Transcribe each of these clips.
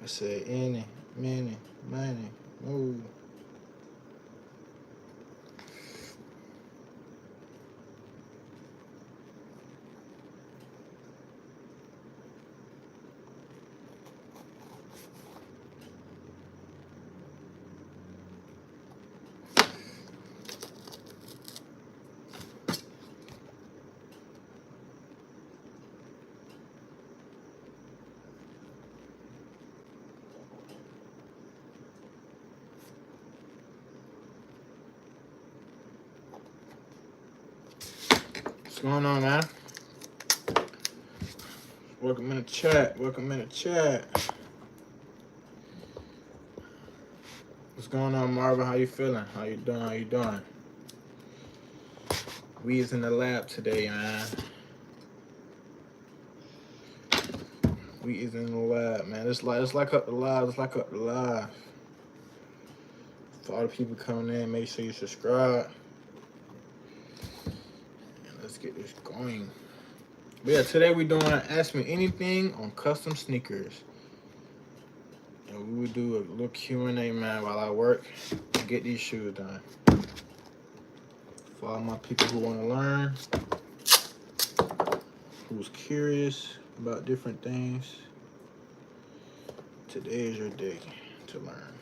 said, any, many, money, move. What's going on, man? Welcome in the chat. Welcome in the chat. What's going on, Marvin? How you feeling? How you doing? How you doing? We is in the lab today, man. We is in the lab, man. It's like up the live. It's like up the live. For all the people coming in, make sure you subscribe. And let's get this going. But yeah, today we're doing Ask Me Anything on custom sneakers. And we will do a little Q&A, man, while I work to get these shoes done. For all my people who want to learn, who's curious about different things, today is your day to learn.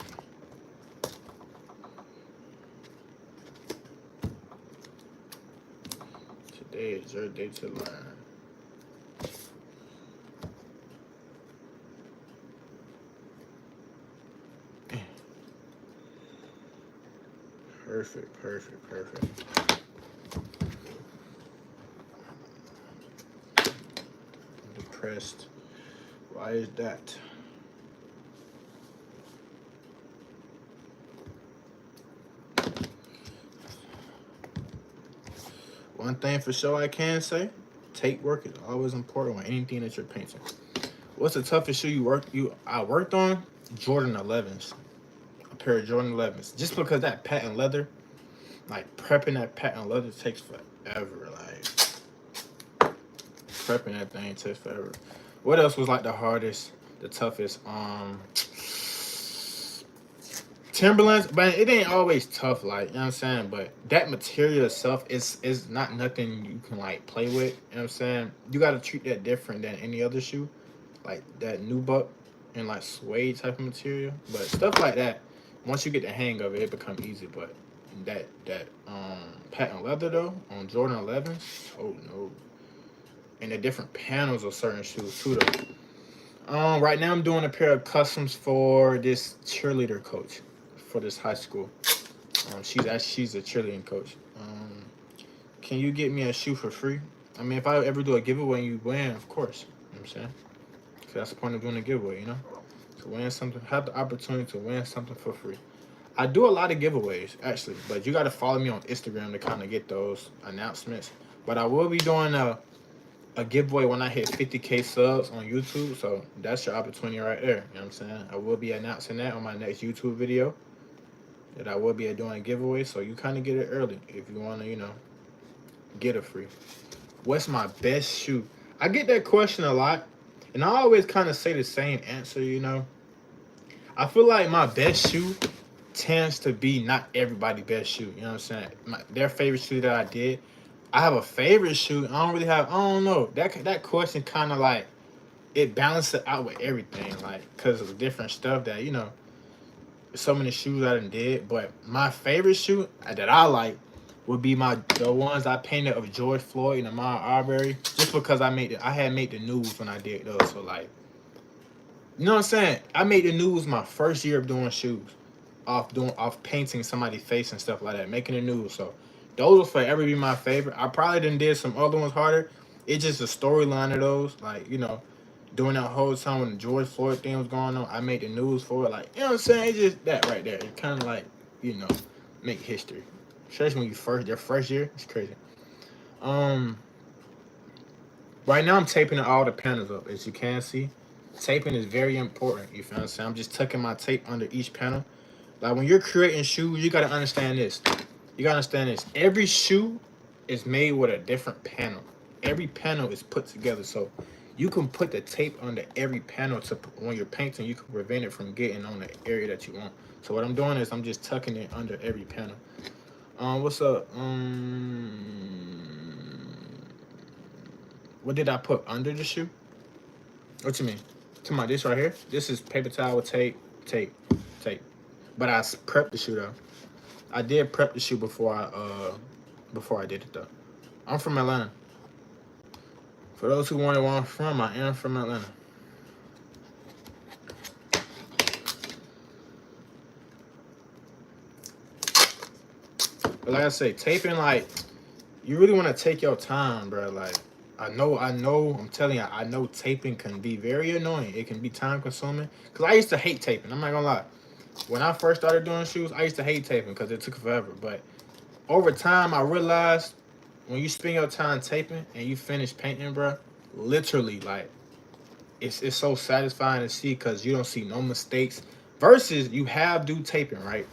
Today is your day to learn. Perfect, perfect, perfect. I'm depressed. Why is that? One thing for sure I can say, tape work is always important on anything that you're painting. What's the toughest shoe I worked on? Jordan 11s. A pair of Jordan 11s. Just because that patent leather, like prepping that patent leather takes forever. Like prepping that thing takes forever. What else was like the hardest, the toughest? Timberlands, but it ain't always tough, like, you know what I'm saying? But that material itself is not nothing you can like play with, you know what I'm saying? You gotta treat that different than any other shoe, like that nubuck and like suede type of material. But stuff like that, once you get the hang of it, it becomes easy. But that patent leather though on Jordan 11s, oh no. And the different panels of certain shoes too though. Right now I'm doing a pair of customs for this cheerleader coach for this high school. She's a cheerleading coach. Can you get me a shoe for free? I mean, if I ever do a giveaway and you win, of course. You know what I'm saying? Because that's the point of doing a giveaway, you know? To win something, have the opportunity to win something for free. I do a lot of giveaways, actually, but you got to follow me on Instagram to kind of get those announcements. But I will be doing a giveaway when I hit 50K subs on YouTube, so that's your opportunity right there. You know what I'm saying? I will be announcing that on my next YouTube video, that I will be doing a giveaway, so you kind of get it early if you want to, you know, get a free. What's my best shoe? I get that question a lot, and I always kind of say the same answer, you know. I feel like my best shoe tends to be not everybody's best shoe, you know what I'm saying? Their favorite shoe that I did. I have a favorite shoe. I don't know. That question kind of like, it balances out with everything, like, because of different stuff that, you know, so many shoes I done did. But my favorite shoe that I like would be the ones I painted of George Floyd and Ahmaud Arbery, just because I had made the news when I did those. So like, you know what I'm saying? I made the news my first year of doing shoes, off painting somebody's face and stuff like that, making the news. So those will forever be my favorite. I probably did some other ones harder. It's just the storyline of those, like, you know, during that whole time when the George Floyd thing was going on, I made the news for it. Like, you know what I'm saying? It's just that right there. It kind of like, you know, make history. Especially when their first year. It's crazy. Right now I'm taping all the panels up, as you can see. Taping is very important, you feel what I'm saying? I'm just tucking my tape under each panel. Like, when you're creating shoes, you gotta understand this. Every shoe is made with a different panel. Every panel is put together. So you can put the tape under every panel to when you're painting. You can prevent it from getting on the area that you want. So what I'm doing is I'm just tucking it under every panel. What's up? What did I put under the shoe? What you mean? To my this right here. This is paper towel, tape, tape, tape. But I prepped the shoe though. I did prep the shoe before I did it though. I'm from Atlanta. For those who wonder where I'm from, I am from Atlanta. But like I say, taping, like, you really want to take your time, bro. Like, I know, I'm telling you, I know taping can be very annoying. It can be time consuming. Because I used to hate taping. I'm not going to lie. When I first started doing shoes, I used to hate taping because it took forever. But over time, I realized when you spend your time taping and you finish painting, bro, literally, like, it's so satisfying to see because you don't see no mistakes. Versus you have do taping, right?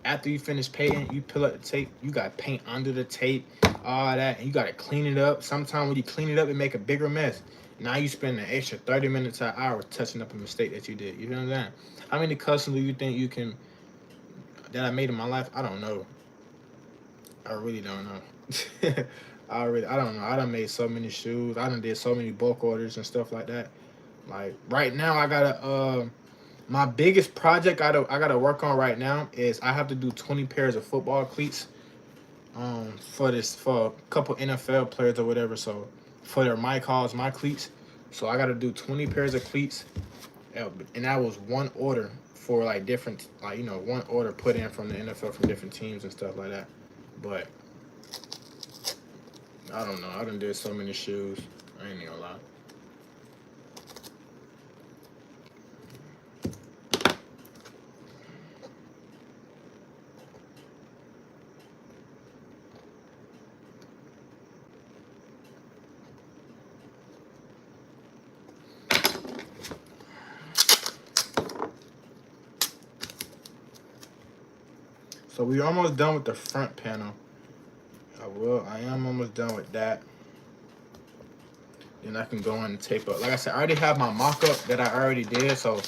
After you finish painting, you peel up the tape, you got paint under the tape, all that, and you gotta clean it up. Sometimes when you clean it up, it make a bigger mess. Now you spend an extra 30 minutes to an hour touching up a mistake that you did. You know what I'm saying? How many customs do you think you can that I made in my life? I don't know. I really don't know. I don't know. I done made so many shoes. I done did so many bulk orders and stuff like that. Like right now, I gotta my biggest project I gotta work on right now is I have to do 20 pairs of football cleats for a couple NFL players or whatever. So for their my calls, my cleats. So I gotta do 20 pairs of cleats, and that was one order for like different one order put in from the NFL from different teams and stuff like that. But I don't know. I done did so many shoes. I ain't gonna lie. So we're almost done with the front panel. I am almost done with that. Then I can go in and tape up. Like I said, I already have my mock-up that I already did. So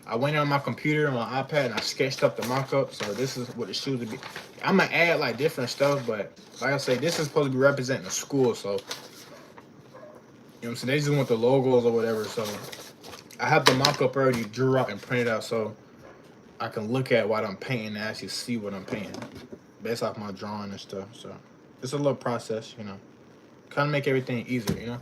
I went on my computer and my iPad and I sketched up the mock-up. So this is what the shoes would be. I'm gonna add like different stuff, but like I say, this is supposed to be representing the school. So you know what I'm saying? They just want the logos or whatever. So I have the mock-up already drew out and printed out, so I can look at what I'm painting and actually see what I'm painting based off my drawing and stuff. So it's a little process, kind of make everything easier.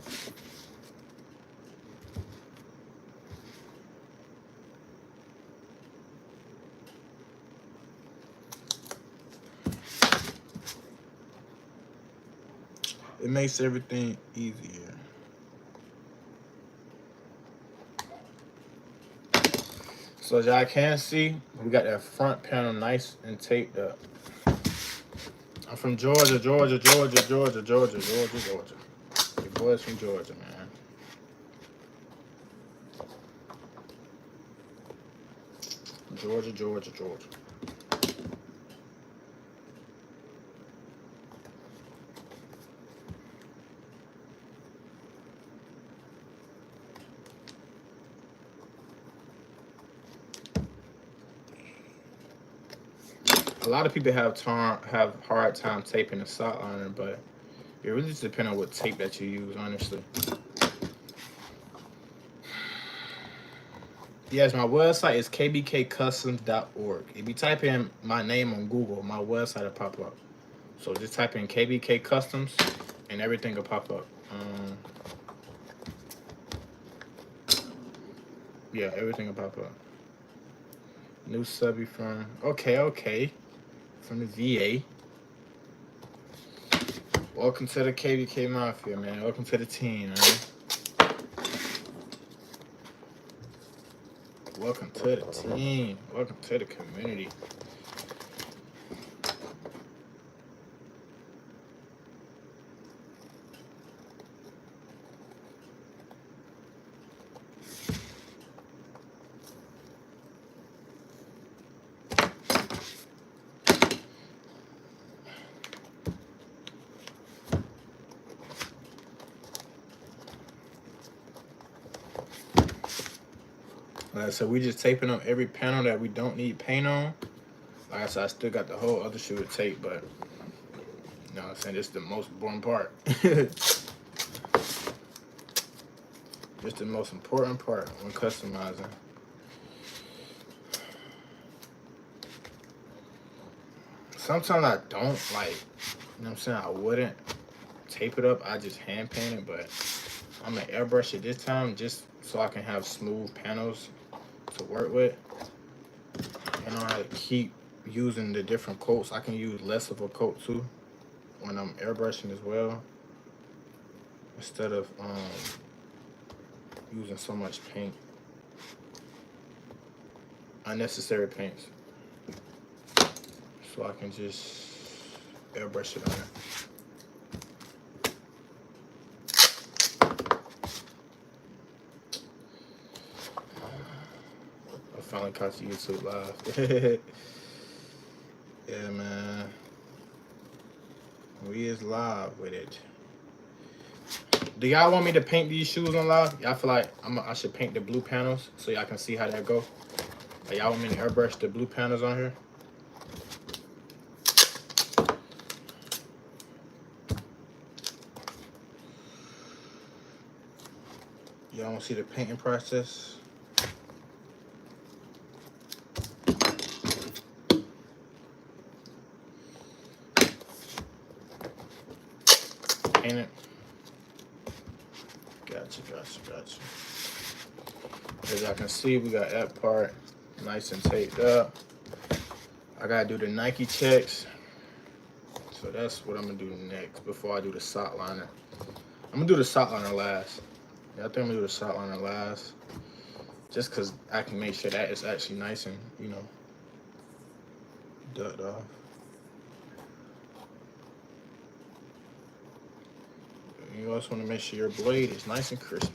It makes everything easier. So as y'all can see, we got that front panel nice and taped up. I'm from Georgia, Georgia, Georgia, Georgia, Georgia, Georgia, Georgia. Your boy's from Georgia, man. Georgia, Georgia, Georgia. A lot of people have hard time taping a sock liner, but it really just depends on what tape that you use, honestly. Yes, my website is kbkcustoms.org. If you type in my name on Google, my website will pop up. So just type in KBK Customs and everything will pop up. Yeah, everything will pop up. New subby from, okay. From the VA. Welcome to the KBK Mafia, man. Welcome to the team, man. Welcome to the team. Welcome to the community. So we just taping up every panel that we don't need paint on. Like I said, I still got the whole other shoe to tape, but you know what I'm saying, this is the most boring part. It's the most important part when customizing. Sometimes I don't like, you know what I'm saying, I wouldn't tape it up, I just hand paint it, but I'm gonna airbrush it this time just so I can have smooth panels to work with. And I keep using the different coats. I can use less of a coat too when I'm airbrushing as well, instead of using so much paint, unnecessary paints. So I can just airbrush it on it. I finally caught YouTube live. Yeah, man. We is live with it. Do y'all want me to paint these shoes on live? Y'all feel like I should paint the blue panels so y'all can see how that go? Like, y'all want me to airbrush the blue panels on here? Y'all want to see the painting process? Paint it. Gotcha. As y'all can see, we got that part nice and taped up. I gotta do the Nike checks. So that's what I'm gonna do next before I do the sock liner. I'm gonna do the sock liner last. Yeah, I think I'm gonna do the sock liner last. Just cause I can make sure that it's actually nice and, you know, ducked off. You also wanna make sure your blade is nice and crispy.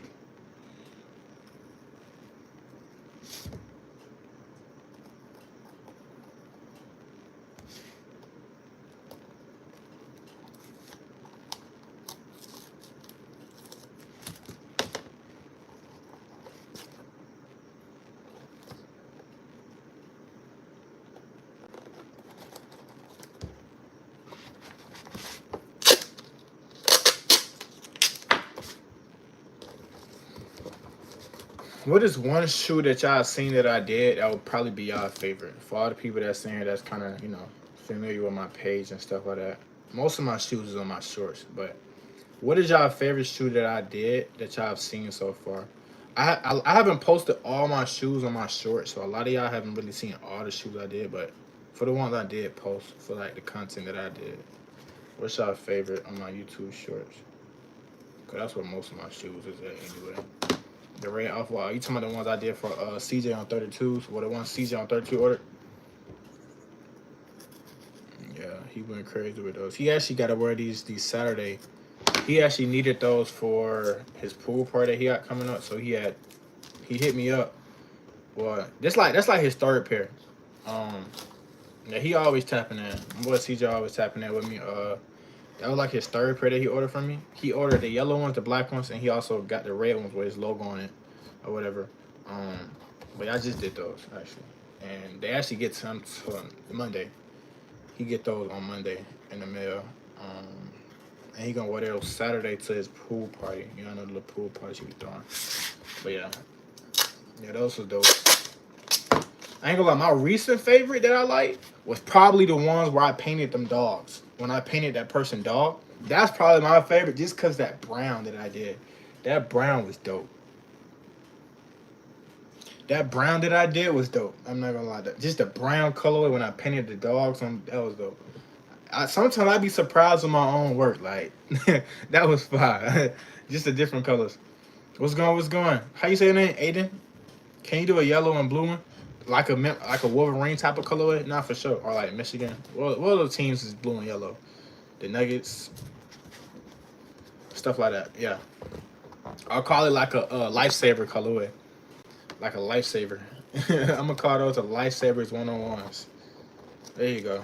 What is one shoe that y'all seen that I did that would probably be y'all favorite? For all the people that's in here that's kind of, you know, familiar with my page and stuff like that. Most of my shoes is on my shorts, but what is y'all favorite shoe that I did that y'all have seen so far? I haven't posted all my shoes on my shorts, so a lot of y'all haven't really seen all the shoes I did, but for the ones I did post, for like the content that I did, what's y'all favorite on my YouTube shorts? Cause that's what most of my shoes is at anyway. The red off-white. You talking about the ones I did for CJ on 32s? Well, the ones CJ on 32 ordered? Yeah, he went crazy with those. He actually got to wear these Saturday. He actually needed those for his pool party that he got coming up. So he hit me up. Well, that's like his third pair. Yeah, he always tapping in. My boy CJ always tapping in with me. That was like his third pair that he ordered from me. He ordered the yellow ones, the black ones, and he also got the red ones with his logo on it or whatever. But I just did those actually, and they actually get some Monday. He get those on Monday in the mail. And he gonna wear those Saturday to his pool party. You know, the little pool party he was throwing. But yeah, those was dope. I ain't gonna lie, my recent favorite that I like was probably the ones where I painted them dogs. When I painted that person dog, that's probably my favorite just because that brown that I did. That brown was dope. That brown that I did was dope. I'm not gonna lie. Just the brown colorway when I painted the dogs on, that was dope. Sometimes I be surprised with my own work. Like, that was fire. Just the different colors. What's going? How you say your name? Aiden? Can you do a yellow and blue one? Like a Wolverine type of colorway? Not for sure. Or like Michigan. What other teams is blue and yellow? The Nuggets. Stuff like that. Yeah. I'll call it like a lifesaver colorway. Like a lifesaver. I'm gonna call those a lifesavers 1-on-1s. There you go.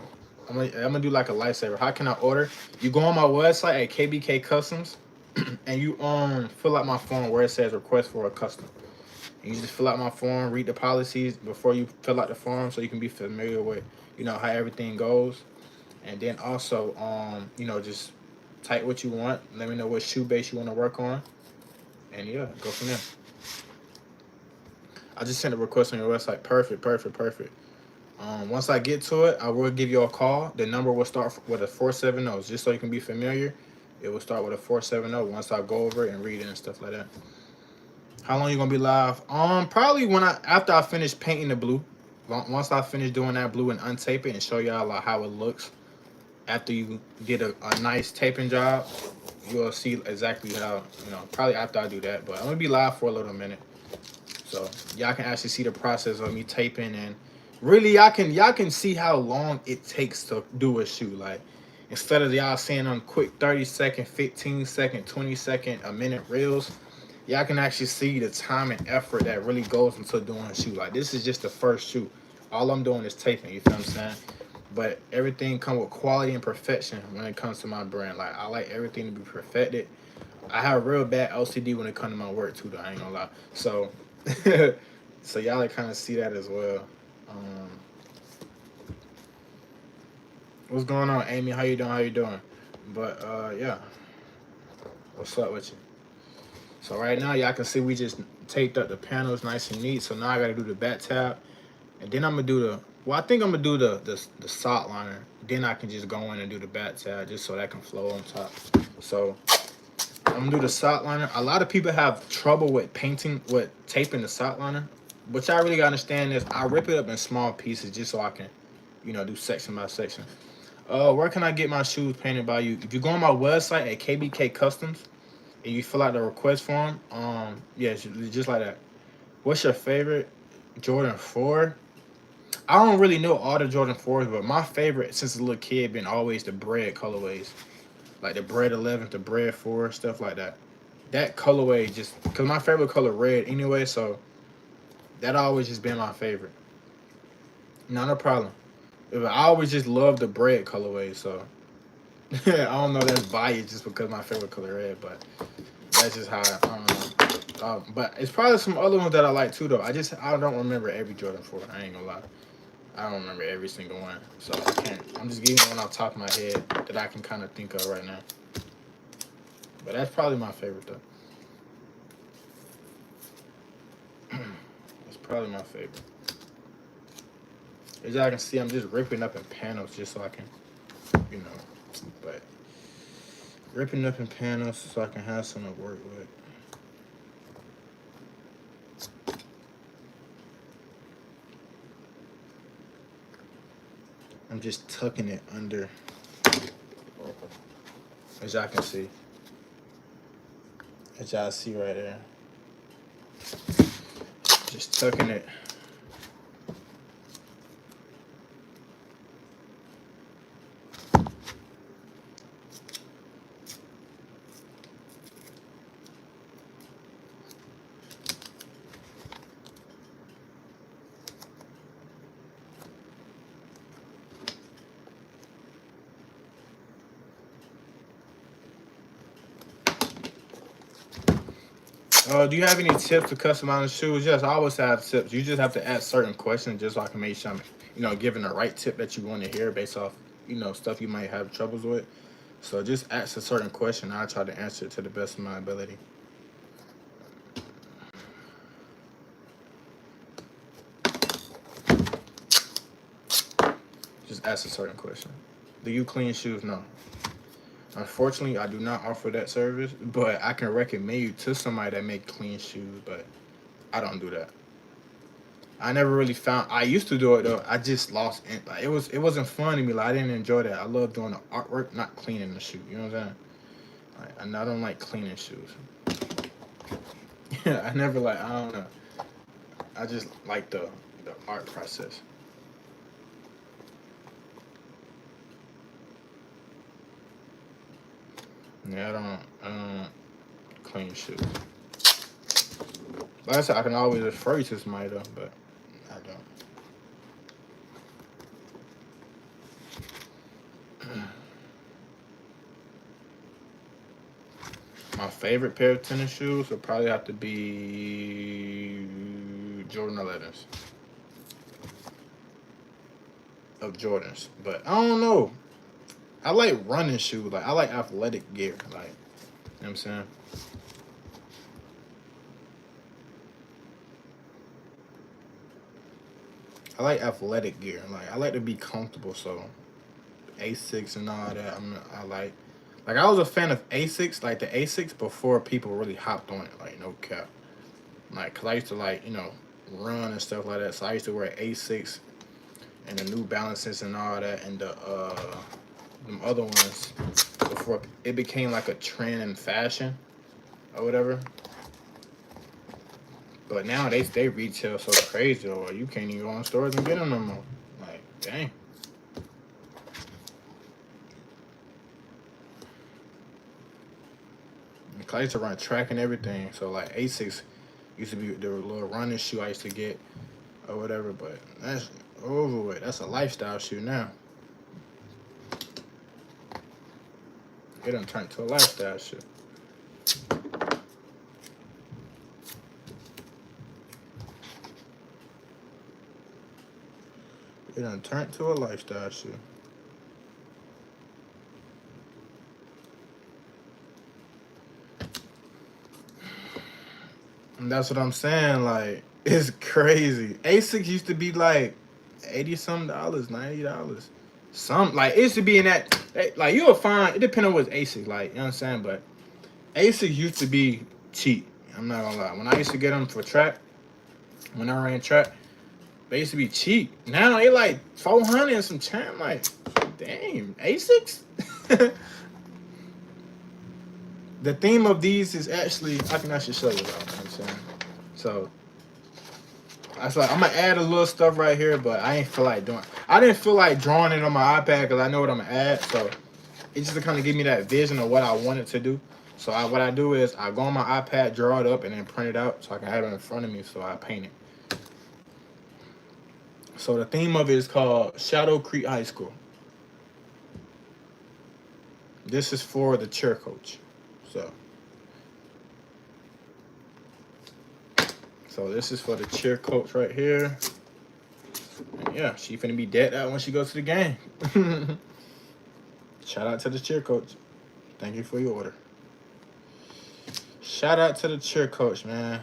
I'm gonna do like a lifesaver. How can I order? You go on my website at KBK Customs, and you fill out my form where it says request for a custom. And you just fill out my form, read the policies before you fill out the form, so you can be familiar with, how everything goes. And then also, just type what you want. Let me know what shoe base you want to work on, and yeah, go from there. I just sent a request on your website. Perfect, perfect, perfect. Once I get to it, I will give you a call. The number will start with a 470, just so you can be familiar. It will start with a 470 once I go over it and read it and stuff like that. How long you gonna be live? Probably after I finish painting the blue. Once I finish doing that blue and untape it and show y'all like how it looks after you get a nice taping job, you'll see exactly how, probably after I do that. But I'm gonna be live for a little minute, so y'all can actually see the process of me taping, and really y'all can see how long it takes to do a shoe. Like, instead of y'all seeing on quick 30-second, 15-second, 20-second, a minute reels, y'all can actually see the time and effort that really goes into doing a shoe. Like, this is just the first shoe. All I'm doing is taping, you feel what I'm saying? But everything comes with quality and perfection when it comes to my brand. Like, I like everything to be perfected. I have real bad OCD when it comes to my work too, though. I ain't gonna lie. So, so y'all like kind of see that as well. Um, what's going on, Amy? How you doing? How you doing? But yeah, what's up with you? So right now, y'all can see we just taped up the panels nice and neat. So now I gotta do the back tab, and then I'm gonna do the. Well, I think I'm gonna do the sock liner. Then I can just go in and do the back tab, just so that can flow on top. So I'm gonna do the sock liner. A lot of people have trouble with taping the sock liner, which I really gotta understand is I rip it up in small pieces just so I can, do section by section. Where can I get my shoes painted by you? If you go on my website at KBK Customs and you fill out the request form, yeah, just like that. What's your favorite Jordan 4? I don't really know all the Jordan 4s, but my favorite since a little kid been always the bread colorways. Like the bread 11, the bread 4, stuff like that. That colorway just, because my favorite color red anyway, so that always just been my favorite. Not a problem. I always just love the bread colorway, so I don't know, that's biased just because my favorite color red, but that's just how I don't know. But it's probably some other ones that I like too, though. I don't remember every Jordan 4. I ain't gonna lie. I don't remember every single one, so I can't. I'm just giving one off the top of my head that I can kind of think of right now. But that's probably my favorite, though. That's probably my favorite. As y'all can see, I'm just ripping up in panels just so I can, but ripping up in panels so I can have something to work with. I'm just tucking it under, as y'all can see. As y'all see right there. Just tucking it. Do you have any tips to customize shoes? Yes, I always have tips. You just have to ask certain questions just so I can make sure I'm, giving the right tip that you want to hear based off, stuff you might have troubles with. So just ask a certain question. I'll try to answer it to the best of my ability. Just ask a certain question. Do you clean shoes? No. Unfortunately, I do not offer that service, but I can recommend you to somebody that make clean shoes, but I don't do that. I never really found. I used to do it though. I just lost. Like, it wasn't fun to me. Like, I didn't enjoy that. I love doing the artwork, not cleaning the shoe. You know what I'm saying? Like, I don't like cleaning shoes. Yeah, I never like. I don't know. I just like the art process. Yeah, I don't clean shoes. Like I said, I can always refer you to somebody though, but I don't. My favorite pair of tennis shoes would probably have to be Jordan 11s of Jordans. But I don't know. I like running shoes. Like I like athletic gear. Like, you know what I'm saying? I like athletic gear. Like I like to be comfortable. So Asics and all that. I like I was a fan of Asics, like the Asics before people really hopped on it. Like no cap. Like, cause I used to like run and stuff like that. So I used to wear Asics and the New Balances and all that, and the them other ones before it became like a trend in fashion or whatever. But now they retail so crazy, or you can't even go in stores and get them no more. Like, dang. I used to run track and everything, so like Asics used to be the little running shoe I used to get or whatever. But that's over with. That's a lifestyle shoe now. It done turned to a lifestyle shoe. It done turned to a lifestyle shoe. And that's what I'm saying. Like, it's crazy. Asics used to be like $80 some, $90. Some like it used to be in that like you'll find it depends on what's ASIC, like you know what I'm saying, but ASIC used to be cheap. I'm not gonna lie. When I used to get them for track, when I ran track, they used to be cheap. Now they like 400 and some charm. Like, damn, ASICs. The theme of these is actually I can actually show you though. You know what I'm saying, so I was like, I'm gonna add a little stuff right here, but I ain't feel like doing. I didn't feel like drawing it on my iPad because I know what I'm gonna add. So it's just to kind of give me that vision of what I wanted to do. So what I do is I go on my iPad, draw it up, and then print it out so I can have it in front of me. So I paint it. So the theme of it is called Shadow Creek High School. This is for the cheer coach. So this is for the cheer coach right here. And yeah, she finna be dead out when she goes to the game. Shout out to the cheer coach. Thank you for your order. Shout out to the cheer coach, man.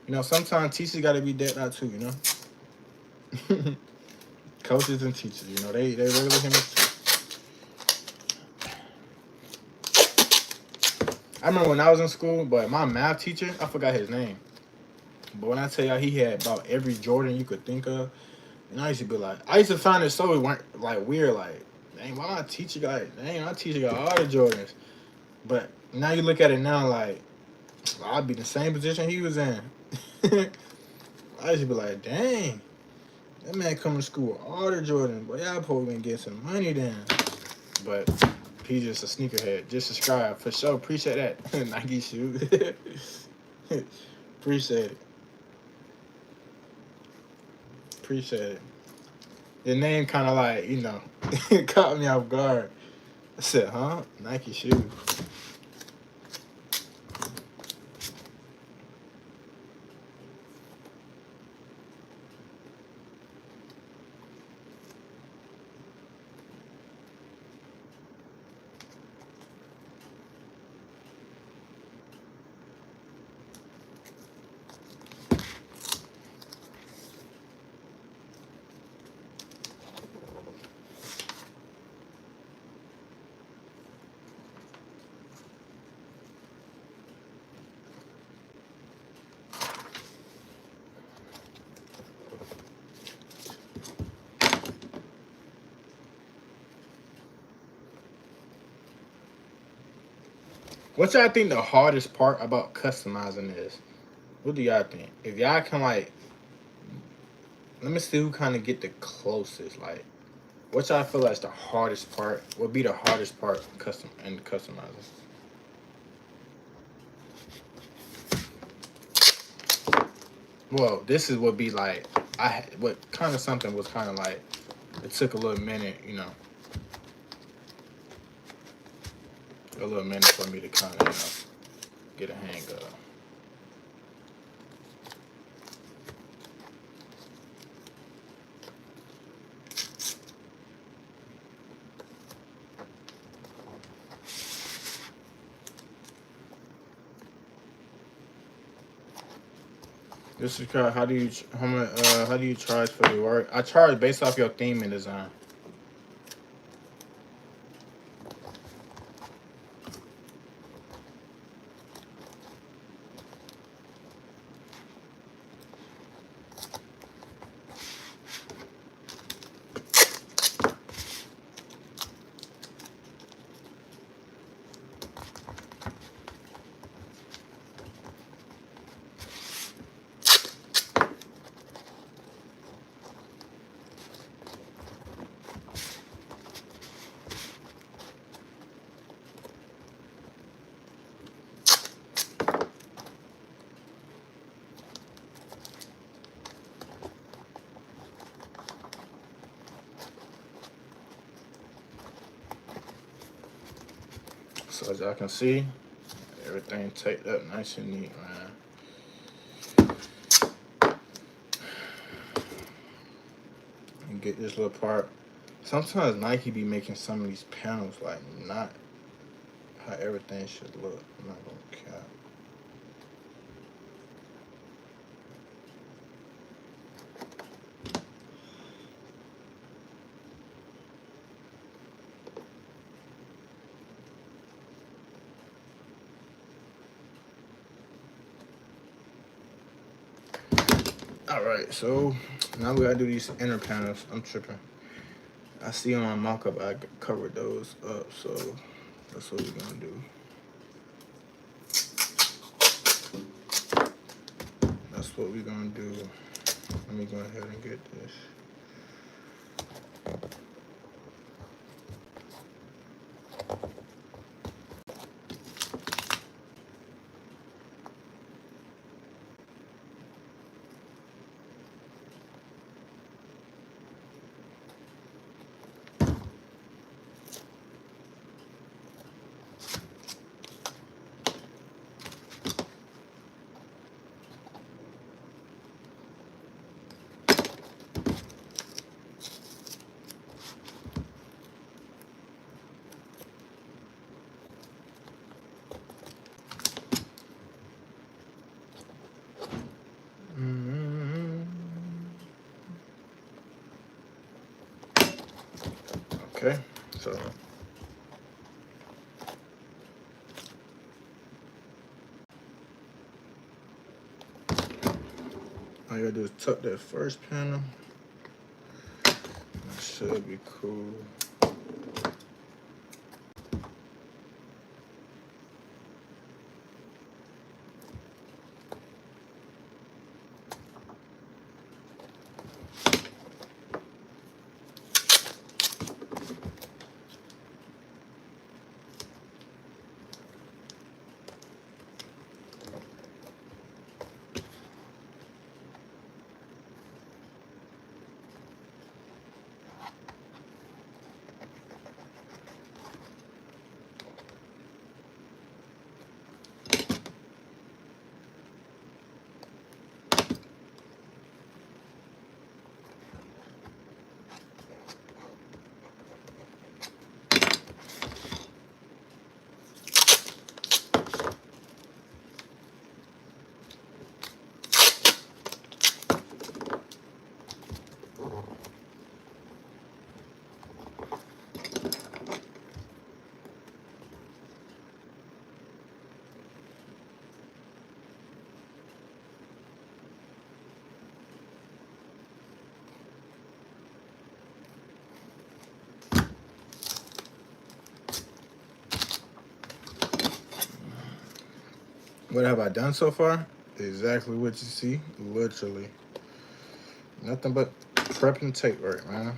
You know, sometimes teachers gotta be dead out too, you know? Coaches and teachers, you know, they regular humans too. I remember when I was in school, but my math teacher, I forgot his name. But when I tell y'all he had about every Jordan you could think of, and I used to be like, I used to find it so like weird, like, dang, why my teacher got all the Jordans. But now you look at it now, like, I'd be the same position he was in. I used to be like, dang, that man coming to school with all the Jordans, but y'all probably gonna get some money then. But he's just a sneakerhead. Just subscribe for sure. Appreciate that. Nike shoe. Appreciate it. Appreciate it. Your name kind of like, you know, caught me off guard. I said, huh? Nike shoe. What y'all think the hardest part about customizing is? What do y'all think? If y'all can like, let me see who kind of get the closest. Like, what y'all feel like is the hardest part? Would be the hardest part customizing? Well, this is what be like. What kind of something was kind of like. It took a little minute, you know. a little minute for me to kind of, get a hang of. This is kind of how do you charge for your work? I charge based off your theme and design. So as y'all can see, everything taped up nice and neat, man. And get this little part. Sometimes Nike be making some of these panels like not how everything should look. I'm not gonna cap. Alright, so now we gotta do these inner panels. I'm tripping. I see on my mockup I covered those up, so that's what we're gonna do. That's what we're gonna do. Let me go ahead and get this. Okay, so all you gotta do is tuck that first panel. That should be cool. What have I done so far? Exactly what you see, literally. Nothing but prep and tape work, man.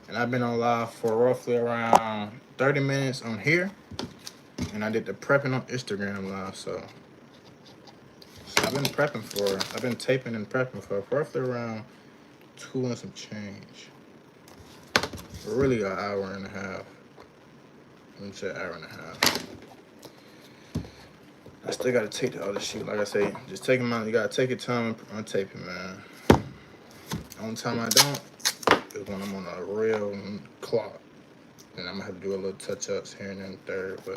And I've been on live for roughly around 30 minutes on here. And I did the prepping on Instagram live, so I've been taping and prepping for roughly around 2 and some change. Really an hour and a half. Let me say hour and a half. I still gotta take the other sheet. Like I say, just take them out. You gotta take your time and untape it, man. Only time I don't is when I'm on a real clock. And I'm gonna have to do a little touch ups here and then third, but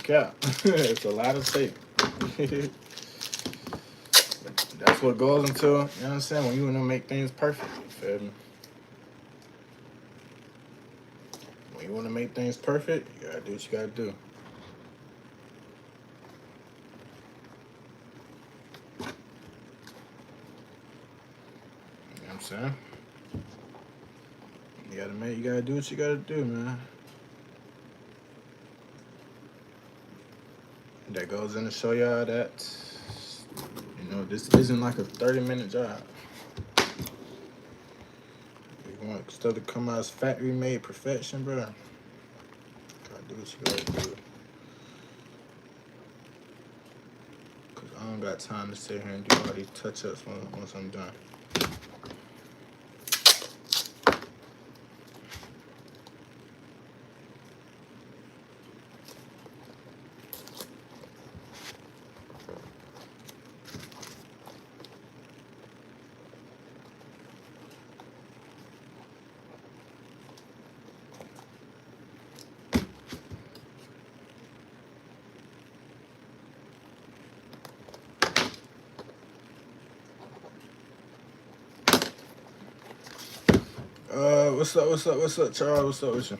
yeah, it's a lot of tape. That's what goes into, you know what I'm saying, when you want to make things perfect. You feel me? When you want to make things perfect, you gotta do what you gotta do. You know what I'm saying? You gotta do what you gotta do, man. That goes in to show y'all that, you know, this isn't like a 30-minute job. You want stuff to come out as factory made perfection, bro. Gotta do what you gotta do. Cause I don't got time to sit here and do all these touch-ups once I'm done. What's up, Charles? What's up with you?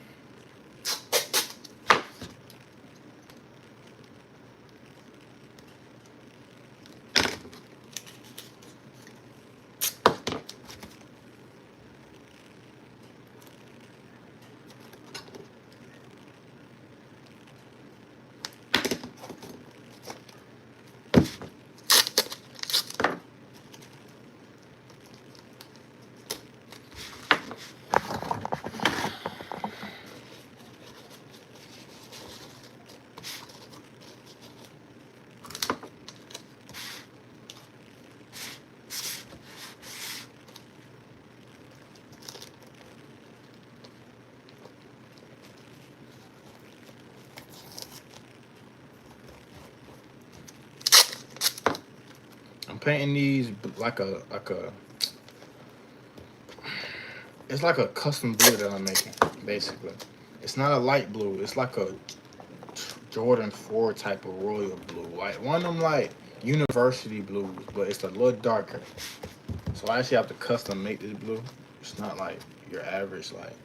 I'm painting these like a it's like a custom blue that I'm making, basically. It's not a light blue. It's like a Jordan 4 type of royal blue. Like one of them like university blues, but it's a little darker. So I actually have to custom make this blue. It's not like your average, like,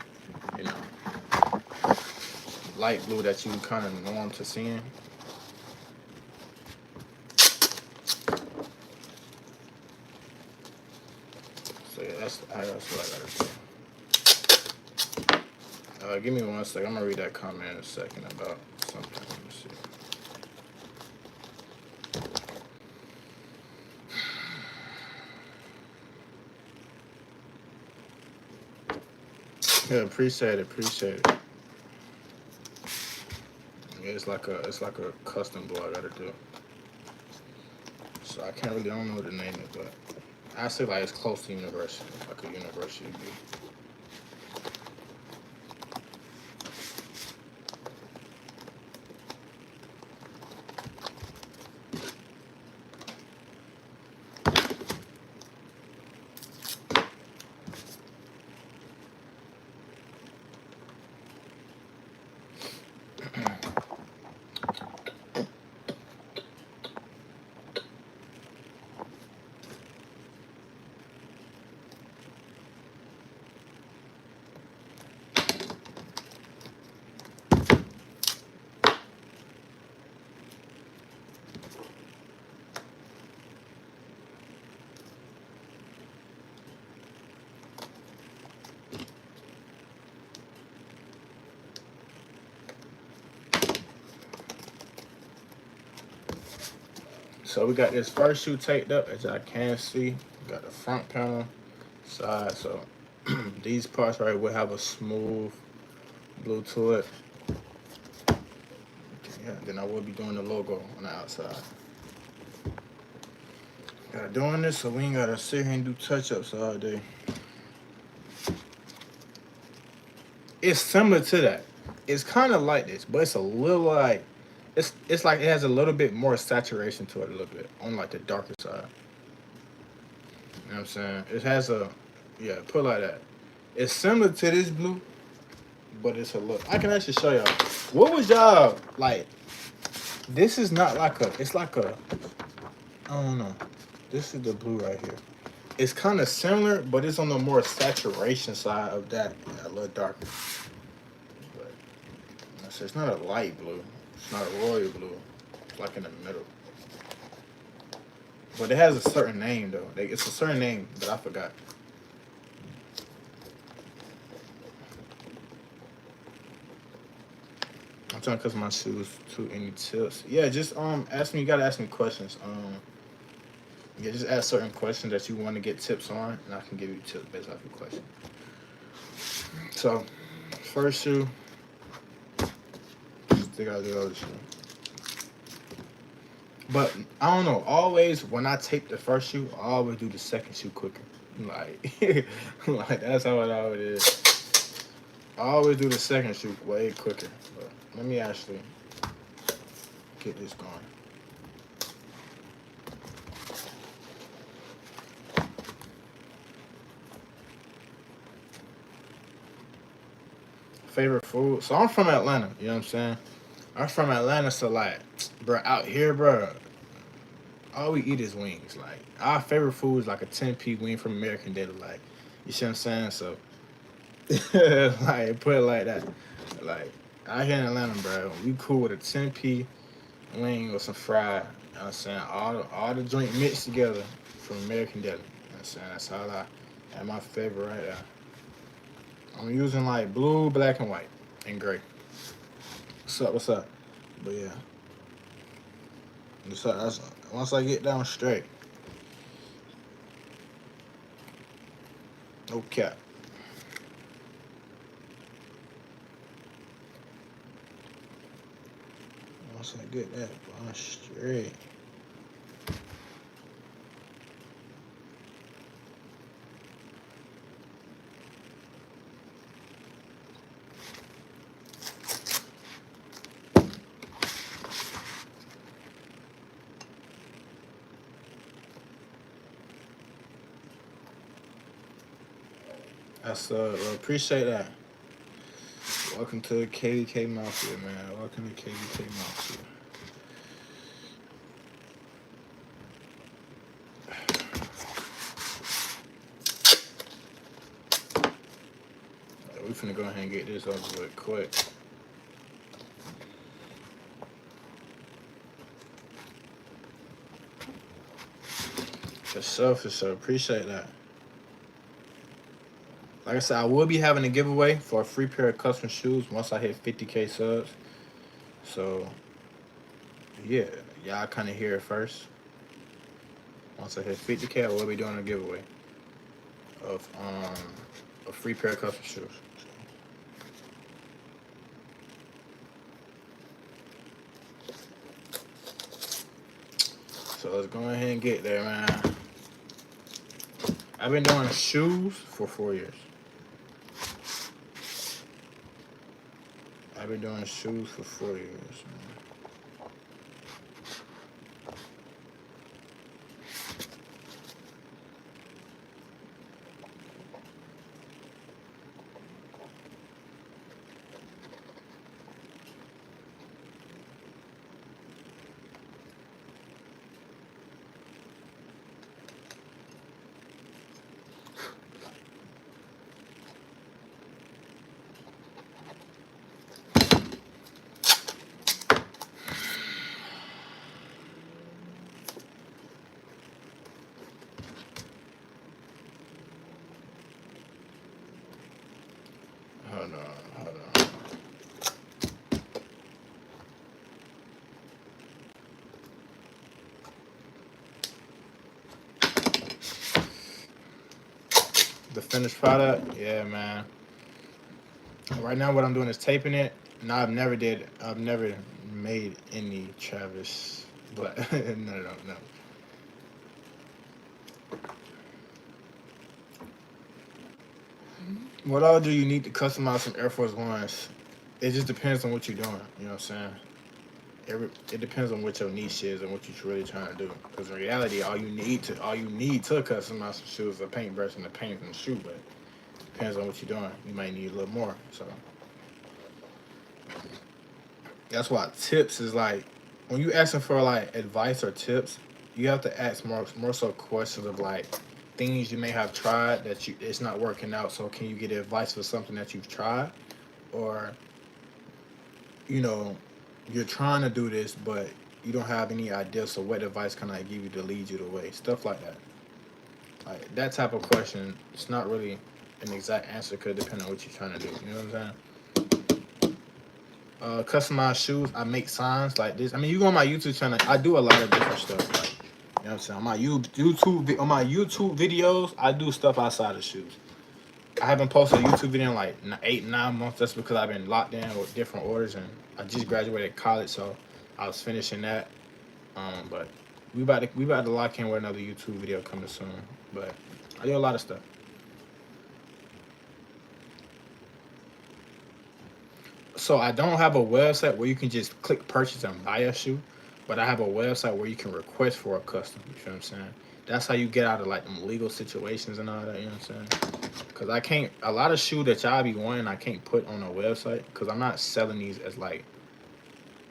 you know. light blue that you kind of norm to seeing. So yeah, that's what I gotta do. Give me 1 second. I'm gonna read that comment in a second about something. Let me see. Yeah, appreciate it. Yeah, it's like a custom blue I gotta do. So I don't know what to name it, but I say like it's close to university, like a university would be. So we got this first shoe taped up, as I can see. We got the front panel, side. So these parts right will have a smooth blue to it. Yeah, then I will be doing the logo on the outside. Got doing this so we ain't gotta sit here and do touch-ups all day. It's similar to that. It's kind of like this, but it's a little like it's like it has a little bit more saturation to it, a little bit on like the darker side. You know what I'm saying? It has a put it like that. It's similar to this blue, but it's a look. I can actually show y'all. What was y'all like? This is not like a. It's like a. I don't know. This is the blue right here. It's kind of similar, but it's on the more saturation side of that. Yeah, a little darker. But it's not a light blue. It's not a royal blue. It's like in the middle. But it has a certain name though. It's a certain name that I forgot. I'm trying to cut my shoes to any tips. Yeah, just ask me. You gotta ask me questions. Yeah, just ask certain questions that you want to get tips on, and I can give you tips based off your question. So, first shoe. Stick out the other shoe. But I don't know. Always when I tape the first shoe, I always do the second shoe quicker. Like, like that's how it always is. I always do the second shoe way quicker. But let me actually get this going. Favorite food? So I'm from Atlanta. You know what I'm saying? I'm from Atlanta, so like, bro, out here, bro, all we eat is wings. Like our favorite food is like a 10p wing from American Deli. Like, you see what I'm saying? So, like, put it like that. Like out here in Atlanta, bro, we cool with a 10p wing with some fried. You know what I'm saying? All the joint mixed together from American Deli. You know what I'm saying? That's all that's my favorite right there. I'm using like blue, black, and white, and gray. What's up? What's up? But yeah, once I get down straight, no cap. Once I get that down straight. That's appreciate that. Welcome to the KDK Mafia, man. Welcome to KDK Mafia. We finna go ahead and get this over with quick. For sure. Appreciate that. Like I said, I will be having a giveaway for a free pair of custom shoes once I hit 50K subs. So yeah, y'all kind of hear it first. Once I hit 50K, I will be doing a giveaway of a free pair of custom shoes. So let's go ahead and get there, man. I've been doing shoes for 4 years. I've been doing shoes for 4 years, man. Hold on, hold on. The finished product, yeah, man. Right now, what I'm doing is taping it. No, I've never made any Travis Black. No. What all do you need to customize some Air Force Ones? It just depends on what you're doing. You know what I'm saying? It depends on what your niche is and what you're really trying to do. Because in reality, all you need to customize some shoes is a paintbrush and the paint and the shoe. But it depends on what you're doing. You might need a little more. So that's why tips is like when you asking for like advice or tips, you have to ask more so questions of like things you may have tried that it's not working out. So can you get advice for something that you've tried, or you know you're trying to do this but you don't have any idea. So what advice can I give you to lead you the way? Stuff like that. Like that type of question. It's not really an exact answer. Could depend on what you're trying to do. You know what I'm saying? Customized shoes. I make signs like this. I mean, you go on my YouTube channel. I do a lot of different stuff. Like, you know what I'm saying? On my YouTube videos, I do stuff outside of shoes. I haven't posted a YouTube video in like 8, 9 months. That's because I've been locked in with different orders, and I just graduated college, so I was finishing that. But we about to lock in with another YouTube video coming soon. But I do a lot of stuff. So I don't have a website where you can just click purchase and buy a shoe, but I have a website where you can request for a custom. You feel what I'm saying? That's how you get out of like them legal situations and all that. You know what I'm saying? Because I can't a lot of shoe that y'all be wanting, I can't put on a website because I'm not selling these as like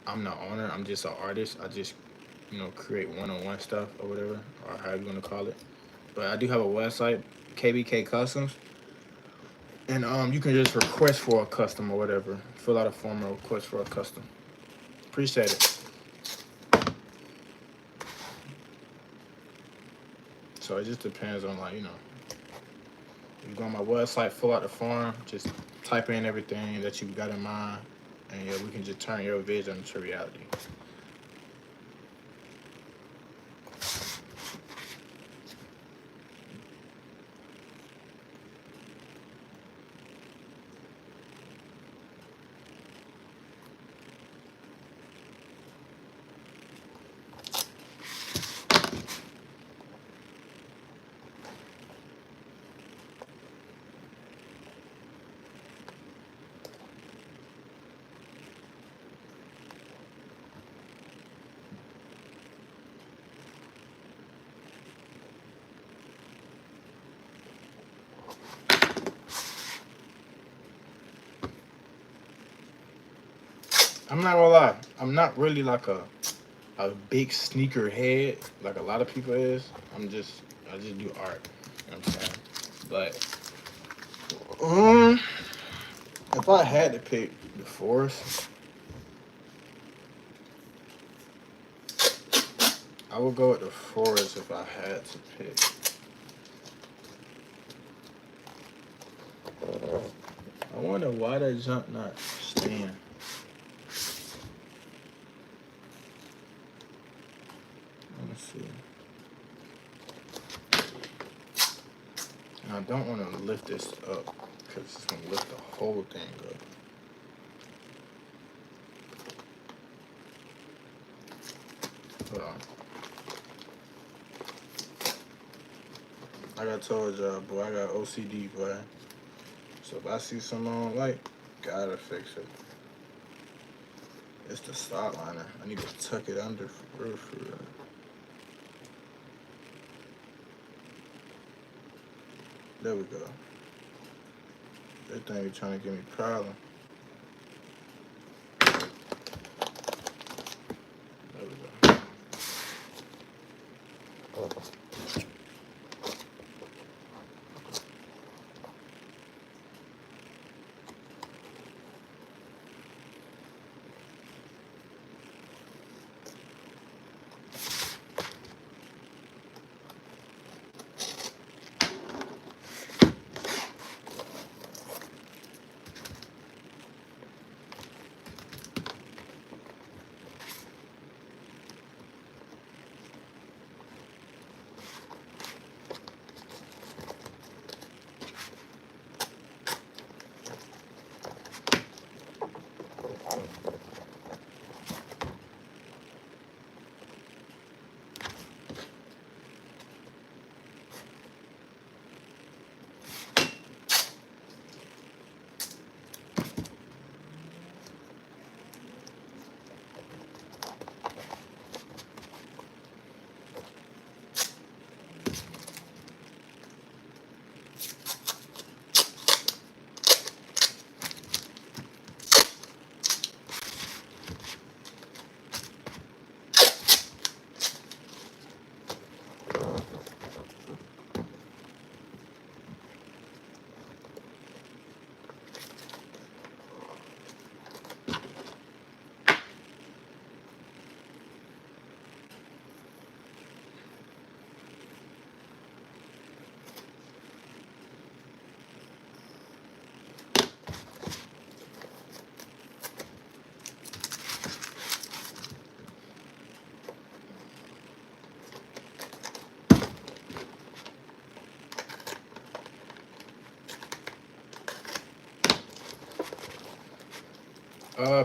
I'm the owner. I'm just an artist. I just create one-on-one stuff or whatever, or however you want to call it. But I do have a website, KBK Customs, and you can just request for a custom or whatever. Fill out a form or request for a custom. Appreciate it. So it just depends on like you go on my website, fill out the form, just type in everything that you got in mind, and yeah, we can just turn your vision into reality. I'm not gonna lie, I'm not really like a big sneaker head like a lot of people is. I just do art. You know what I'm saying? But if I had to pick the forest, I would go with the forest if I had to pick. I wonder why that junk not staying. Let me see. And I don't want to lift this up because it's going to lift the whole thing up. Hold on. Like I told y'all, boy, I got OCD, boy. So if I see something I don't like, gotta fix it. It's the stop liner. I need to tuck it under for real, for real. There we go. That thing is trying to give me a problem. There we go.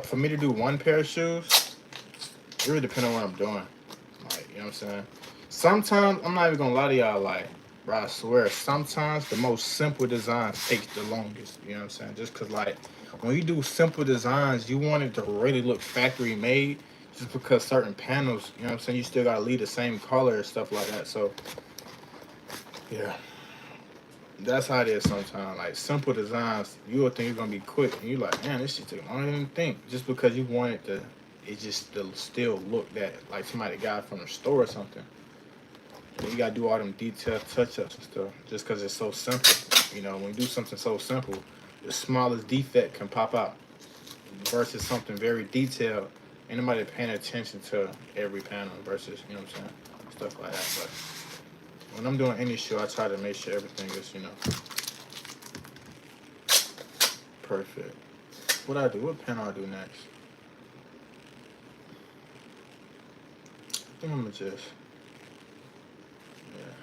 For me to do one pair of shoes, it really depends on what I'm doing. Like, you know what I'm saying? Sometimes, I'm not even gonna lie to y'all, like, bro, I swear, sometimes the most simple designs takes the longest. You know what I'm saying? Just cause like, when you do simple designs, you want it to really look factory made. Just because certain panels, you know what I'm saying, you still gotta leave the same color and stuff like that. So, yeah. That's how it is sometimes. Like simple designs, you will think it's gonna be quick, and you're like, man, this shit took longer than you think. Just because you want it to, it just to still look that like somebody got it from the store or something. And you gotta do all them detailed touch-ups and stuff. Just because it's so simple. You know, when you do something so simple, the smallest defect can pop out. Versus something very detailed, ain't nobody paying attention to every panel. Versus, you know what I'm saying, stuff like that. But when I'm doing any show, I try to make sure everything is, you know, perfect. What I do? What panel I do next? I think I'm gonna just, yeah.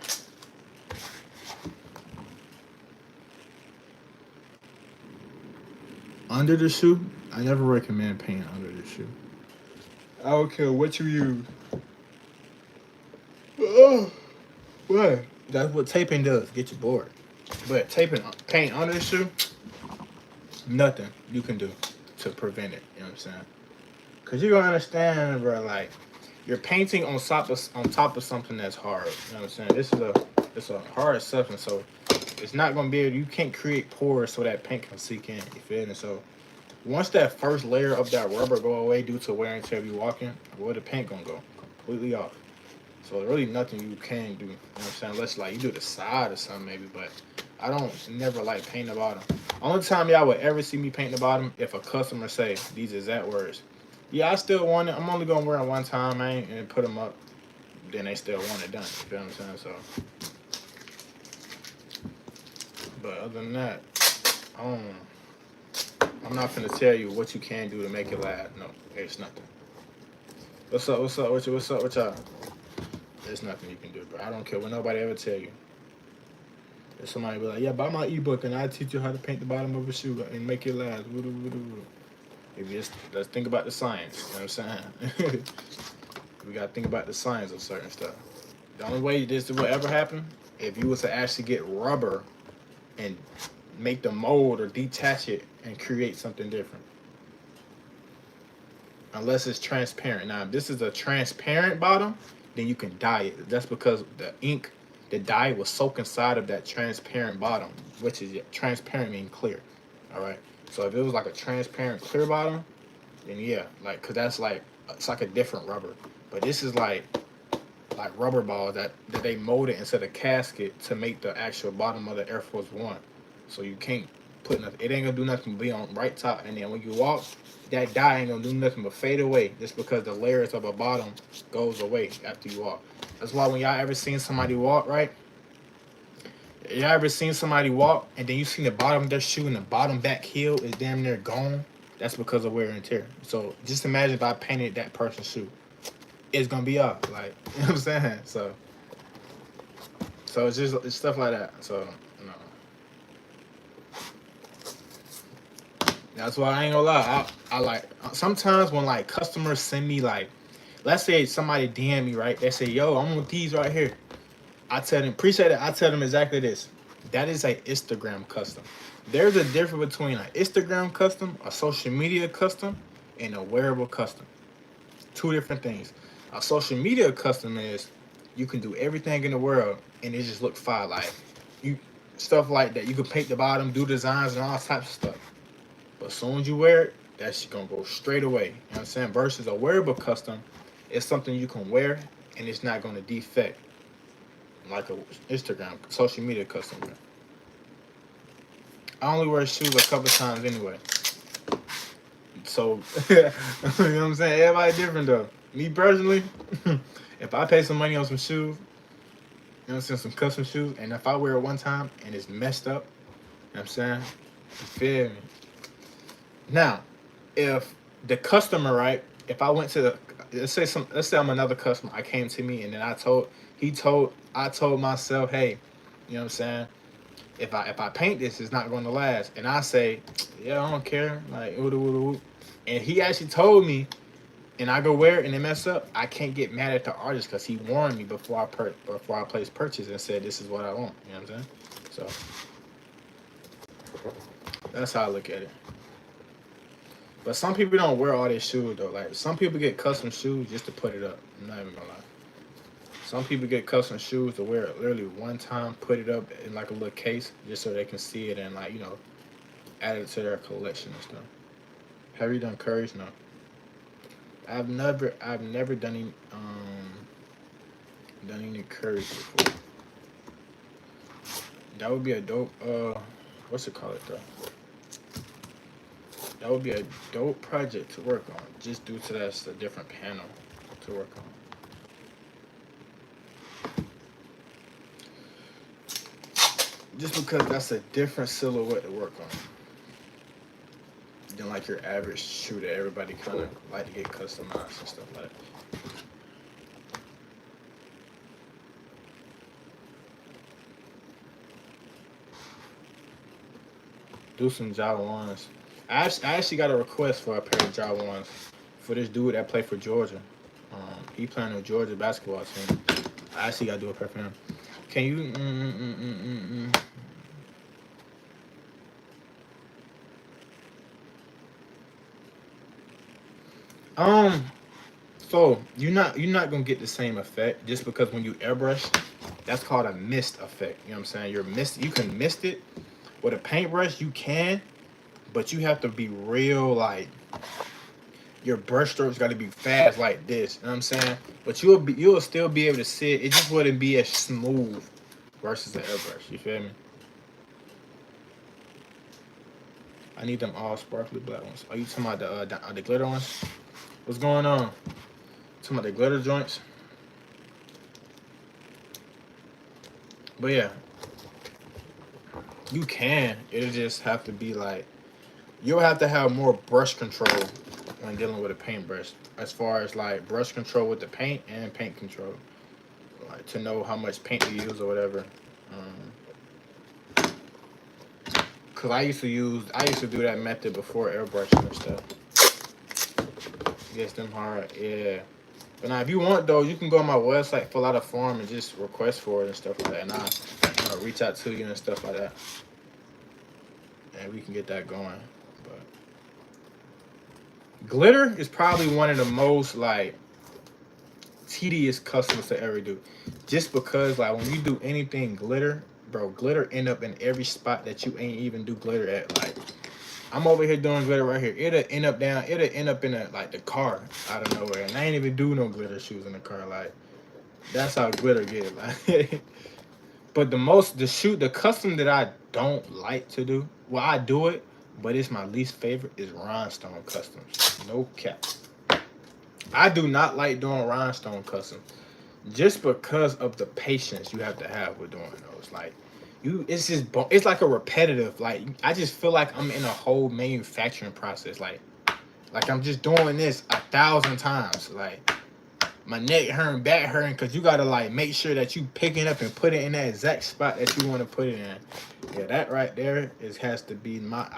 Under the shoe, I never recommend painting under the shoe. I don't care what you use. Oh, what? That's what taping does. Get you bored. But taping paint under the shoe, nothing you can do to prevent it. You know what I'm saying? Cause you're gonna understand, bro. Like you're painting on top of something that's hard. You know what I'm saying? It's a hard substance, so it's not gonna be able. You can't create pores so that paint can seep in. You feel me? So once that first layer of that rubber go away due to wear and tear, you walking, where the paint gonna go? Completely off. So there's really nothing you can do. You know what I'm saying? Unless like you do the side or something maybe, but I don't never like painting the bottom. Only time y'all would ever see me paint the bottom if a customer say these exact words. Yeah, I still want it. I'm only gonna wear it one time, man, and put them up. then they still want it done. You feel what I'm saying? So, but other than that, um, I'm not gonna tell you what you can do to make it last. No, it's nothing. What's up? What's up? What's up with y'all? There's nothing you can do, bro. I don't care what nobody ever tell you. If somebody be like, yeah, buy my ebook and I teach you how to paint the bottom of a shoe and make it last. If you just let's think about the science. You know what I'm saying? We gotta think about the science of certain stuff. The only way this will ever happen if you was to actually get rubber and make the mold or detach it and create something different. Unless it's transparent. Now, if this is a transparent bottom, then you can dye it. That's because the ink, the dye was soaked inside of that transparent bottom, which is transparent mean clear. All right. So if it was like a transparent clear bottom, then yeah, like, cause that's like, it's like a different rubber. But this is like rubber balls that they molded instead of casket to make the actual bottom of the Air Force One. So you can't put nothing. It ain't gonna do nothing but be on right top, and then when you walk, that dye ain't gonna do nothing but fade away just because the layers of a bottom goes away after you walk. That's why when y'all ever seen somebody walk, right? Y'all ever seen somebody walk and then you seen the bottom of their shoe and the bottom back heel is damn near gone? That's because of wear and tear. So just imagine if I painted that person's shoe. It's gonna be off, like, you know what I'm saying? So it's stuff like that. So that's why I ain't gonna lie. I like sometimes when like customers send me like, let's say somebody DM me, right? They say, yo, I'm with these right here. I tell them, appreciate it. I tell them exactly this. That is a Instagram custom. There's a difference between an Instagram custom, a social media custom, and a wearable custom. Two different things. A social media custom is you can do everything in the world and it just look fire. Like you stuff like that. You can paint the bottom, do designs and all types of stuff. But as soon as you wear it, that's gonna go straight away. You know what I'm saying? Versus a wearable custom, it's something you can wear and it's not gonna defect. Like a Instagram, social media custom wear. I only wear shoes a couple times anyway. So you know what I'm saying? Everybody different though. Me personally, if I pay some money on some shoes, you know what I'm saying, some custom shoes, and if I wear it one time and it's messed up, you know what I'm saying? You feel me? Now, if the customer, right, if I went to the, let's say I'm another customer, I came to me and then I told myself, hey, you know what I'm saying? If I paint this, it's not going to last. And I say, yeah, I don't care. Like, and he actually told me, and I go wear it and it mess up, I can't get mad at the artist because he warned me before I placed purchase and said this is what I want. You know what I'm saying? So that's how I look at it. But some people don't wear all their shoes though. Like some people get custom shoes just to put it up. I'm not even gonna lie. Some people get custom shoes to wear it literally one time, put it up in like a little case just so they can see it and like, you know, add it to their collection and stuff. Have you done curries? No. I've never done any curries before. That would be a dope what's it called though? That would be a dope project to work on, just due to that's a different panel to work on. Just because that's a different silhouette to work on than like your average shoe that everybody kind of like to get customized and stuff like that. Do some Java ones. I actually got a request for a pair of Java ones for this dude that played for Georgia. He playing with Georgia basketball team. I actually got to do a pair for him. Can you? So you're not gonna get the same effect just because when you airbrush, that's called a mist effect. You know what I'm saying? You can mist it with a paintbrush. You can, but you have to be real like your brush strokes got to be fast like this. You know what I'm saying? But you'll still be able to see it. It just wouldn't be as smooth versus the airbrush. You feel me? I need them all sparkly black ones. Are you talking about the glitter ones? What's going on? Talking about the glitter joints? But yeah, you can. It'll just have to be like you'll have to have more brush control when dealing with a paintbrush, as far as like brush control with the paint and paint control, like to know how much paint to use or whatever. Cause I used to do that method before airbrushing and stuff. Gets them hard, yeah. But now, if you want though, you can go on my website, fill out a form, and just request for it and stuff like that. And I'll reach out to you and stuff like that, and we can get that going. But glitter is probably one of the most like tedious customs to ever do, just because like when you do anything glitter, bro, glitter end up in every spot that you ain't even do glitter at. Like I'm over here doing glitter right here. It'll end up in like the car out of nowhere, and I ain't even do no glitter shoes in the car. Like that's how glitter get. Like, but the custom that I don't like to do. Well, I do it, but it's my least favorite is rhinestone customs. No cap. I do not like doing rhinestone customs just because of the patience you have to have with doing those. Like it's like a repetitive. Like I just feel like I'm in a whole manufacturing process. Like I'm just doing this 1,000 times. Like my neck hurting, back hurting, because you gotta like make sure that you pick it up and put it in that exact spot that you want to put it in. Yeah, that right there has to be my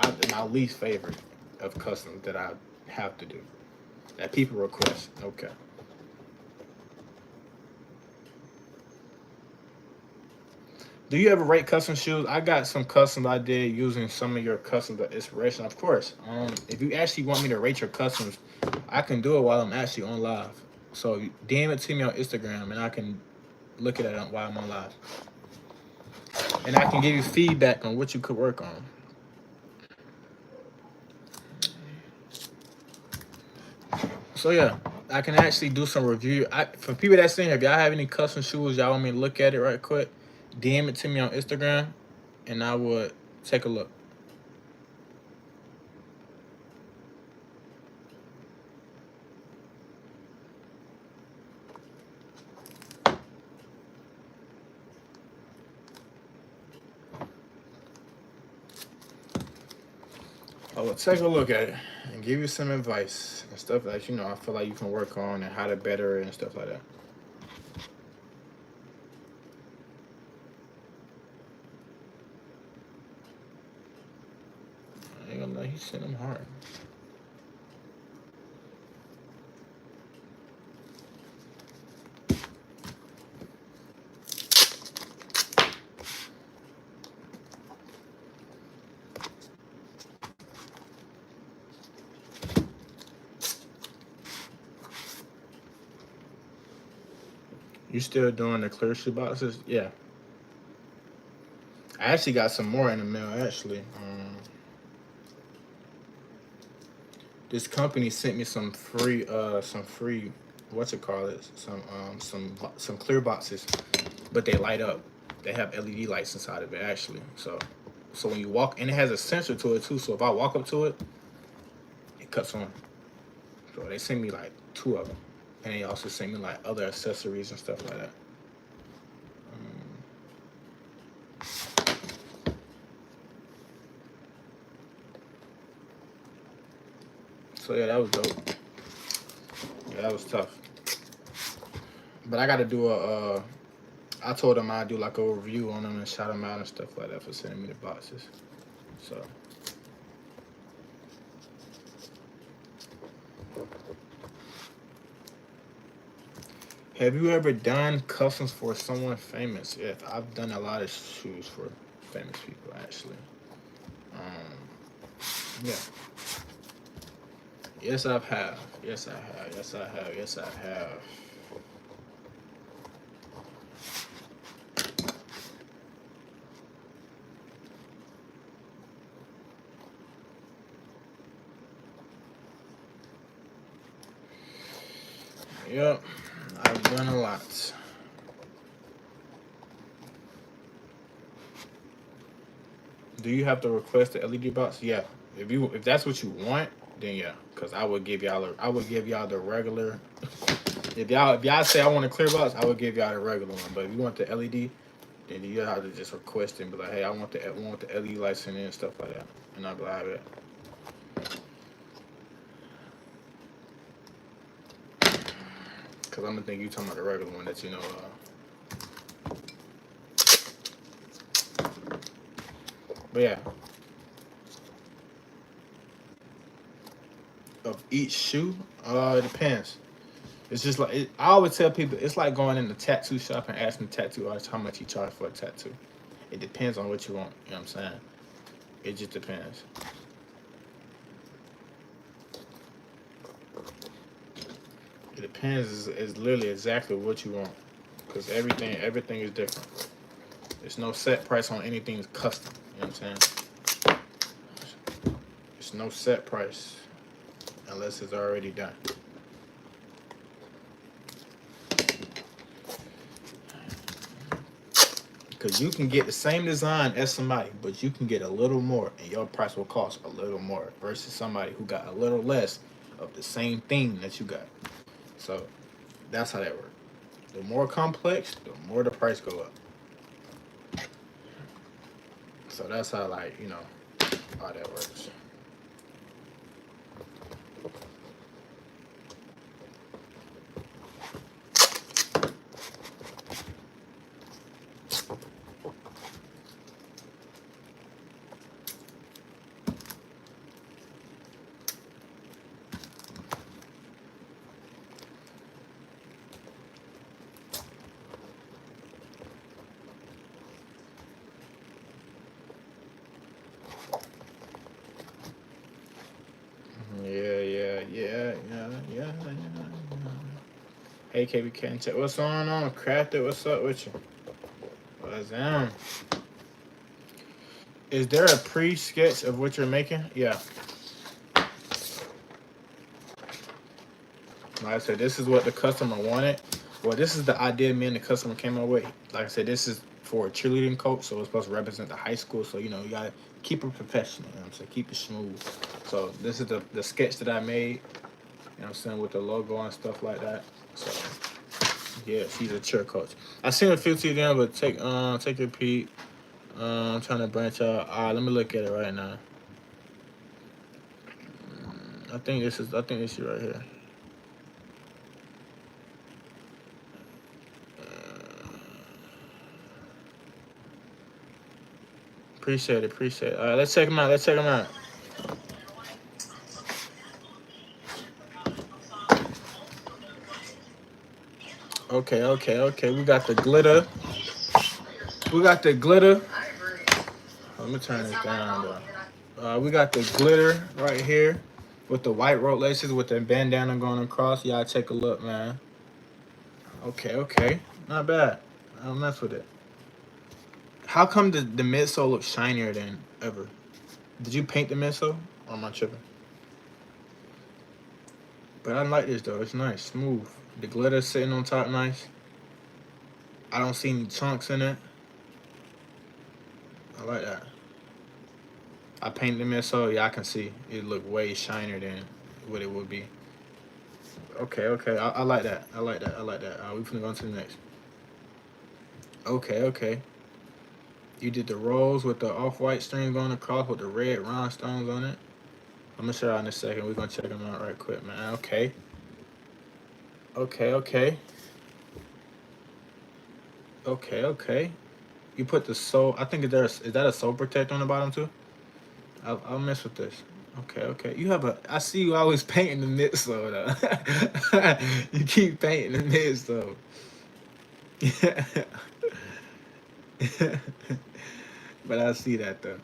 least favorite of customs that I have to do. That people request. Okay. Do you ever rate custom shoes? I got some customs I did using some of your customs inspiration, of course. If you actually want me to rate your customs, I can do it while I'm actually on live. So DM it to me on Instagram, and I can look at it while I'm on live, and I can give you feedback on what you could work on. So yeah, I can actually do some review. For people that's in here, if y'all have any custom shoes, y'all want me to look at it right quick, DM it to me on Instagram, and I would take a look. I will take a look at it and give you some advice and stuff that I feel like you can work on and how to better it and stuff like that. I ain't gonna lie, he sent him hard. You still doing the clear shoe boxes? Yeah. I actually got some more in the mail. Actually, this company sent me some free, what's it called? It some clear boxes, but they light up. They have LED lights inside of it actually. So when you walk, and it has a sensor to it too. So if I walk up to it, it cuts on. So they sent me like two of them, and they also sent me like other accessories and stuff like that. So yeah, that was dope. Yeah, that was tough. But I got to do a. I told them I'd do like a review on them and shout them out and stuff like that for sending me the boxes. So. Have you ever done customs for someone famous? Yes, I've done a lot of shoes for famous people actually. Yeah. Yes, I've have. Yes, I have. Yes, I have. Yes, I have. Yep, I've done a lot. Do you have to request the LED box? Yeah. If that's what you want, then yeah. Cause I would give y'all the regular. If y'all say I want a clear box, I would give y'all the regular one. But if you want the LED, And you have to just request and be like, hey, I want the LED lights in there and stuff like that. And I'll be like, "Alright." Cause I'm gonna think you talking about the regular one that you know. But yeah, of each shoe, it depends. It's just like I always tell people, it's like going in the tattoo shop and asking the tattoo artist how much he charge for a tattoo. It depends on what you want. You know what I'm saying? It just depends. It depends. Is literally exactly what you want, because everything is different. There's no set price on anything that's custom. You know what I'm saying? There's no set price unless it's already done. Because you can get the same design as somebody, but you can get a little more, and your price will cost a little more versus somebody who got a little less of the same thing that you got. So that's how that works. The more complex, the more the price go up. So that's how, like, how that works. Yeah. Hey, KB Cat, what's going on? Crafted, what's up with you? What's down? Is there a pre-sketch of what you're making? Yeah. Like I said, this is what the customer wanted. Well, this is the idea me and the customer came up with. Like I said, this is for a cheerleading coach, so it's supposed to represent the high school. So, you gotta keep it professional. You know what I'm saying? Keep it smooth. So this is the sketch that I made. You know what I'm saying, with the logo and stuff like that. So yeah, she's a cheer coach. I seen a few to them, but take a peek. I'm trying to branch out. All right, let me look at it right now. I think this is right here. Appreciate it. All right, let's check them out. Okay. We got the glitter. Let me turn this down, though. We got the glitter right here with the white rope laces with the bandana going across. Y'all take a look, man. Okay. Not bad. I'll mess with it. How come the midsole looks shinier than ever? Did you paint the midsole? Or am I tripping? But I like this, though. It's nice. Smooth. The glitter sitting on top nice. I don't see any chunks in it. I like that. I painted the midsole. Yeah, I can see it look way shinier than what it would be. Okay. I like that. We finna go on to the next. Okay. You did the rolls with the off-white string going across with the red rhinestones on it. I'm gonna show y'all in a second. We're gonna check them out right quick, man. Okay. You put the sole. I think is that a sole protector on the bottom too? I'll mess with this. Okay. You have a. I see you always painting the midsole though. You keep painting the midsole. But I see that though.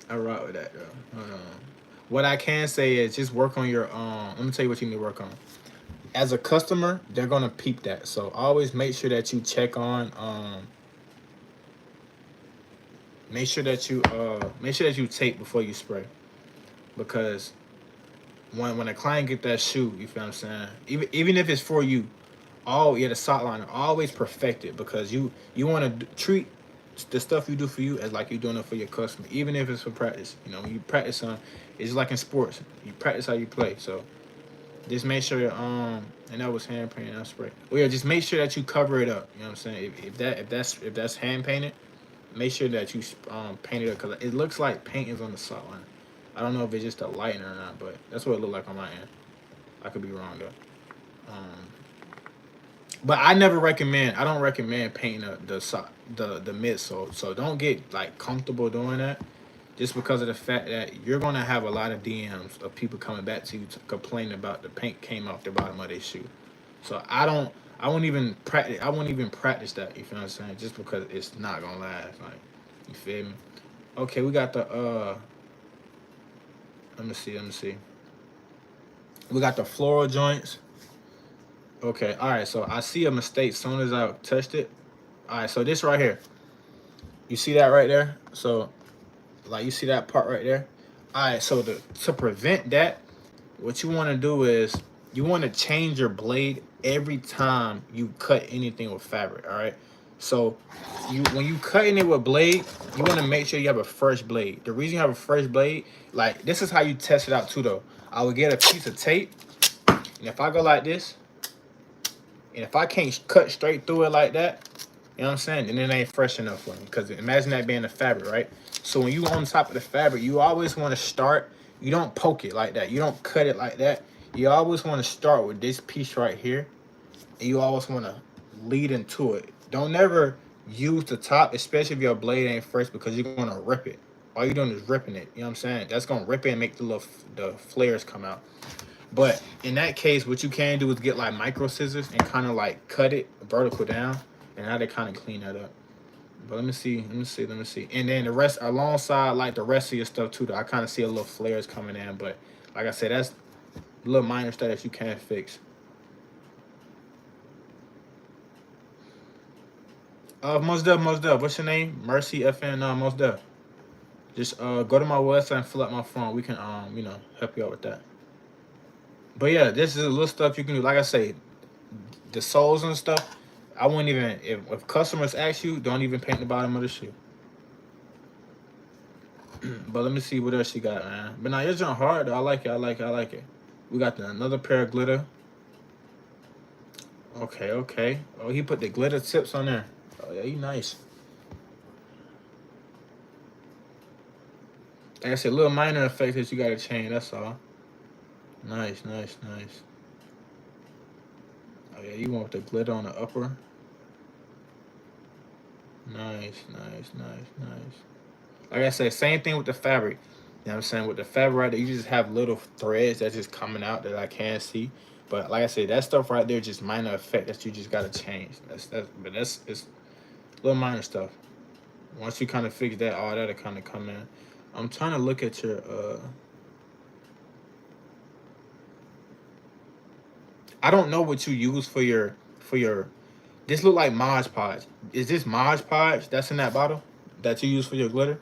I rock with that though. What I can say is just work on your. Let me tell you what you need to work on. As a customer, they're gonna peep that. So always make sure that you check on. Make sure that you tape before you spray, because when a client get that shoe, you feel what I'm saying. Even if it's for you, the sock liner always perfect it, because you want to treat the stuff you do for you as like you're doing it for your customer, even if it's for practice. When you practice on, it's just like in sports. You practice how you play. So Just make sure and that was hand painted, not spray. Well, yeah, just make sure that you cover it up. You know what I'm saying? If that's hand painted, make sure that you paint it up because it looks like paint is on the side line. I don't know if it's just a lighting or not, but that's what it looked like on my end. I could be wrong though. But I never recommend. I don't recommend painting the midsole. So don't get like comfortable doing that, just because of the fact that you're gonna have a lot of DMs of people coming back to you to complain about the paint came off the bottom of their shoe. So I don't. I won't even practice. I won't even practice that. You feel what I'm saying? Just because it's not gonna last. Like, you feel me? Okay, we got the. Let me see. Let me see. We got the floral joints. Okay. All right. So I see a mistake as soon as I touched it. All right. So this right here. You see that right there? So, like, you see that part right there? All right. So to prevent that, what you want to do is you want to change your blade every time you cut anything with fabric. All right. So you when you cutting it with blade, you want to make sure you have a fresh blade. The reason you have a fresh blade, like this is how you test it out too though. I would get a piece of tape, and if I go like this, and if I can't cut straight through it like that, you know what I'm saying, then it ain't fresh enough for me. Because imagine that being the fabric, right? So when you on top of the fabric, you always want to start. You don't poke it like that. You don't cut it like that. You always want to start with this piece right here, and you always want to lead into it. Don't never use the top, especially if your blade ain't fresh, because you're gonna rip it. All you're doing is ripping it. You know what I'm saying? That's gonna rip it and make the flares come out. But in that case, what you can do is get like micro scissors and kind of like cut it vertical down, and how they kind of clean that up. But let me see, let me see, let me see. And then the rest alongside like the rest of your stuff too. Though, I kind of see a little flares coming in, but like I said, that's a little minor stuff that you can't fix. Most Def, Most Def. What's your name? Mercy FN. Most Def. Just go to my website and fill out my form. We can help you out with that. But yeah, this is a little stuff you can do. Like I say, the soles and stuff. I wouldn't even if customers ask you, don't even paint the bottom of the shoe. But let me see what else you got, man. But now you're doing hard though. I like it. I like it. I like it. We got another pair of glitter. Okay, okay. Oh, he put the glitter tips on there. Oh yeah, you nice. Like I said, little minor effect that you gotta change. That's all. Nice, nice, nice. Oh yeah, you want the glitter on the upper. Nice, nice, nice, nice. Like I said, same thing with the fabric. You know what I'm saying? With the fabric right there, you just have little threads that's just coming out that I can't see. But like I said, that stuff right there just minor effect that you just gotta change. That's it's little minor stuff. Once you kind of fix that, all that'll kind of come in. I'm trying to look at your I don't know what you use for your this look like Mod Podge. Is this Mod Podge that's in that bottle that you use for your glitter?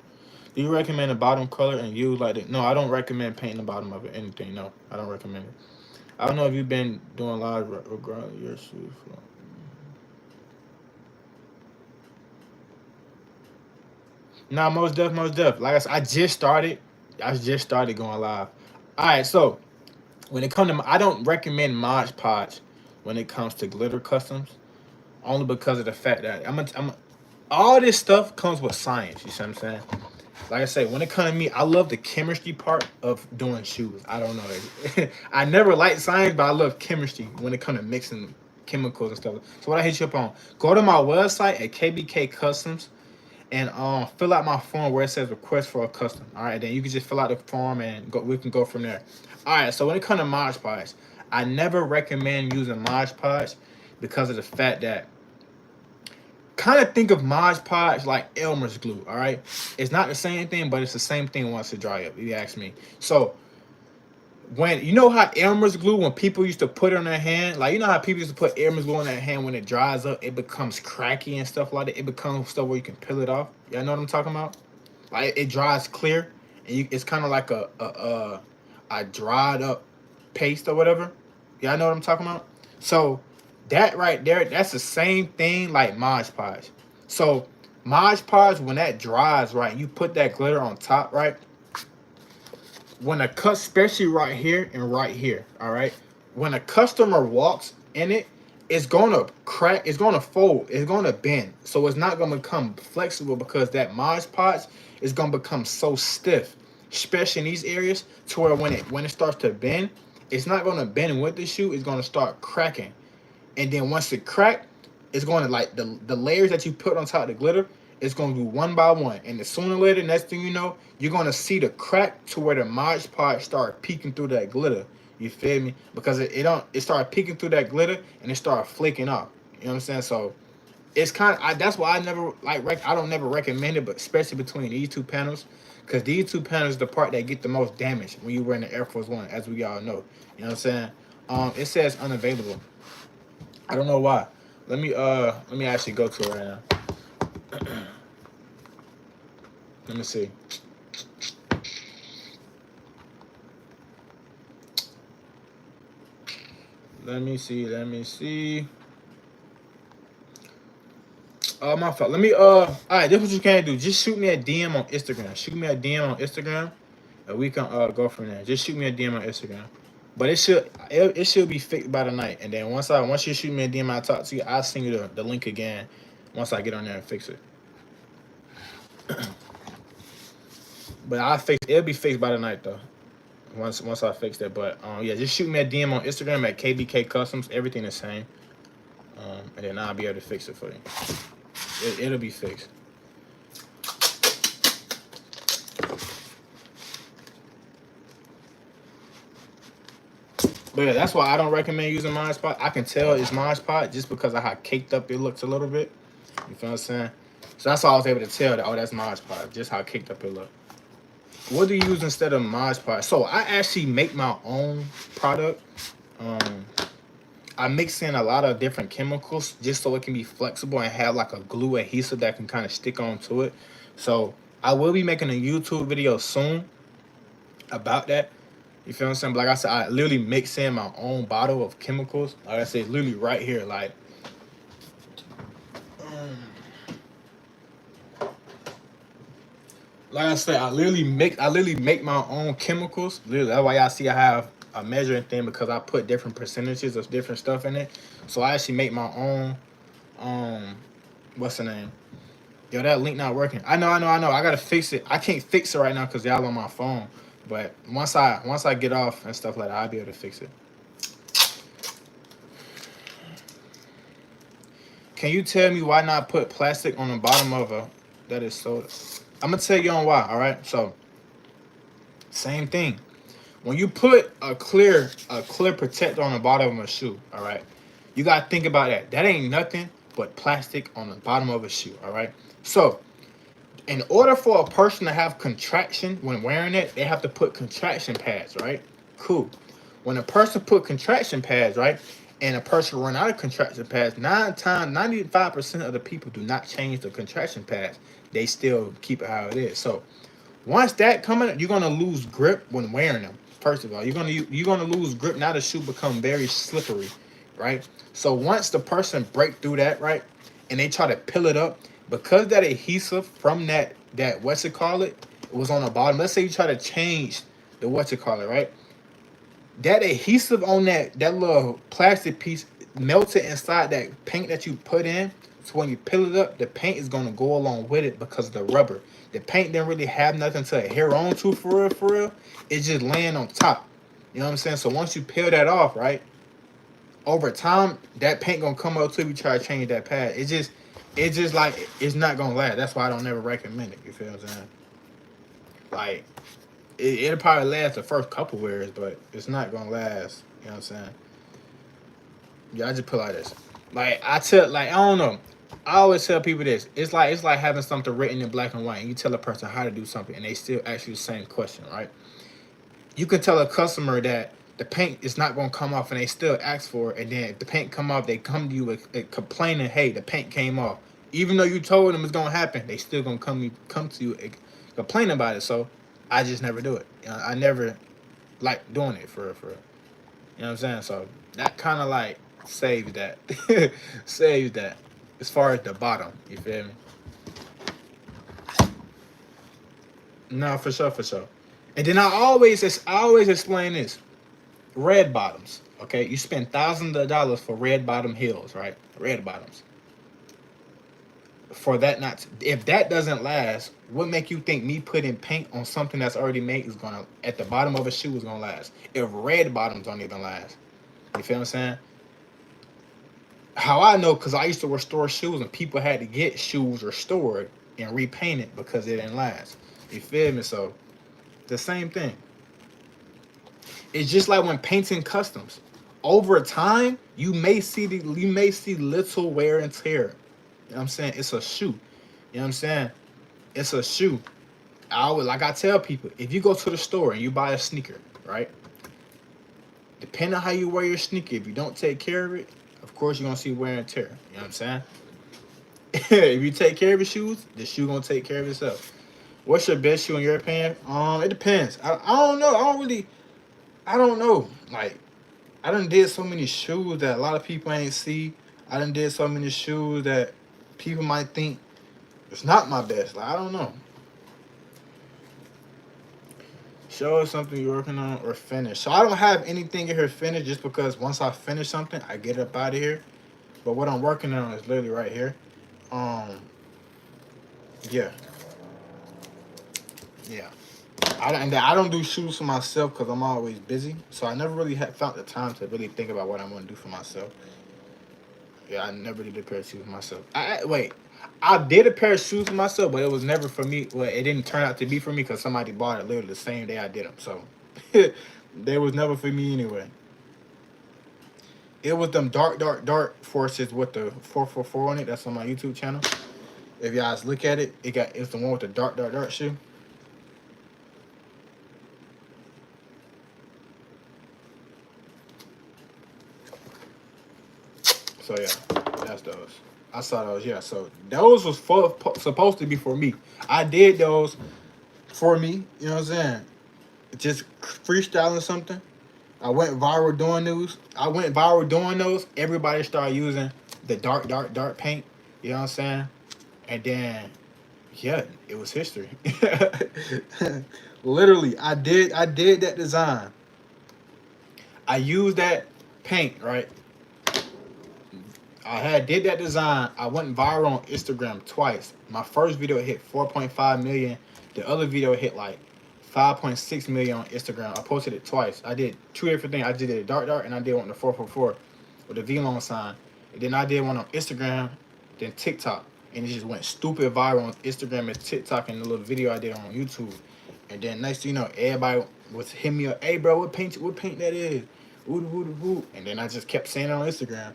Do you recommend a bottom color and use like it? No, I don't recommend painting the bottom of it. Anything? No, I don't recommend it. I don't know if you've been doing live regarding your shoes. Nah, most def, most def. Like I said, I just started. I just started going live. All right, so when it comes to, I don't recommend Mod Podge when it comes to glitter customs, only because of the fact that all this stuff comes with science. You see what I'm saying? Like I say, when it comes to me, I love the chemistry part of doing shoes. I don't know. I never liked science, but I love chemistry when it comes to mixing chemicals and stuff. So what I hit you up on, go to my website at KBK Customs and fill out my form where it says request for a custom. All right, then you can just fill out the form and go. We can go from there. All right. So when it comes to Mod Podge, I never recommend using Mod Podge because of the fact that kind of think of Mod Podge like Elmer's glue. All right, it's not the same thing, but it's the same thing once it dry up. If you ask me. So when you know how Elmer's glue, when people used to put it on their hand, like you know how people used to put Elmer's glue on their hand, when it dries up, it becomes cracky and stuff like that. It becomes stuff where you can peel it off. Y'all know what I'm talking about? Like it dries clear, and it's kind of like a dried up paste or whatever. Y'all know what I'm talking about? So that right there, that's the same thing like Mod Podge. So Mod Podge, when that dries, right, you put that glitter on top, right? When a cut, especially right here and right here, all right? when a customer walks in it, it's gonna crack, it's gonna fold, it's gonna bend. So it's not gonna become flexible because that Mod Podge is gonna become so stiff, especially in these areas, to where when it starts to bend, it's not gonna bend with the shoe, it's gonna start cracking. And then once it crack, it's going to like the layers that you put on top of the glitter, it's going to do one by one. And the sooner or later, next thing you know, you're going to see the crack to where the Mod Podge start peeking through that glitter. You feel me? Because it started peeking through that glitter and it started flaking off. You know what I'm saying? So it's kind of, that's why I never I don't never recommend it, but especially between these two panels, because these two panels are the part that get the most damage when you're wearing the Air Force One, as we all know. You know what I'm saying? It says unavailable. I don't know why. Let me actually go to it right now. Let me see. Let me see. Oh, my fault. Let me alright, this is what you can do. Just shoot me a DM on Instagram. Shoot me a DM on Instagram and we can go from there. Just shoot me a DM on Instagram. But it should be fixed by the night. And then once you shoot me a DM, I talk to you, I'll send you the link again once I get on there and fix it. But it'll be fixed by the night though. Once I fix that. But yeah, just shoot me a DM on Instagram at KBK Customs, everything the same. And then I'll be able to fix it for you. It'll be fixed. But yeah, that's why I don't recommend using Mod Podge. I can tell it's Mod Podge just because of how caked up it looks a little bit. You feel what I'm saying? So that's why I was able to tell that, oh, that's Mod Podge, just how caked up it look. What do you use instead of Mod Podge? So I actually make my own product. I mix in a lot of different chemicals just so it can be flexible and have like a glue adhesive that can kind of stick onto it. So I will be making a YouTube video soon about that. You feel what I'm saying? But like I said, I literally mix in my own bottle of chemicals. Like I said, literally right here. Like I said, I literally make my own chemicals. Literally, that's why y'all see I have a measuring thing, because I put different percentages of different stuff in it. So I actually make my own. What's the name? Yo, that link not working. I know. I gotta fix it. I can't fix it right now because y'all on my phone. But once I get off and stuff like that, I'll be able to fix it. Can you tell me why not put plastic on the bottom of a that is soda? I'm gonna tell you on why. All right. So same thing. When you put a clear protector on the bottom of a shoe, all right, you gotta think about that. That ain't nothing but plastic on the bottom of a shoe. All right. So in order for a person to have contraction when wearing it, they have to put contraction pads, right? Cool. When a person put contraction pads, right, and a person run out of contraction pads, 95% of the people do not change the contraction pads. They still keep it how it is. So once that coming, you're gonna lose grip when wearing them. First of all, you're gonna lose grip. Now the shoe become very slippery, right? So once the person break through that, right, and they try to peel it up, because that adhesive from that what's it call it was on the bottom. Let's say you try to change the what's it call it, right? That adhesive on that little plastic piece melted inside that paint that you put in. So when you peel it up, the paint is gonna go along with it because of the rubber. The paint didn't really have nothing to adhere on to for real. It's just laying on top. You know what I'm saying? So once you peel that off, right? Over time, that paint gonna come up till you try to change that pad. It's just like it's not gonna last. That's why I don't never recommend it. You feel what I'm saying? Like it'll probably last the first couple wears, but it's not gonna last. You know what I'm saying? Yeah, I just put like this. Like I don't know. I always tell people this. It's like having something written in black and white, and you tell a person how to do something, and they still ask you the same question, right? You can tell a customer that the paint is not going to come off, and they still ask for it. And then if the paint come off, they come to you with complaining, "Hey, the paint came off." Even though you told them it's going to happen, they still going to come to you and complain about it. So I just never do it. You know, I never like doing it for real. You know what I'm saying? So that kind of like saves that, saves that. As far as the bottom, you feel me? No, for sure. And then I always explain this. Red bottoms. Okay, you spend thousands of dollars for red bottom heels, right? Red bottoms. For that not to, if that doesn't last, what make you think me putting paint on something that's already made is gonna at the bottom of a shoe is gonna last? If red bottoms don't even last, you feel what I'm saying? How I know, because I used to restore shoes and people had to get shoes restored and repainted because it didn't last. You feel me? So the same thing. It's just like when painting customs. Over time, you may see little wear and tear. You know what I'm saying? It's a shoe. You know what I'm saying? It's a shoe. Like I tell people, if you go to the store and you buy a sneaker, right? Depending on how you wear your sneaker, if you don't take care of it, of course you're gonna see wear and tear. You know what I'm saying? If you take care of your shoes, the shoe gonna take care of itself. What's your best shoe in your opinion? It depends. I don't know. I don't know. Like I done did so many shoes that a lot of people ain't see. I done did so many shoes that people might think it's not my best. Like I don't know. Show us something you're working on or finish. So I don't have anything in here finished just because once I finish something, I get up out of here. But what I'm working on is literally right here. Um, yeah, yeah. I don't do shoes for myself because I'm always busy. So I never really had found the time to really think about what I'm gonna do for myself. Yeah, I never did a pair of shoes for myself. Wait, I did a pair of shoes for myself, but it was never for me. Well, it didn't turn out to be for me because somebody bought it literally the same day I did them. So they was never for me anyway. It was them dark forces with the 444 on it. That's on my YouTube channel. If you guys look at it, it's the one with the dark shoe. So yeah, that's those. I saw those. Yeah, so those was supposed to be for me. I did those for me. You know what I'm saying? Just freestyling something. I went viral doing those. Everybody started using the dark paint. You know what I'm saying? And then yeah, it was history. Literally, I did that design. I used that paint, right? I had did that design. I went viral on Instagram twice. My first video hit 4.5 million. The other video hit like 5.6 million on Instagram. I posted it twice. I did two different things. I did it dark and I did one the 444 with the V long sign. And then I did one on Instagram, then TikTok. And it just went stupid viral on Instagram and TikTok and the little video I did on YouTube. And then next thing you know, everybody was hitting me up, hey bro, what paint that is? Woo. And then I just kept saying it on Instagram.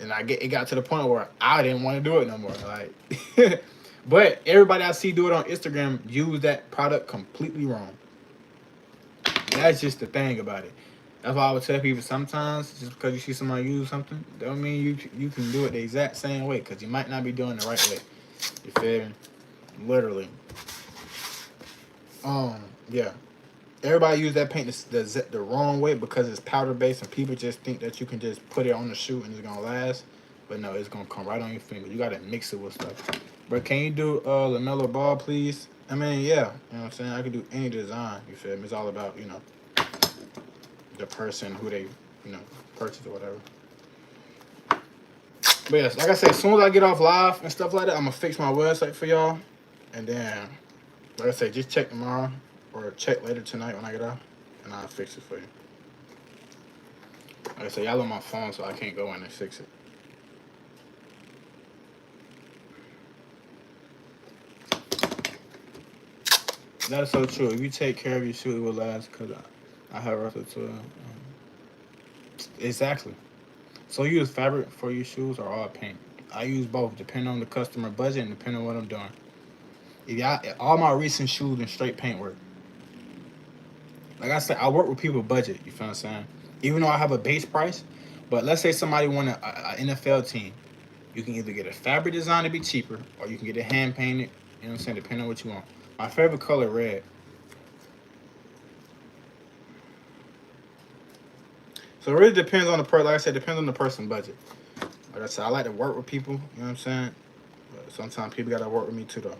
And it got to the point where I didn't want to do it no more. Like but everybody I see do it on Instagram use that product completely wrong. That's just the thing about it. That's why I would tell people sometimes just because you see somebody use something, don't mean you can do it the exact same way because you might not be doing it the right way. You feel me? Literally. Yeah. Everybody use that paint the wrong way because it's powder based and people just think that you can just put it on the shoe and it's gonna last. But no, it's gonna come right on your finger. You gotta mix it with stuff. But can you do LaMelo Ball, please? I mean, yeah. You know what I'm saying? I can do any design. You feel me? It's all about, the person who they, purchase or whatever. But yes, like I said, as soon as I get off live and stuff like that, I'm gonna fix my website for y'all. And then, like I said, just check tomorrow or check later tonight when I get off, and I'll fix it for you. Like I said, y'all on my phone, so I can't go in and fix it. That's so true. If you take care of your shoe, it will last. Cause I have Russell too. Exactly. So you use fabric for your shoes or all paint? I use both, depending on the customer budget and depending on what I'm doing. If y'all, all my recent shoes and straight paint work. Like I said, I work with people budget. You feel what I'm saying? Even though I have a base price, but let's say somebody want a NFL team, you can either get a fabric design to be cheaper, or you can get it hand painted. You know what I'm saying? Depending on what you want. My favorite color, red. So it really depends on the person. Like I said, depends on the person budget. Like I said, I like to work with people. You know what I'm saying? But sometimes people gotta work with me too, though.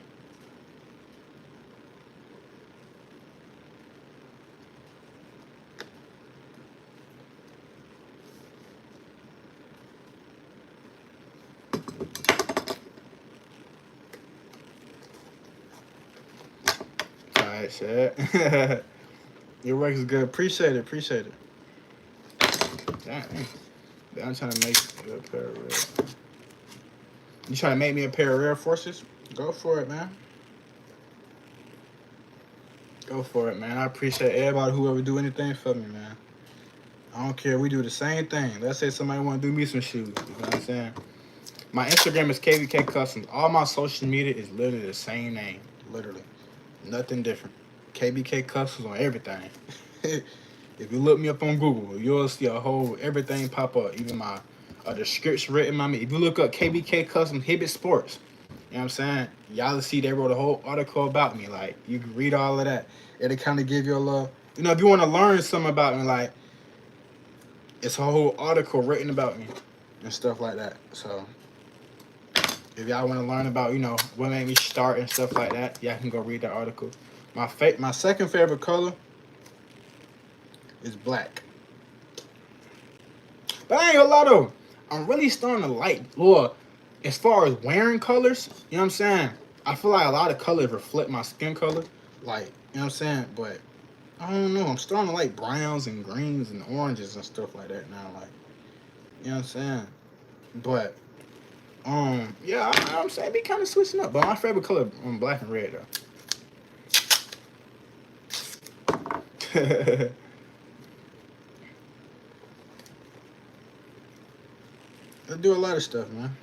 Alright, shit. Your work is good. Appreciate it. Appreciate it. Damn. I'm trying to make a pair of real. You trying to make me a pair of Rare Forces? Go for it, man. Go for it, man. I appreciate everybody whoever do anything for me, man. I don't care. We do the same thing. Let's say somebody want to do me some shoes. You know what I'm saying? My Instagram is KVK Customs. All my social media is literally the same name. Literally. Nothing different. KBK Customs on everything. If you look me up on Google, you'll see a whole everything pop up. Even my description written by me. If you look up KBK Customs Hibbett Sports, you know what I'm saying? Y'all see they wrote a whole article about me. Like, you can read all of that. It'll kind of give you a little, you know, if you want to learn something about me, like, it's a whole article written about me and stuff like that. So, if y'all want to learn about, you know, what made me start and stuff like that, y'all can go read that article. My second favorite color is black. But I ain't gonna lie though, I'm really starting to like, Lord, as far as wearing colors, you know what I'm saying? I feel like a lot of colors reflect my skin color. Like, you know what I'm saying? But I don't know. I'm starting to like browns and greens and oranges and stuff like that now. Like, you know what I'm saying? But yeah, I'm saying be kind of switching up. But my favorite color black and red though. I do a lot of stuff, man.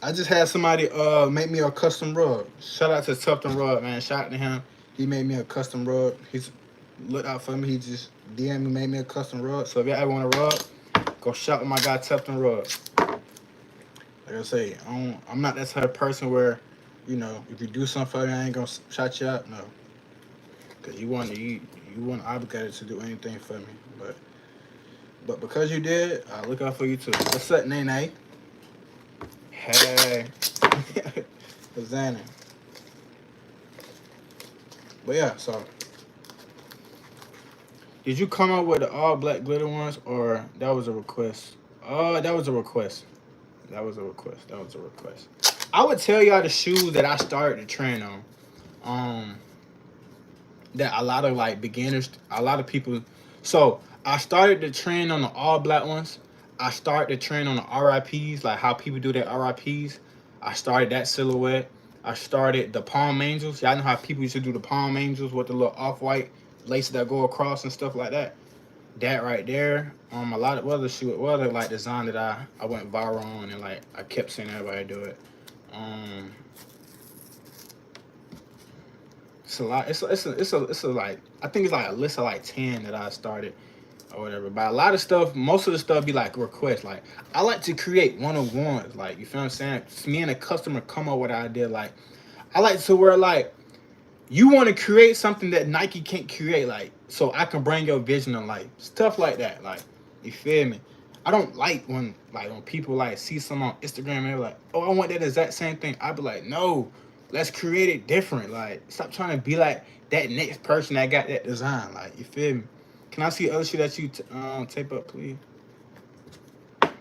I just had somebody make me a custom rug. Shout out to Tufton Rug, man. Shout out to him. He made me a custom rug. He's looked out for me. He just DM me, made me a custom rug. So if y'all ever want a rug, go shop with my guy Tufton Rug. Like I say, I'm not that type of person where, you know, if you do something for me, I ain't gonna shout you out. No, because you weren't obligated to do anything for me. But because you did, I look out for you too. What's up, Nene? Hey. Hosanna. But yeah, so did you come up with the all black glitter ones or that was a request? That was a request. That was a request. That was a request. I would tell y'all the shoes that I started to trend on. That a lot of like beginners, a lot of people. So I started to trend on the all black ones. I started to trend on the RIPs, like how people do their RIPs. I started that silhouette. I started the Palm Angels. Y'all know how people used to do the Palm Angels with the little off-white laces that go across and stuff like that. That right there. A lot of other like design that I went viral on and like I kept seeing everybody do it. It's a lot. It's a like I think it's like a list of like 10 that I started or whatever. But a lot of stuff, most of the stuff be like requests. Like I like to create one-on-ones. Like you feel what I'm saying? Me and a customer come up with an idea. Like I like to where like you want to create something that Nike can't create. Like so I can bring your vision to life. Stuff like that. Like you feel me? I don't like when people like see something on Instagram and they're like, oh, I want that exact same thing. I'd be like, no, let's create it different. Like, stop trying to be like that next person that got that design. Like, you feel me? Can I see other shit that you tape up, please? I'd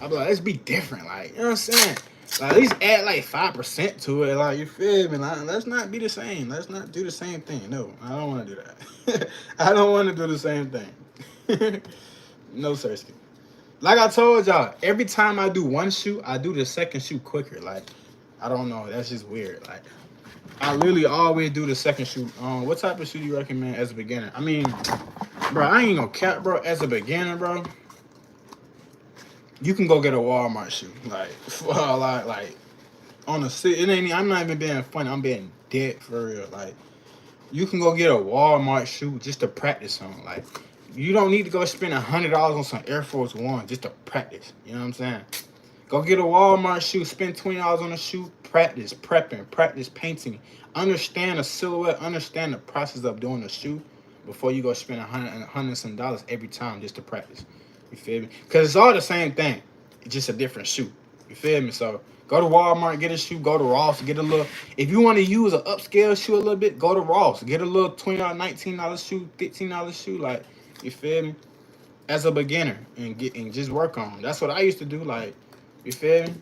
be like, let's be different. Like, you know what I'm saying? Like, at least add like 5% to it. Like, you feel me? Like, let's not be the same. Let's not do the same thing. No, I don't want to do that. I don't want to do the same thing. No, seriously. Like I told y'all, every time I do one shoot, I do the second shoot quicker. Like, I don't know. That's just weird. Like, I literally always do the second shoot. What type of shoe do you recommend as a beginner? I mean, bro, I ain't gonna cap, bro. As a beginner, bro, you can go get a Walmart shoe. Like, like on a sit. It ain't. I'm not even being funny. I'm being dead for real. Like, you can go get a Walmart shoe just to practice on. Like, you don't need to go spend $100 on some Air Force One just to practice. You know what I'm saying? Go get a Walmart shoe, spend $20 on a shoe, practice prepping, practice painting. Understand the silhouette, understand the process of doing a shoe before you go spend $100 some dollars every time just to practice. You feel me? Because it's all the same thing. It's just a different shoe. You feel me? So go to Walmart, get a shoe, go to Ross, get a little. If you want to use an upscale shoe a little bit, go to Ross. Get a little $20, $19 shoe, $15 shoe. Like, you feel me? As a beginner and just work on them. That's what I used to do. Like, you feel me?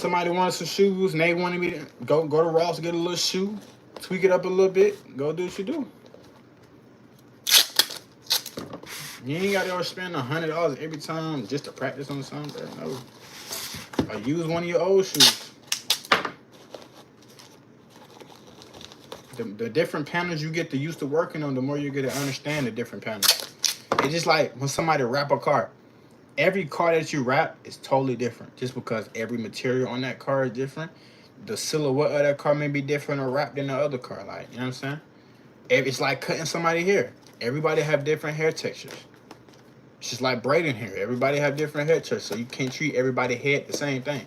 somebody wanted some shoes and they wanted me to go to Ross, get a little shoe, tweak it up a little bit, go do what you do. You ain't got to spend $100 every time just to practice on something. No. Or use one of your old shoes. The different panels you get to used to working on, the more you get to understand the different panels. It's just like when somebody wrap a car. Every car that you wrap is totally different. Just because every material on that car is different, the silhouette of that car may be different or wrapped in the other car. Like, you know what I'm saying? It's like cutting somebody hair. Everybody have different hair textures. It's just like braiding hair. Everybody have different hair textures, so you can't treat everybody head the same thing.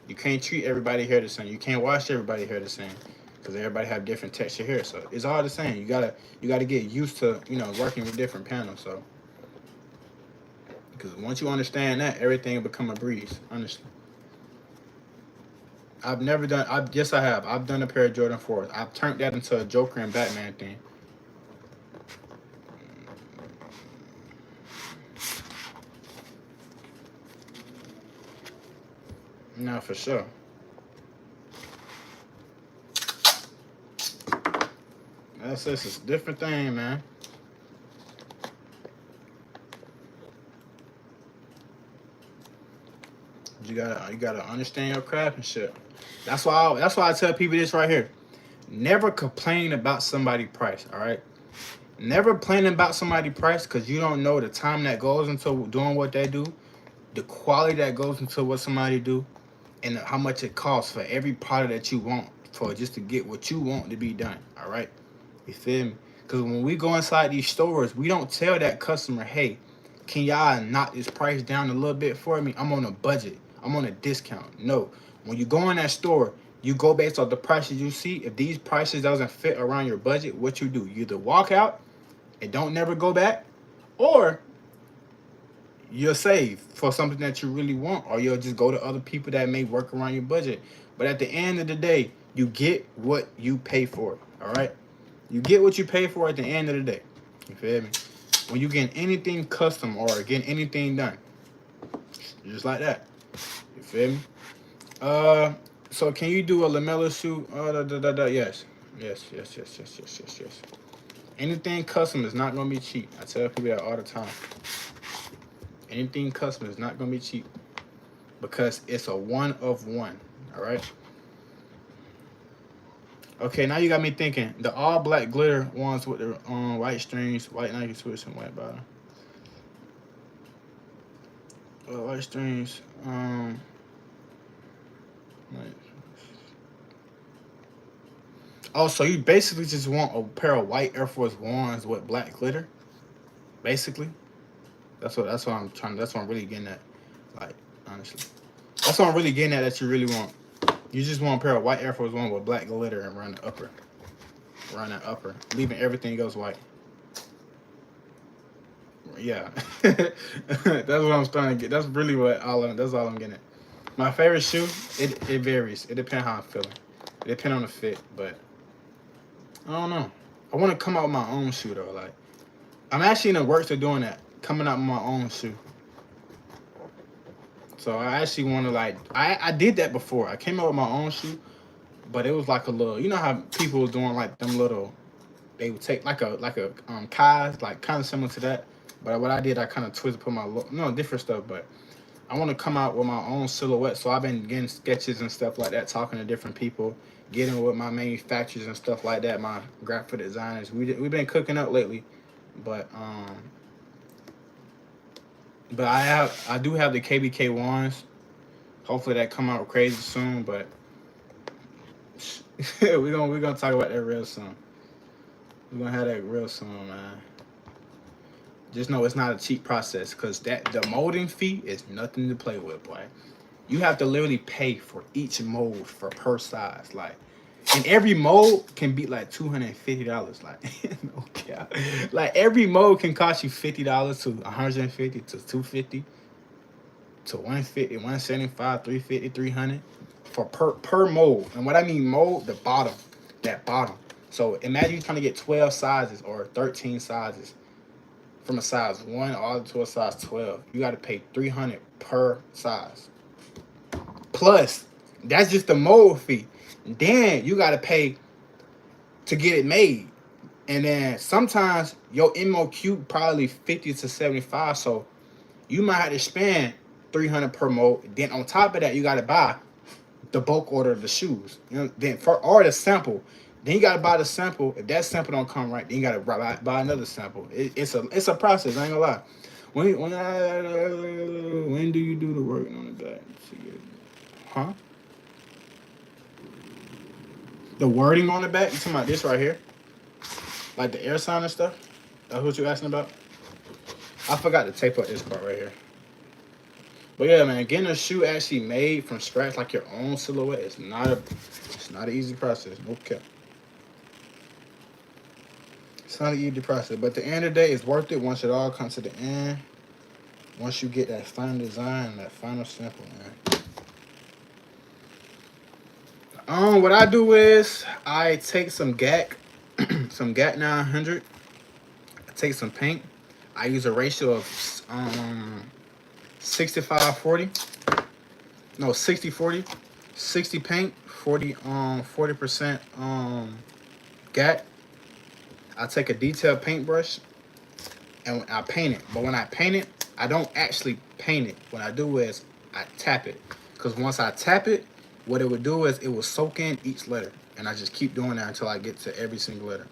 You can't treat everybody hair the same. You can't wash everybody hair the same because everybody have different texture hair. So it's all the same. You gotta get used to working with different panels. So because once you understand that, everything will become a breeze. Honestly, I've never done. Yes, I have. I've done a pair of Jordan 4s. I've turned that into a Joker and Batman thing. No, for sure. That's just a different thing, man. You gotta understand your craft and shit. That's why I tell people this right here. Never complain about somebody's price. All right. Never complain about somebody's price because you don't know the time that goes into doing what they do, the quality that goes into what somebody do, and how much it costs for every product that you want for just to get what you want to be done. All right. You feel me? Because when we go inside these stores, we don't tell that customer, hey, can y'all knock this price down a little bit for me? I'm on a budget. I'm on a discount. No. When you go in that store, you go based off the prices you see. If these prices doesn't fit around your budget, what you do? You either walk out and don't never go back, or you'll save for something that you really want, or you'll just go to other people that may work around your budget. But at the end of the day, you get what you pay for. All right? You get what you pay for at the end of the day. You feel me? When you get anything custom or get anything done, just like that. You feel me? So can you do a lamella shoe? Yes. Yes. Anything custom is not gonna be cheap. I tell people that all the time. Anything custom is not gonna be cheap because it's a one of one. All right. Okay, now you got me thinking. The all black glitter ones with the white strings, white Nike switch, and white bottom. White strings. Right. Oh, so you basically just want a pair of white Air Force Ones with black glitter? Basically, that's what I'm trying. That's what I'm really getting at. Like, honestly, that's what I'm really getting at. That you really want. You just want a pair of white Air Force One with black glitter and around that upper, leaving everything else white. Yeah, that's what I'm trying to get. That's really that's all I'm getting at. My favorite shoe, it varies. It depends how I'm feeling. It depends on the fit, but I don't know. I want to come out with my own shoe though. Like, I'm actually in the works of doing that, coming out with my own shoe. So I actually want to I did that before. I came out with my own shoe, but it was like a little. You know how people was doing like them little. They would take like a Kai, like kind of similar to that. But what I did, I kind of twisted, put my different stuff. But I want to come out with my own silhouette. So I've been getting sketches and stuff like that, talking to different people, getting with my manufacturers and stuff like that. My graphic designers. We've been cooking up lately, but I do have the KBK ones. Hopefully that come out crazy soon. But we're gonna talk about that real soon. We're gonna have that real soon, man. Just know it's not a cheap process because the molding fee is nothing to play with, boy. You have to literally pay for each mold for per size, like, and every mold can be like $250. Like, no cap. Like every mold can cost you $50 to $150 to $250 to $150, $175, $350, $300 for per mold. And what I mean mold, the bottom, that bottom. So imagine you're trying to get 12 sizes or 13 sizes from a size 1 all to a size 12. You got to pay $300 per size. Plus That's just the mold fee. Then you gotta pay to get it made. And then sometimes your MOQ probably 50 to 75. So you might have to spend 300 per mold. Then on top of that, you gotta buy the bulk order of the shoes. You know, then for or the sample. Then you gotta buy the sample. If that sample don't come right, then you gotta buy another sample. It's a process. I ain't gonna lie. When do you do the work on the back? Huh? The wording on the back? You talking about this right here? Like the air sign and stuff? That's what you asking about? I forgot to tape up this part right here. But yeah, man, getting a shoe actually made from scratch, like your own silhouette, it's not an easy process. Okay, it's not an easy process. But at the end of the day, it's worth it once it all comes to the end. Once you get that final design, that final sample, man. What I do is I take some GAC, some GAC 900. I take some paint. I use a ratio of 65-40. No, 60-40. 60 paint, 40% GAC. I take a detailed paintbrush and I paint it. But when I paint it, I don't actually paint it. What I do is I tap it. Because once I tap it, what it would do is it will soak in each letter. And I just keep doing that until I get to every single letter.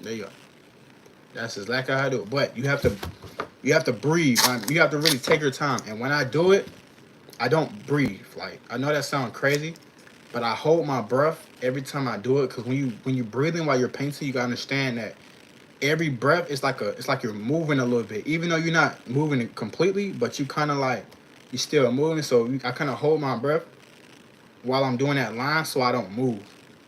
There you go. That's exactly how I do it. But you have to breathe. You have to really take your time. And when I do it, I don't breathe. Like, I know that sounds crazy, but I hold my breath every time I do it. Because when you breathing while you're painting, you gotta understand that every breath is like you're moving a little bit, even though you're not moving it completely, but you kind of like you still moving. So I kind of hold my breath while I'm doing that line, so I don't move.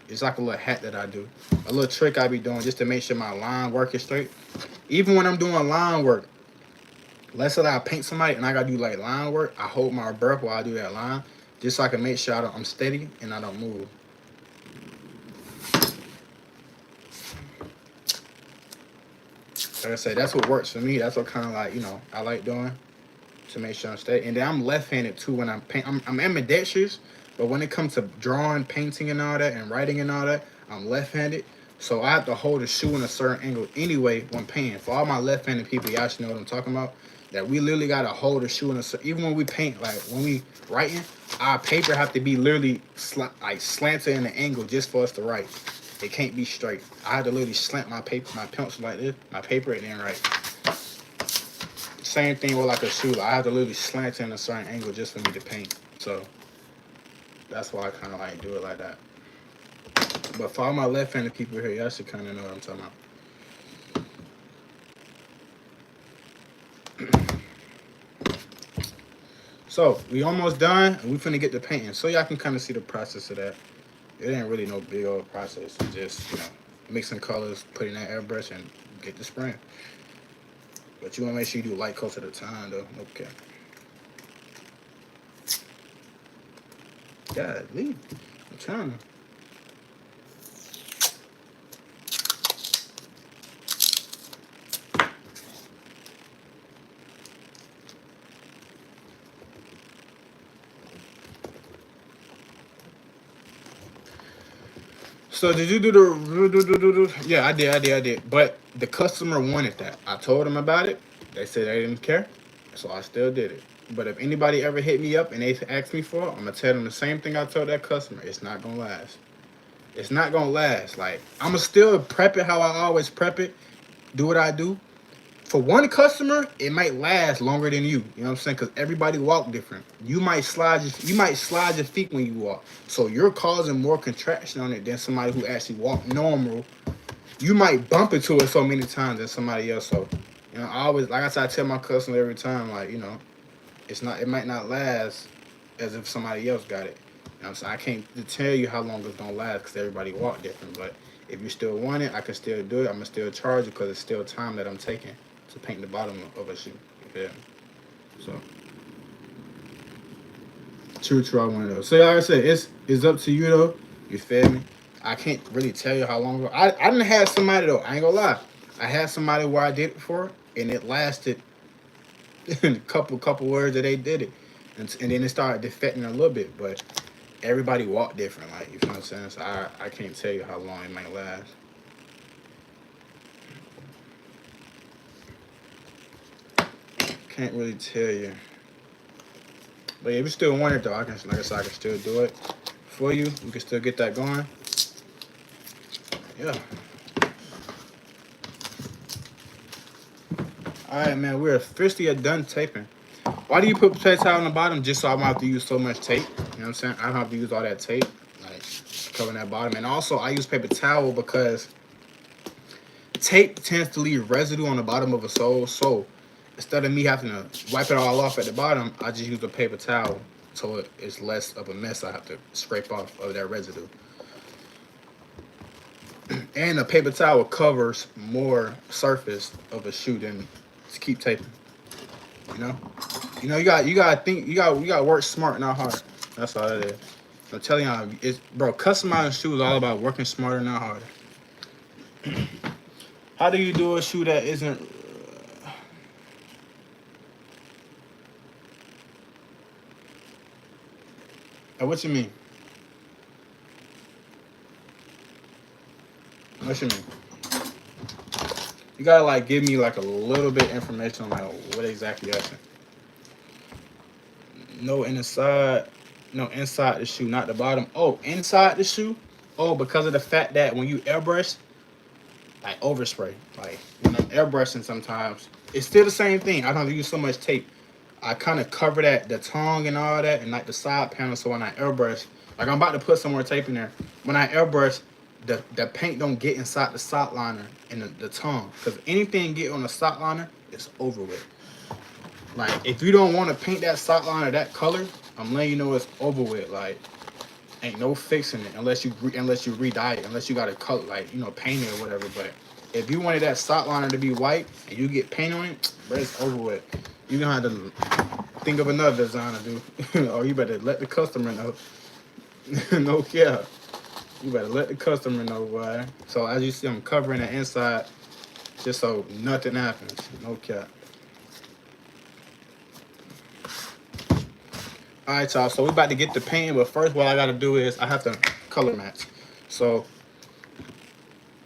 It's like a little hack that I do, a little trick I be doing just to make sure my line work is straight. Even when I'm doing line work, let's say I paint somebody and I gotta do like line work, I hold my breath while I do that line, just so I can make sure I'm steady and I don't move. Like I said, that's what works for me. That's what kind of like, I like doing to make sure I'm steady. And then I'm left-handed too when I'm paint. I'm ambidextrous, but when it comes to drawing, painting, and all that, and writing and all that, I'm left-handed. So I have to hold the shoe in a certain angle anyway when painting. For all my left-handed people, y'all should know what I'm talking about. That we literally gotta hold the shoe in a certain. Even when we paint, like when we writing, our paper have to be literally like slanted in an angle just for us to write. It can't be straight. I had to literally slant my paper, my pencil like this, my paper, and then write. Same thing with like a shoe. I have to literally slant it in a certain angle just for me to paint. So that's why I kind of like do it like that. But for all my left-handed people here, y'all should kind of know what I'm talking about. So we almost done, and we finna get to painting, so y'all can kind of see the process of that. It ain't really no big old process. It's just mixing colors, putting that airbrush, and get the spraying. But you want to make sure you do light coats at a time, though. Okay. Golly. I'm trying to. So did you do the? Yeah, I did. But the customer wanted that. I told them about it. They said they didn't care, so I still did it. But if anybody ever hit me up and they ask me for it, I'm gonna tell them the same thing I told that customer. It's not gonna last. It's not gonna last. Like, I'm gonna still prep it how I always prep it. Do what I do. For one customer, it might last longer than you. You know what I'm saying? Because everybody walk different. You might slide your feet when you walk. So you're causing more contraction on it than somebody who actually walk normal. You might bump into it so many times than somebody else. So, I always, like I said, I tell my customer every time, like, it might not last as if somebody else got it. You know what I'm saying? I can't tell you how long it's gonna last because everybody walk different. But if you still want it, I can still do it. I'm gonna still charge it because it's still time that I'm taking to paint the bottom of a shoe. Yeah. So true. I want to know. So like I said, it's up to you though. You feel me? I can't really tell you how long ago. I didn't have somebody though. I ain't gonna lie. I had somebody where I did it for, and it lasted a couple words that they did it. and then it started defecting a little bit, but everybody walk different, like, you know what I'm saying? So I can't tell you how long it might last. Can't really tell you. But yeah, if you still want it though, I can, like I said, I can still do it for you. We can still get that going. Yeah. All right, man. We're officially done taping. Why do you put potato towel on the bottom? Just so I don't have to use so much tape. You know what I'm saying? I don't have to use all that tape, like covering that bottom. And also, I use paper towel because tape tends to leave residue on the bottom of a sole. So instead of me having to wipe it all off at the bottom, I just use a paper towel so it's less of a mess I have to scrape off of that residue. And a paper towel covers more surface of a shoe than to keep taping. You know, you gotta think, you gotta work smart, not hard. That's all it is. I'm telling y'all, it's bro. Customizing shoes is all about working smarter, not harder. How do you do a shoe that isn't? What you mean? What you mean? You gotta like give me like a little bit information on like what exactly you're asking. No inside, no inside the shoe, not the bottom. Oh, inside the shoe. Oh, because of the fact that when you airbrush, like overspray, like when I'm airbrushing, sometimes it's still the same thing. I don't use so much tape. I kind of cover that the tongue and all that, and like the side panel. So when I airbrush, like I'm about to put some more tape in there. When I airbrush, the paint don't get inside the sock liner and the tongue, because anything get on the sock liner, it's over with. Like if you don't want to paint that sock liner that color, I'm letting you know it's over with. Like ain't no fixing it unless you re-dye it, unless you got a color, like, paint it or whatever. But if you wanted that sock liner to be white and you get paint on it, bro, it's over with. You gonna have to think of another designer, dude. Or you better let the customer know. No cap. You better let the customer know, boy. So as you see, I'm covering the inside just so nothing happens. No cap. All right, y'all. So we about to get the paint, but first, what I gotta do is I have to color match. So,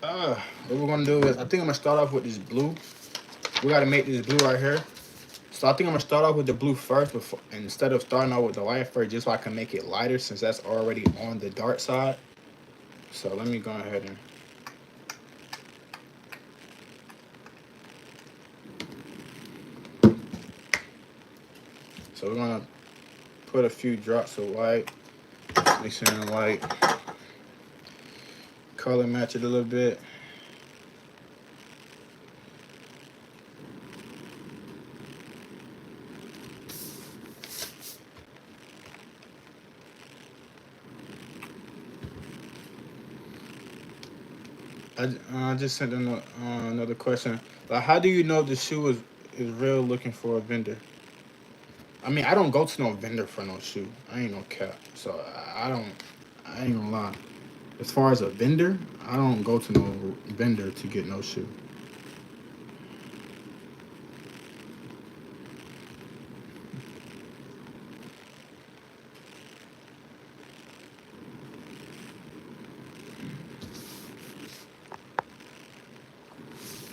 what we're gonna do is I think I'm gonna start off with this blue. We gotta make this blue right here. So I think I'm gonna start off with the blue first, before, instead of starting off with the white first, just so I can make it lighter, since that's already on the dark side. So let me go ahead and. So we're gonna put a few drops of white, mix it in white, color match it a little bit. I just sent another question. Like, how do you know the shoe is real looking for a vendor? I mean, I don't go to no vendor for no shoe. I ain't no cap. So I don't. I ain't gonna lie. As far as a vendor, I don't go to no vendor to get no shoe.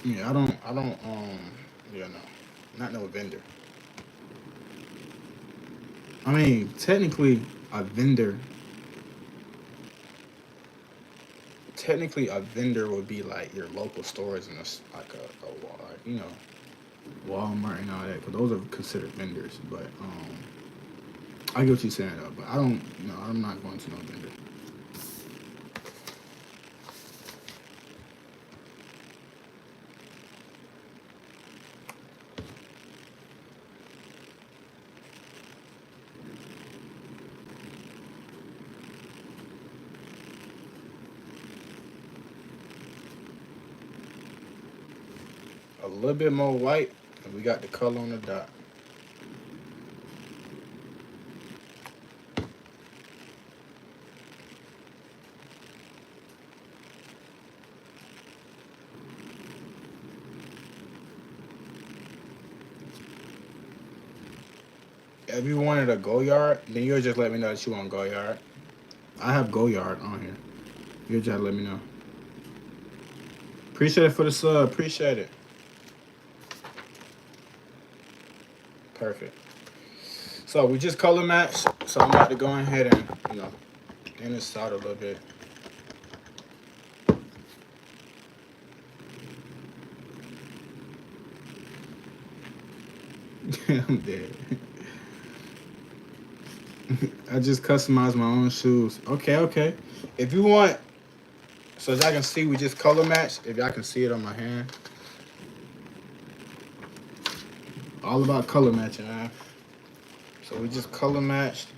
Yeah, I don't. I don't. Yeah, no, not no vendor. I mean, technically, a vendor. Technically, a vendor would be like your local stores and like a like, Walmart and all that, because those are considered vendors. But I get what you're saying though. But I don't. No, I'm not going to no vendor. A little bit more white, and we got the color on the dot. if you wanted a go yard, then you'll just let me know that you want go yard. I have go yard on here. You'll just let me know. Appreciate it for the sub. Appreciate it. Perfect. So we just color match. So I'm about to go ahead and thin this out a little bit. I'm dead. I just customized my own shoes. Okay. If you want, so as y'all can see, we just color match. If y'all can see it on my hand. All about color matching, man. So we just color matched.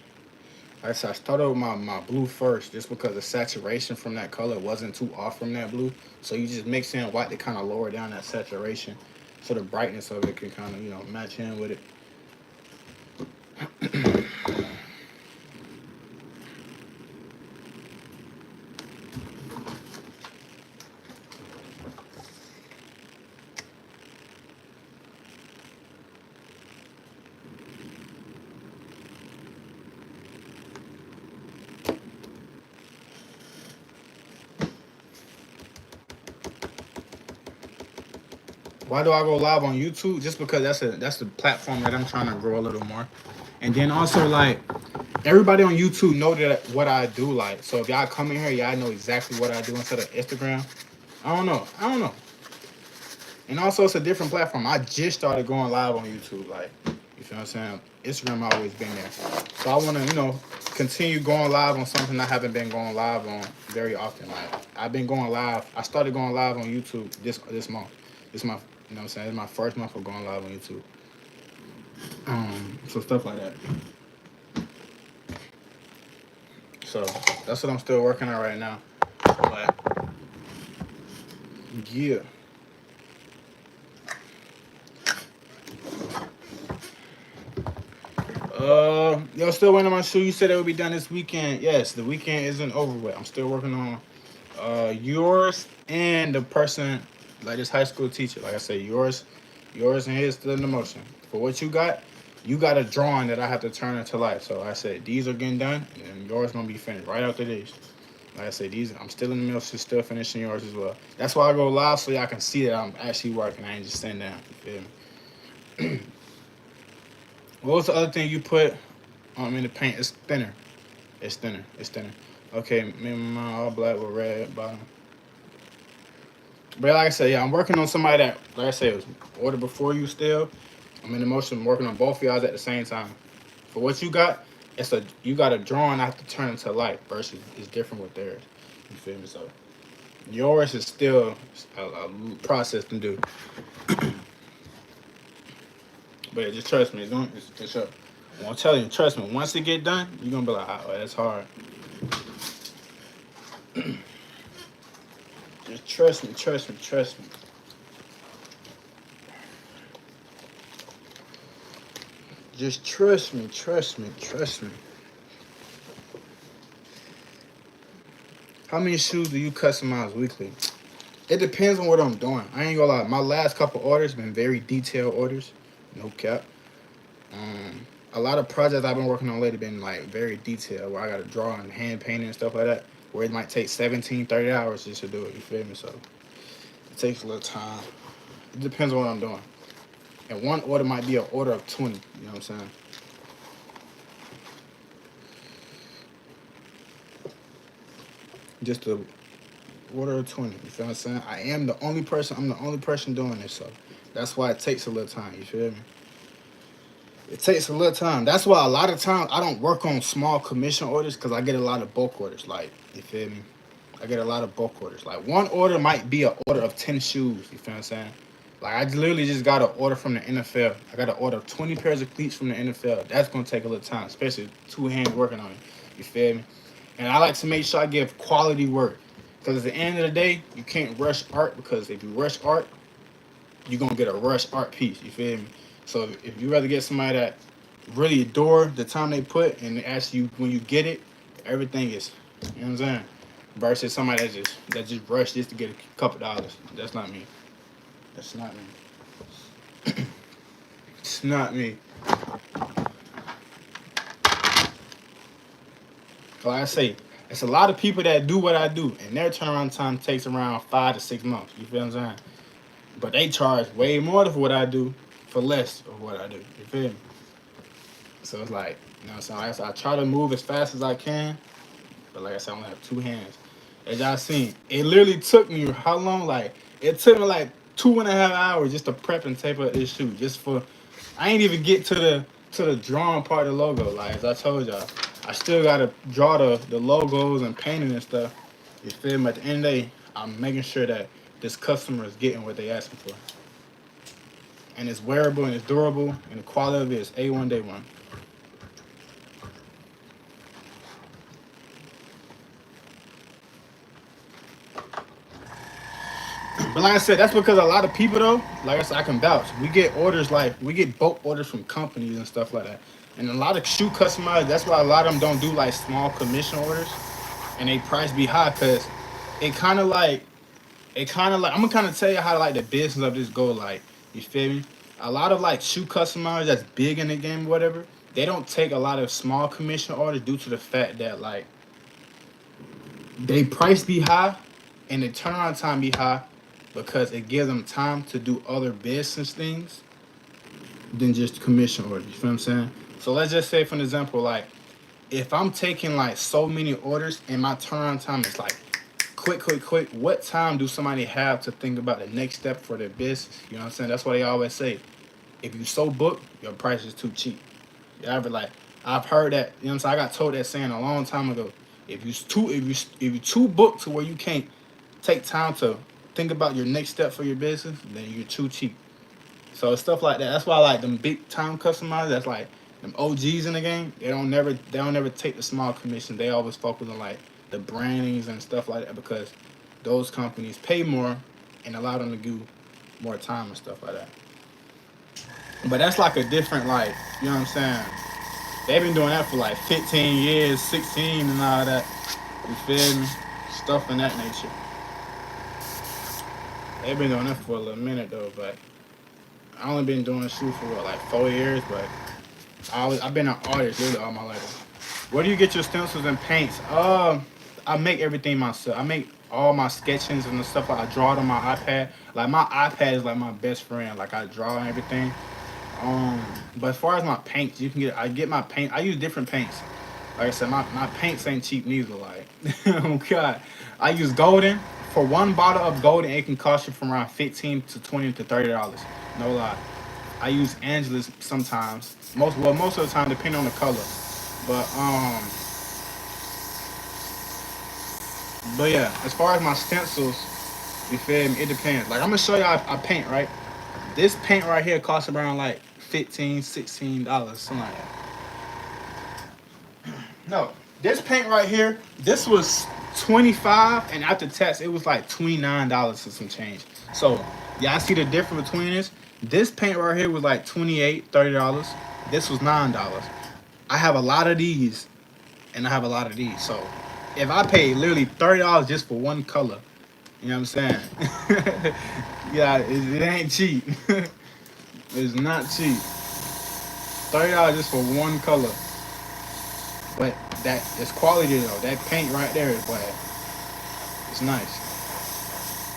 Like I said, I started with my blue first just because the saturation from that color wasn't too off from that blue. So you just mix in white to kind of lower down that saturation so the brightness of it can kind of, match in with it. Why do I go live on YouTube? Just because that's the platform that I'm trying to grow a little more. And then also like everybody on YouTube know that what I do like. So if y'all come in here, y'all know exactly what I do instead of Instagram. I don't know. And also it's a different platform. I just started going live on YouTube. Like, you feel what I'm saying? Instagram always been there. So I wanna, continue going live on something I haven't been going live on very often. Like I've been going live. I started going live on YouTube this month. This month. You know what I'm saying? It's my first month of going live on YouTube. So stuff like that. So that's what I'm still working on right now. But yeah. Yo, still waiting on my shoe. You said it would be done this weekend. Yes, the weekend isn't over with. I'm still working on yours and the person, like this high school teacher. Like I said, yours and his still in the motion. For what you got a drawing that I have to turn into life. So I said these are getting done, and yours gonna be finished right after these. Like I said, these I'm still in the middle, so still finishing yours as well. That's why I go live so y'all can see that I'm actually working. I ain't just sitting down. You feel me? What was the other thing you put in the paint? It's thinner. It's thinner. Okay, me and mine all black with red bottom. But like I said, yeah, I'm working on somebody that, like I said, was ordered before you still. I'm in the motion working on both of y'all at the same time. For what you got, you got a drawing I have to turn into light versus it's different with theirs. You feel me? So yours is still a process to do. But yeah, just trust me, it's up. I'm telling you, trust me, once it get done, you're gonna be like, oh, that's hard. Just trust me. Just trust me. How many shoes do you customize weekly? It depends on what I'm doing. I ain't gonna lie. My last couple orders been very detailed orders. No cap. A lot of projects I've been working on lately been like very detailed, where I gotta draw and hand paint and stuff like that, where it might take 17, 30 hours just to do it. You feel me? So it takes a little time. It depends on what I'm doing. And one order might be an order of 20. You know what I'm saying? Just a order of 20. You feel what I'm saying? I'm the only person doing this, so that's why it takes a little time. You feel me? It takes a little time. That's why a lot of times I don't work on small commission orders because I get a lot of bulk orders. Like, you feel me? I get a lot of bulk orders. Like, one order might be an order of 10 shoes. You feel what I'm saying? Like, I literally just got an order from the NFL. I got an order of 20 pairs of cleats from the NFL. That's going to take a little time, especially two hands working on it. You feel me? And I like to make sure I give quality work. Because at the end of the day, you can't rush art, because if you rush art, you're going to get a rush art piece. You feel me? So if you rather get somebody that really adore the time they put and ask you when you get it, everything is, you know what I'm saying? Versus somebody that just rushed just to get a couple dollars. That's not me. That's not me. It's not me. Like I say, it's a lot of people that do what I do, and their turnaround time takes around 5 to 6 months. You feel what I'm saying? But they charge way more for what I do for less of what I do. You feel me? So it's like, you know what I'm saying? Like I said, I try to move as fast as I can, but like I said, I only have two hands. As y'all seen, it literally took me how long? Like, it took me like 2.5 hours just to prep and tape up this shoe. Just for, I ain't even get to the drawing part of the logo. Like as I told y'all, I still gotta draw the logos and painting and stuff. You feel me? At the end of the day, I'm making sure that this customer is getting what they asking for, and it's wearable and it's durable, and the quality of it is A1 day one. But like I said, that's because a lot of people though, like I said, I can vouch. We get orders we get bulk orders from companies and stuff like that. And a lot of shoe customized, that's why a lot of them don't do like small commission orders and they price be high because it kind of like, I'm gonna kind of tell you how like the business of this go. Like, you feel me? A lot of like shoe customers that's big in the game or whatever, they don't take a lot of small commission orders due to the fact that like they price be high and the turnaround time be high because it gives them time to do other business things than just commission orders. You feel what I'm saying? So let's just say, for an example, like if I'm taking like so many orders and my turnaround time is like quick, quick, quick, what time do somebody have to think about the next step for their business? You know what I'm saying? That's why they always say, if you so booked, your price is too cheap. You ever like, I've heard that, you know what I'm saying? I got told that saying a long time ago. If you too booked to where you can't take time to think about your next step for your business, then you're too cheap. So stuff like that. That's why like them big time customers, that's like them OGs in the game. They don't never take the small commission. They always focus on like the brandings and stuff like that because those companies pay more and allow them to do more time and stuff like that. But that's like a different like, you know what I'm saying? They've been doing that for like 15 years, 16 and all that. You feel me? Stuff in that nature. They've been doing that for a little minute though, but I only been doing shoes for what, like 4 years, but I've been an artist really all my life. Where do you get your stencils and paints? I make everything myself. I make all my sketchings and the stuff. Like I draw it on my iPad. Like my iPad is like my best friend. Like I draw and everything. Um, but as far as my paints, you can get. I get my paint. I use different paints. Like I said, my paints ain't cheap neither. Like, oh god, I use golden. For one bottle of golden, it can cost you from around 15 to $20 to $30. No lie. I use Angelus sometimes. Most of the time, depending on the color. But but yeah, as far as my stencils, you feel me? It depends. Like I'm gonna show you how I paint, right? This paint right here costs around like 15, $16, something like that. No, this paint right here, this was 25, and after tax, it was like $29 and some change. So yeah, I see the difference between this. This paint right here was like 28, $30. This was $9. I have a lot of these, and I have a lot of these. So if I pay literally $30 just for one color, you know what I'm saying? Yeah, it ain't cheap. It's not cheap. $30 just for one color. But that is quality though. That paint right there is bad. It's nice.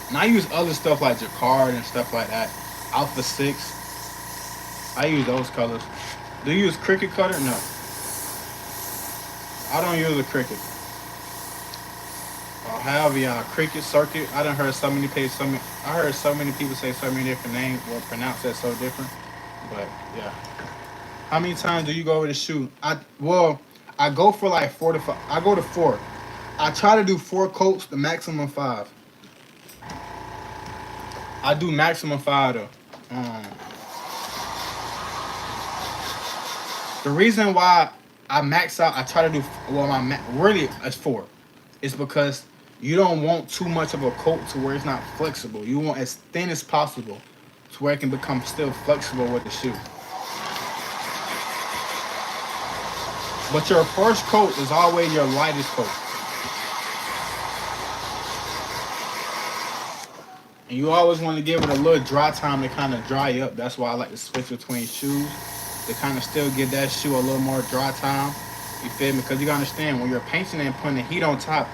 And I use other stuff like Jacquard and stuff like that. Alpha 6. I use those colors. Do you use Cricut Cutter? No. I don't use a Cricut. However, yeah, Cricut Circuit. I done heard so many people I heard so many people say so many different names or pronounce that so different. But yeah. How many times do you go over the shoe? I go for like 4 to 5. I go to 4. I try to do 4 coats, the maximum 5. I do maximum 5 though. Um, the reason why I max out, I try to do really it's 4. It's because you don't want too much of a coat to where it's not flexible. You want as thin as possible to where it can become still flexible with the shoe. But your first coat is always your lightest coat. And you always want to give it a little dry time to kind of dry up. That's why I like to switch between shoes to kind of still give that shoe a little more dry time. You feel me? Because you gotta understand when you're painting and putting the heat on top,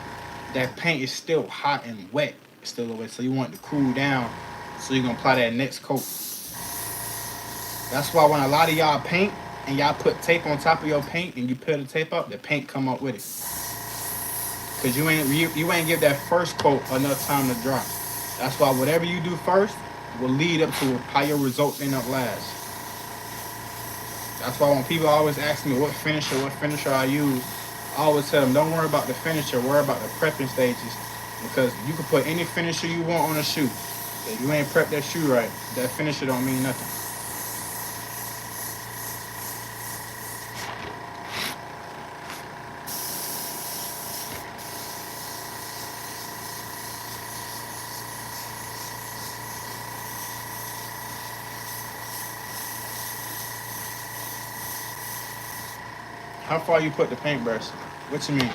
that paint is still hot and wet, still wet. So you want it to cool down. So you're gonna apply that next coat. That's why when a lot of y'all paint and y'all put tape on top of your paint and you peel the tape up, the paint come up with it. Cause you ain't give that first coat enough time to dry. That's why whatever you do first will lead up to how your results end up last. That's why when people always ask me what finisher I use, I always tell them don't worry about the finisher, worry about the prepping stages. Because you can put any finisher you want on a shoe. If you ain't prepped that shoe right, that finisher don't mean nothing. How far you put the paintbrush? What you mean?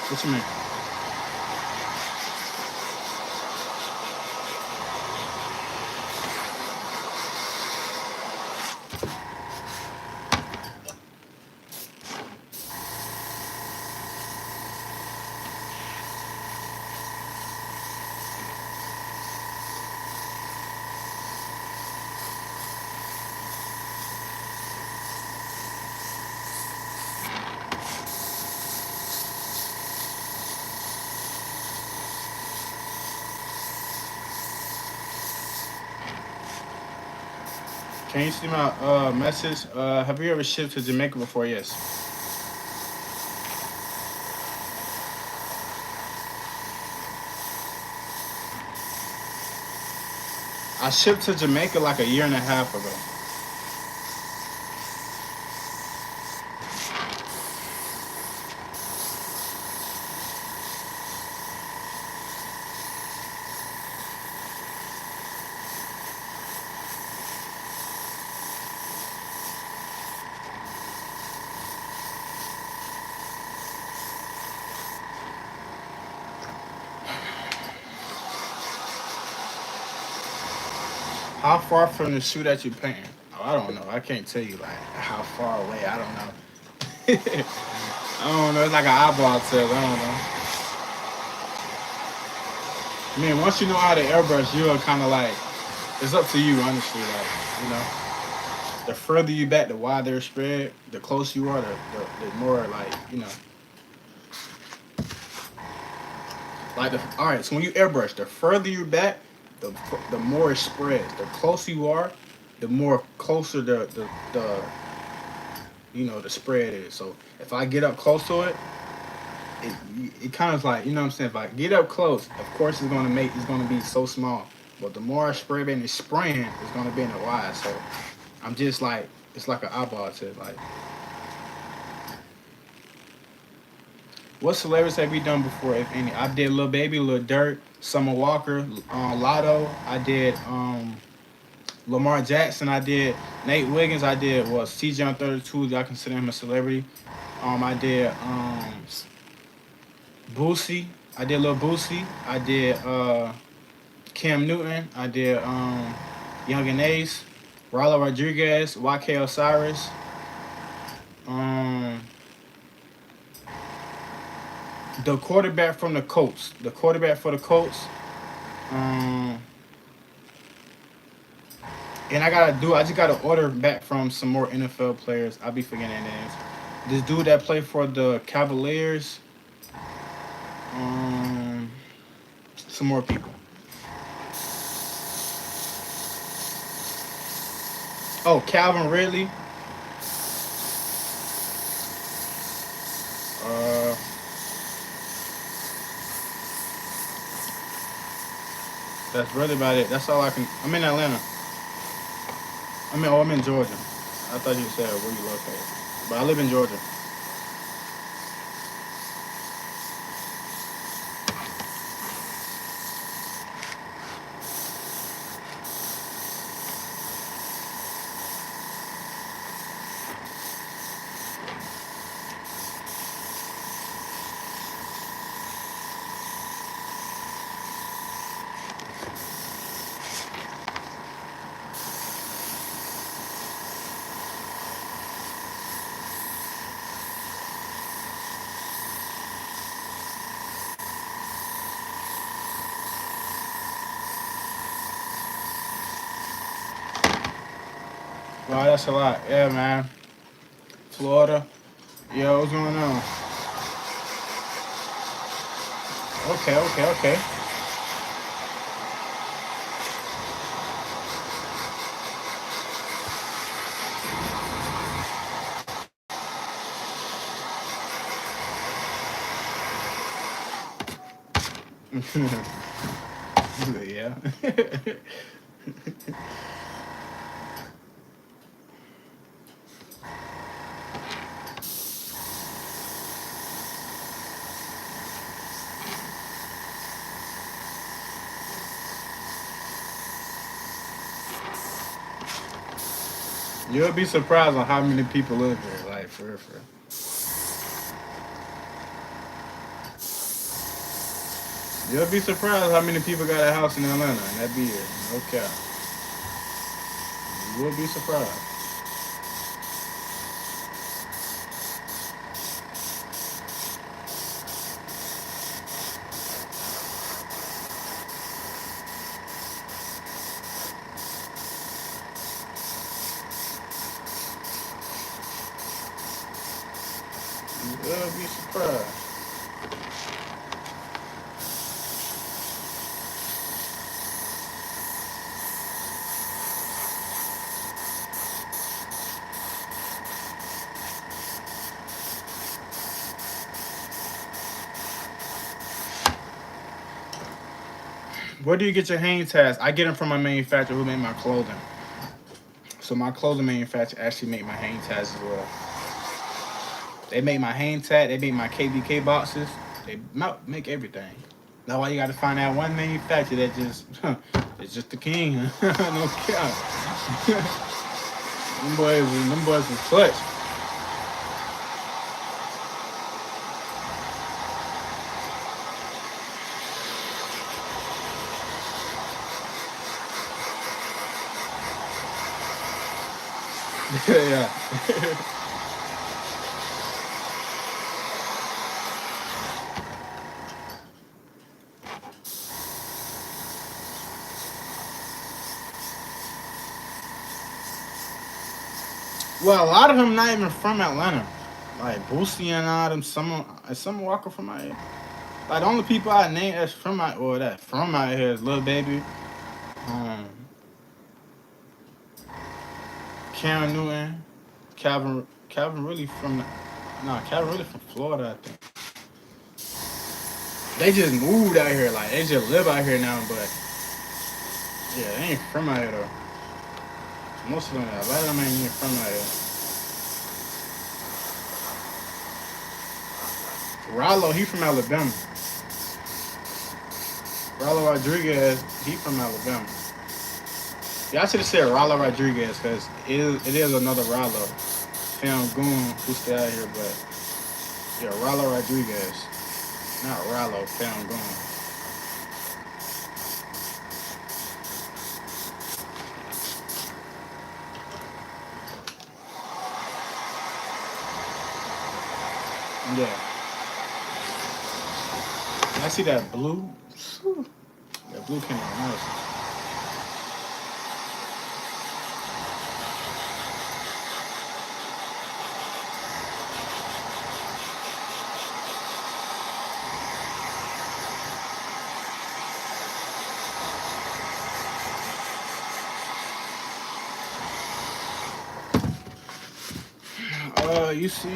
What you mean? Can you see my message? Have you ever shipped to Jamaica before? Yes. I shipped to Jamaica like a year and a half ago. How far from the shoe that you painting? Oh, I don't know. I can't tell you like how far away. I don't know. I don't know. It's like an eyeball test. I don't know. I mean, once you know how to airbrush, you're kind of like it's up to you, honestly. Like you know, the further you back, the wider spread. The closer you are, the more like you know. Like all right. So when you airbrush, the further you back, the more it spreads. The closer you are, the more closer the you know the spread is. So if I get up close to it, it it kind of like you know what I'm saying. If I get up close, of course it's gonna be so small. But the more I spread and it's spraying, it's gonna be in the wide. So I'm just like it's like an eyeball tip. Like what celebrities have we done before, if any? I did Lil Baby, Lil Durk, Summer Walker, Lotto. I did Lamar Jackson. I did Nate Wiggins. I did CJ on 32. I consider him a celebrity. I did Boosie. I did Lil Boosie. I did Cam Newton. I did Young and Ace, Rallo Rodriguez, YK Osiris. Um, the quarterback from the Colts. The quarterback for the Colts. Um, and I just gotta order back from some more NFL players. I'll be forgetting their names. This dude that played for the Cavaliers. Um, some more people. Oh, Calvin Ridley. Uh, that's really about it. That's all I can. I'm in Atlanta. I'm in Georgia. I thought you said where you located, but I live in Georgia. Wow, that's a lot. Yeah, man. Florida. Yo, what's going on? Okay, okay, okay. Yeah. You'll be surprised on how many people live here. Like, for real, for real. You'll be surprised how many people got a house in Atlanta, and that be it. Okay. You will be surprised. You will be surprised. Where do you get your hang tags? I get them from my manufacturer who made my clothing. So my clothing manufacturer actually make my hang tags as well. They make my hang tag. They make my KBK boxes. They make everything. That's why you got to find that one manufacturer that just, it's just the king. No cap. Them boys was clutch. Yeah. Well, a lot of them not even from Atlanta. Like Boosie and all them. Some Walker from out here. Like the only people I name that's from out or that from out here is Lil Baby, um, Karen Newton, Calvin really from Calvin really from Florida. I think they just moved out here. Like they just live out here now, but yeah, they ain't from out here though. Most of them, a lot of them ain't even from out here. Rollo, he from Alabama. Rollo Rodriguez, he from Alabama. Yeah, I should have said Rollo Rodriguez because it is another Rollo. Film Goon who stay out here, but yeah, Rollo Rodriguez, not Rollo. Film Goon. Yeah, I see that blue. That blue came out nice. You see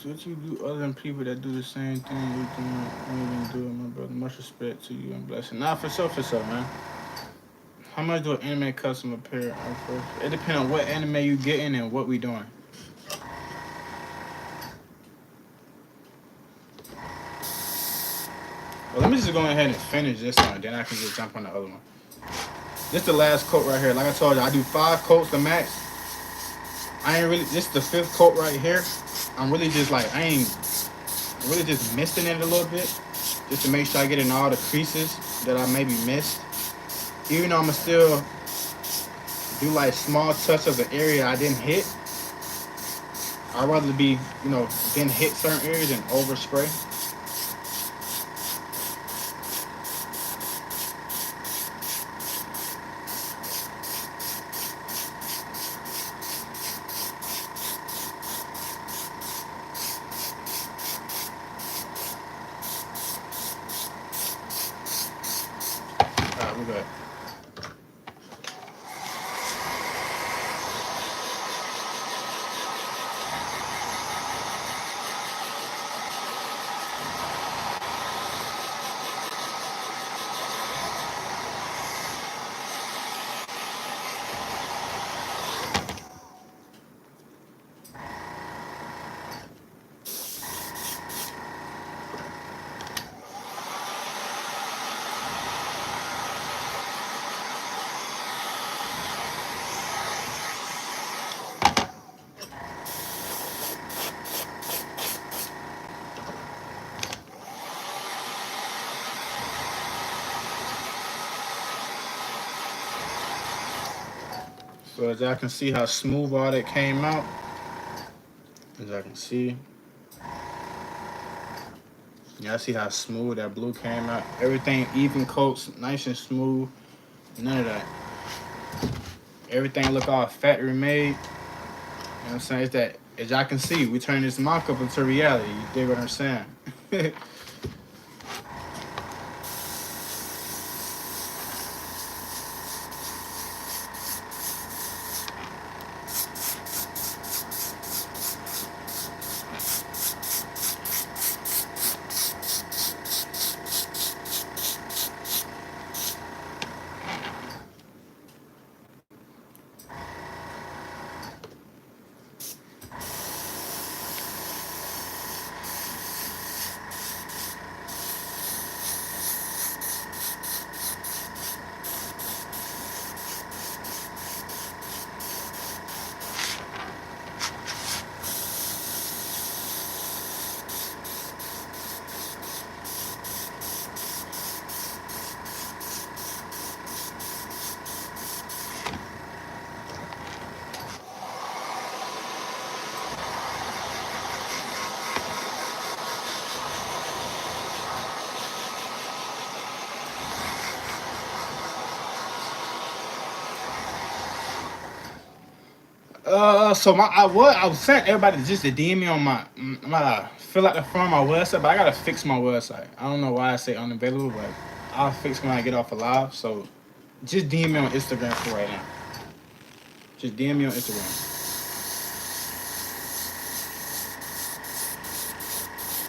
what you do other than people that do the same thing you doing. You even do it, my brother. Much respect to you and blessing. Nah, for sure, man. How much do an anime customer pay? It depends on what anime you getting and what we doing. Well, let me just go ahead and finish this one, then I can just jump on the other one. This the last coat right here. Like I told you, I do 5 coats the max. I ain't really. This is the 5th coat right here. I'm really just like I ain't really just misting it a little bit, just to make sure I get in all the creases that I maybe missed. Even though I'ma still do like small touch of the area I didn't hit. I'd rather be, didn't hit certain areas and overspray. we good. So as y'all can see how smooth all that came out. As I can see. Y'all see how smooth that blue came out. Everything even coats, nice and smooth. None of that. Everything look all factory made. You know what I'm saying? It's that, as y'all can see, we turn this mock-up into reality. You dig what I'm saying? So I was saying everybody just to DM me on my fill out the form on my website, but I gotta fix my website. I don't know why I say unavailable, but I'll fix when I get off a live. So just DM me on Instagram for right now. Just DM me on Instagram.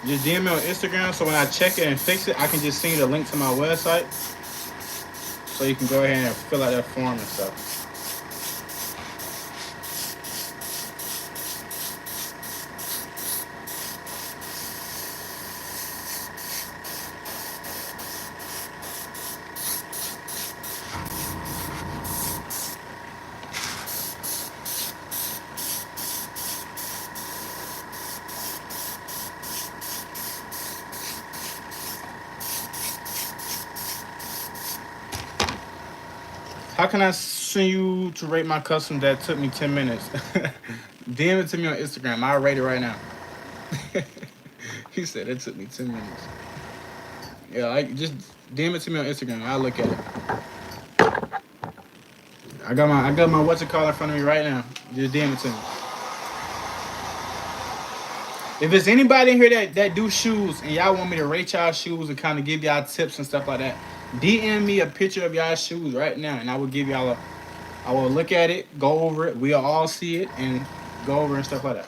Just DM me on Instagram, so when I check it and fix it, I can just send you the link to my website, so you can go ahead and fill out that form and stuff. How can I send you to rate my custom that took me 10 minutes? DM it to me on Instagram. I'll rate it right now. He said it took me 10 minutes. Yeah, I just DM it to me on Instagram. I'll look at it. I got my what's it called in front of me right now. Just DM it to me. If there's anybody in here that do shoes and y'all want me to rate y'all shoes and kind of give y'all tips and stuff like that, DM me a picture of y'all shoes right now, and I will give y'all I will look at it, go over it, we'll all see it, and go over and stuff like that.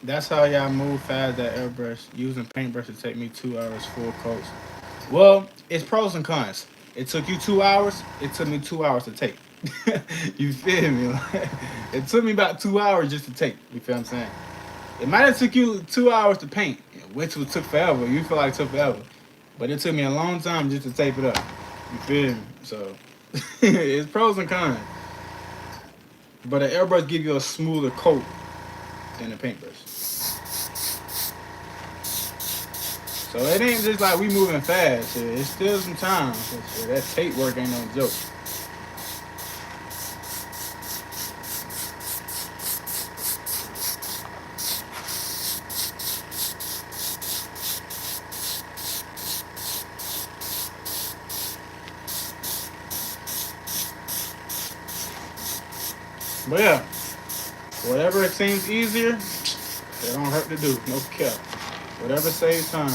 That's how y'all move fast that airbrush. Using paintbrush to take me 2 hours full coats. Well, it's pros and cons. It took you 2 hours. It took me 2 hours to take. You feel me? It took me about 2 hours just to take. You feel what I'm saying? It might have took you 2 hours to paint, which would took forever. You feel like it took forever, but it took me a long time just to tape it up. You feel me? So it's pros and cons. But an airbrush give you a smoother coat than a paintbrush. So it ain't just like we moving fast. It's still some time. So that tape work ain't no joke. But yeah, whatever it seems easier, it don't hurt to do. No cap. Whatever saves time.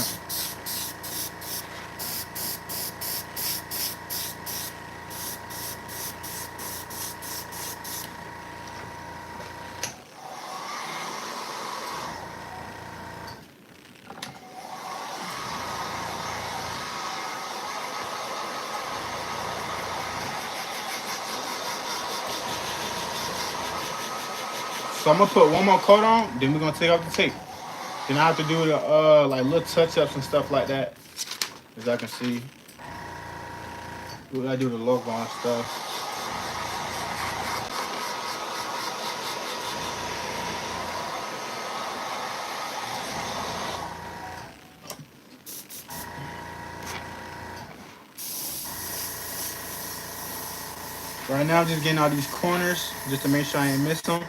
So I'm gonna put one more coat on, then we're gonna take off the tape. Then I have to do the like little touch ups and stuff like that. As I can see, I do the logo and stuff. Right now, I'm just getting all these corners just to make sure I ain't miss them.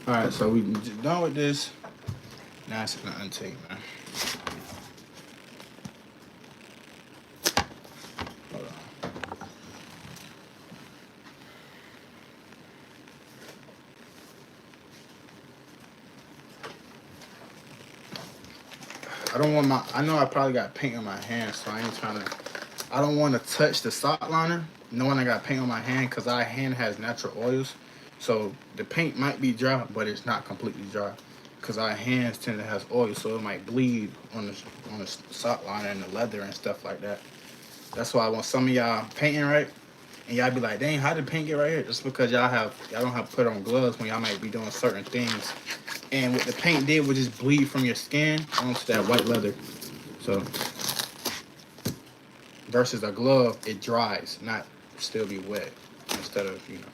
All right, so we done with this. Now it's gonna untake, man. Hold on. I don't want my. I know I probably got paint on my hands, so I ain't trying to. I don't want to touch the sock liner, knowing I got paint on my hand, because our hand has natural oils. So the paint might be dry, but it's not completely dry, because our hands tend to have oil, so it might bleed on the sock liner and the leather and stuff like that. That's why I want some of y'all painting right, and y'all be like, dang, how did paint get right here? Just because y'all don't have to put on gloves when y'all might be doing certain things. And what the paint did was just bleed from your skin onto that white leather. So versus a glove, it dries, not still be wet instead of, you know.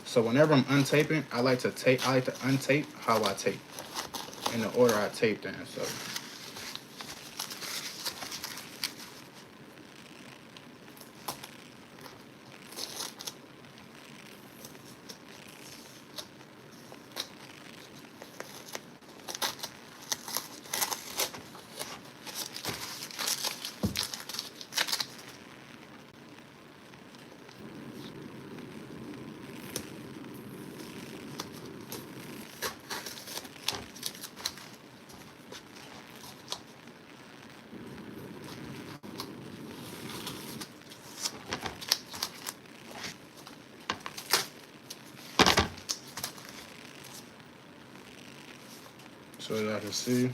So whenever I'm untaping, I like to untape how I tape in the order I tape them. So y'all can see.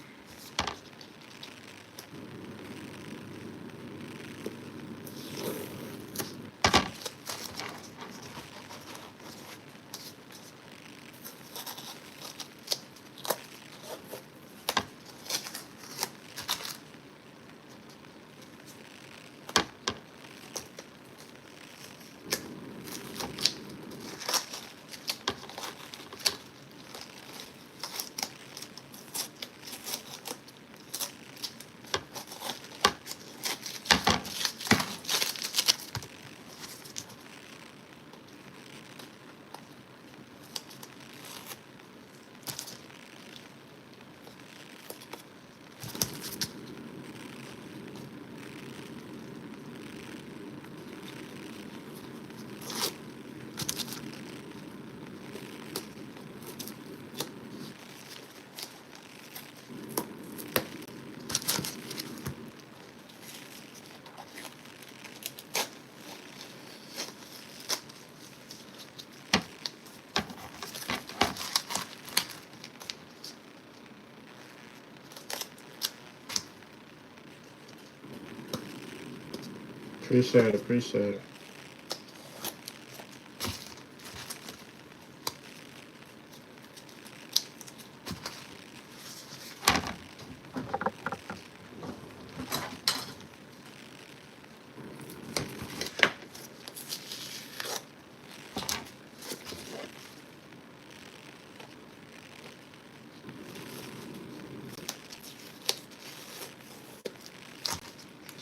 Appreciate it. Appreciate it.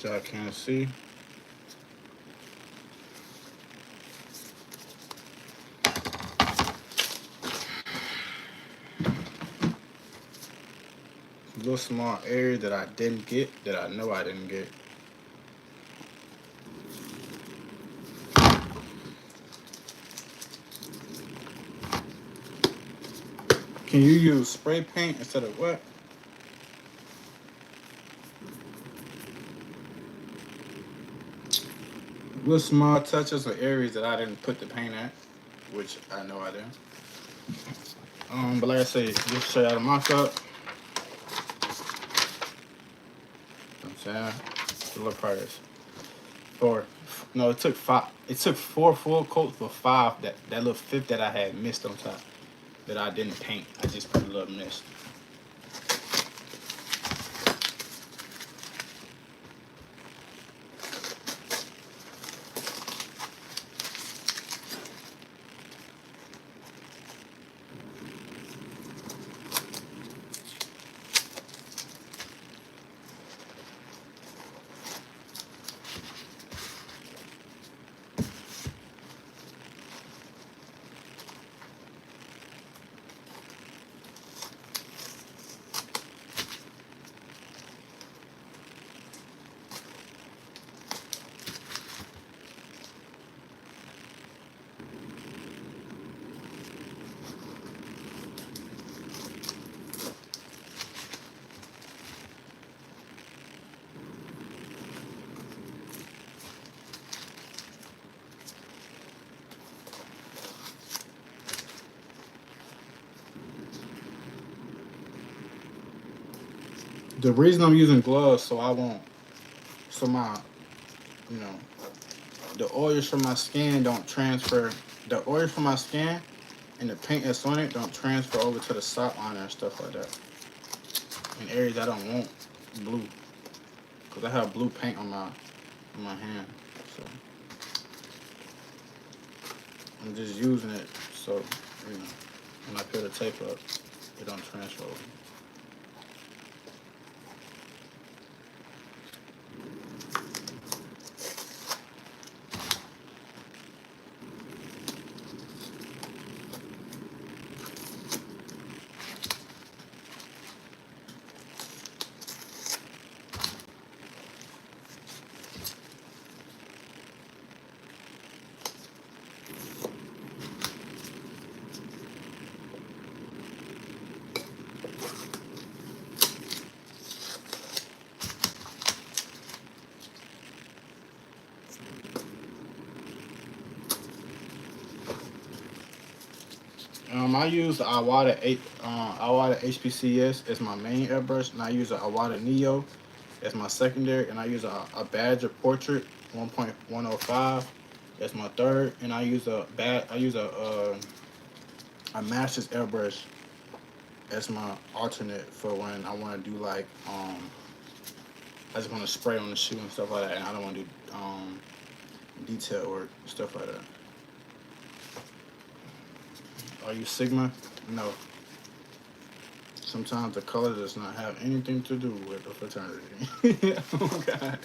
Y'all can't see. Little small area that I didn't get, that I know I didn't get. Can you use spray paint instead of what? Little small touches or areas that I didn't put the paint at, which I know I didn't. But like I said, just show y'all the mock up. You know what I'm saying? The little price. No, it took 5. It took 4 full coats for 5. That little fifth that I had missed on top, that I didn't paint. I just put a little mist. The reason I'm using gloves so I won't, so my, you know, the oils from my skin don't transfer. The oils from my skin and the paint that's on it don't transfer over to the sock liner and stuff like that. In areas I don't want blue, cause I have blue paint on my hand, so I'm just using it so when I peel the tape up, it don't transfer over. I use the Iwata HPCS as my main airbrush, and I use a Iwata Neo as my secondary, and I use a Badger Portrait 1.105 as my third, and I use a Masters airbrush as my alternate for when I want to do like I just want to spray on the shoe and stuff like that, and I don't want to do detail work and stuff like that. Are you Sigma? No. Sometimes the color does not have anything to do with the fraternity. Oh God.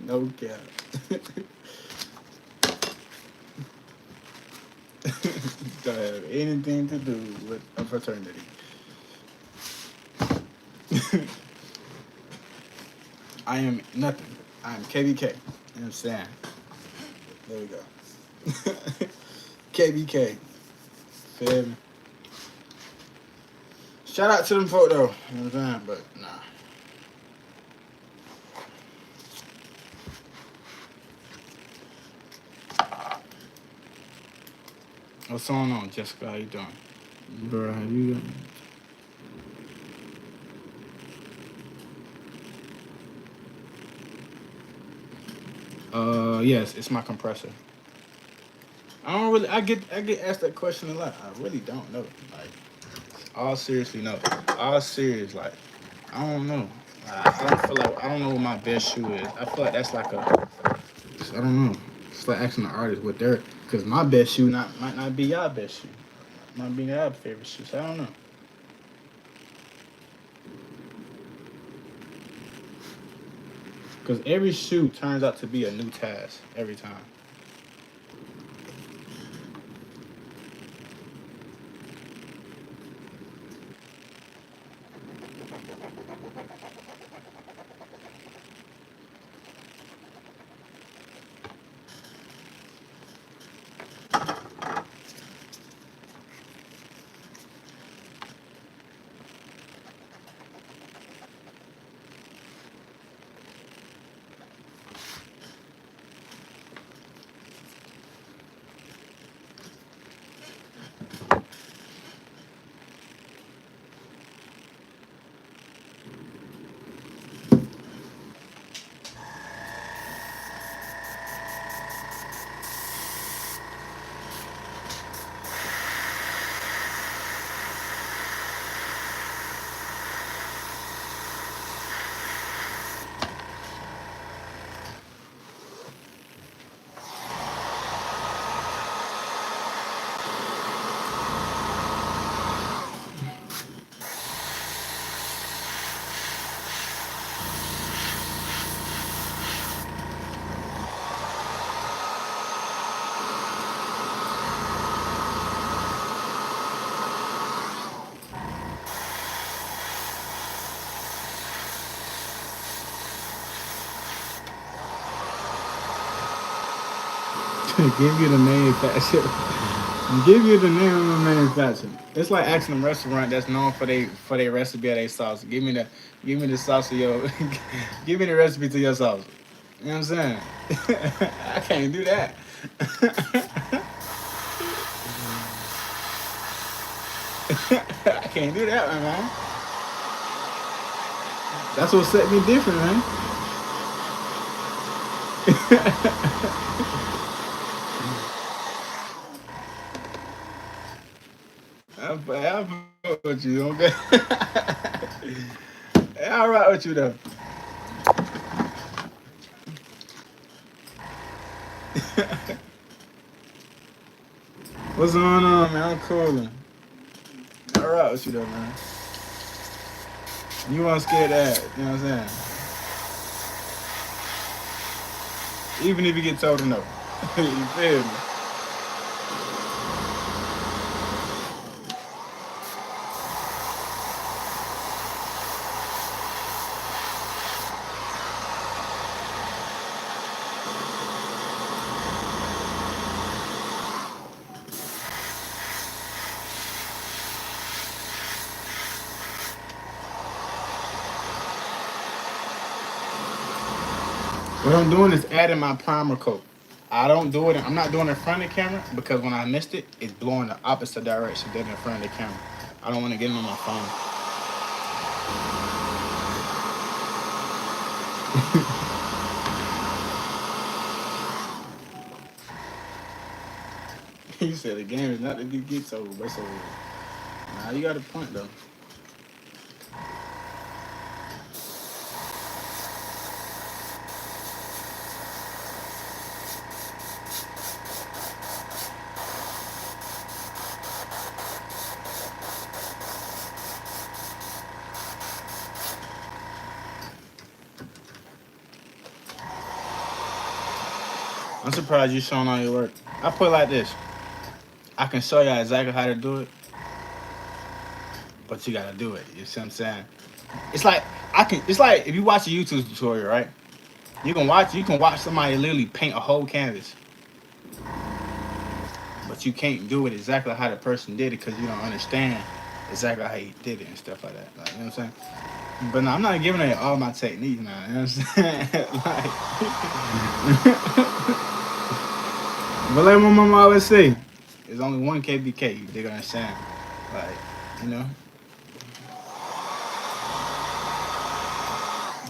No cap. Don't have anything to do with a fraternity. I am nothing. I am KBK. You know what I'm saying? There we go. KBK. Feel me? Shout out to them folk though. You know what I'm saying? But nah. What's going on, Jessica? How you doing? Bro, how you doing? Yes, it's my compressor. I don't really. I get asked that question a lot. I really don't know. Like, all seriously, no. All serious, like, I don't know. I don't feel like I don't know what my best shoe is. I feel like that's like a. I don't know. It's like asking the artist what their, because my best shoe might not be y'all best shoe. Might be y'all favorite shoe. So I don't know. Because every shoe turns out to be a new task every time. Give you the manufacturer. Give you the name of the manufacturer. It's like asking a restaurant that's known for their recipe of their sauce. Give me the sauce of your give me the recipe to your sauce. You know what I'm saying? I can't do that. I can't do that, man. That's what set me different, man. I fuck with you, okay? All right with you though. What's going on, man? I'm cooling. All right with you though, man. You want scared that? You know what I'm saying? Even if you get told to no, you feel me? What I'm doing is adding my primer coat. I don't do it. I'm not doing it in front of the camera because when I missed it, it's blowing the opposite direction than in front of the camera. I don't want to get it on my phone. You said the game is not to be gets over, but it's over. Nah, you got a point though. I'm surprised you showing all your work. I put it like this. I can show you exactly how to do it, but you gotta do it. You see what I'm saying? It's like I can. It's like if you watch a YouTube tutorial, right? You can watch somebody literally paint a whole canvas, but you can't do it exactly how the person did it because you don't understand exactly how he did it and stuff like that. Like, you know what I'm saying? But no, I'm not giving it all my technique now. You know what I'm saying? Like, but like my mama always say, there's only one KBK. You dig what I'm saying? Like, you know,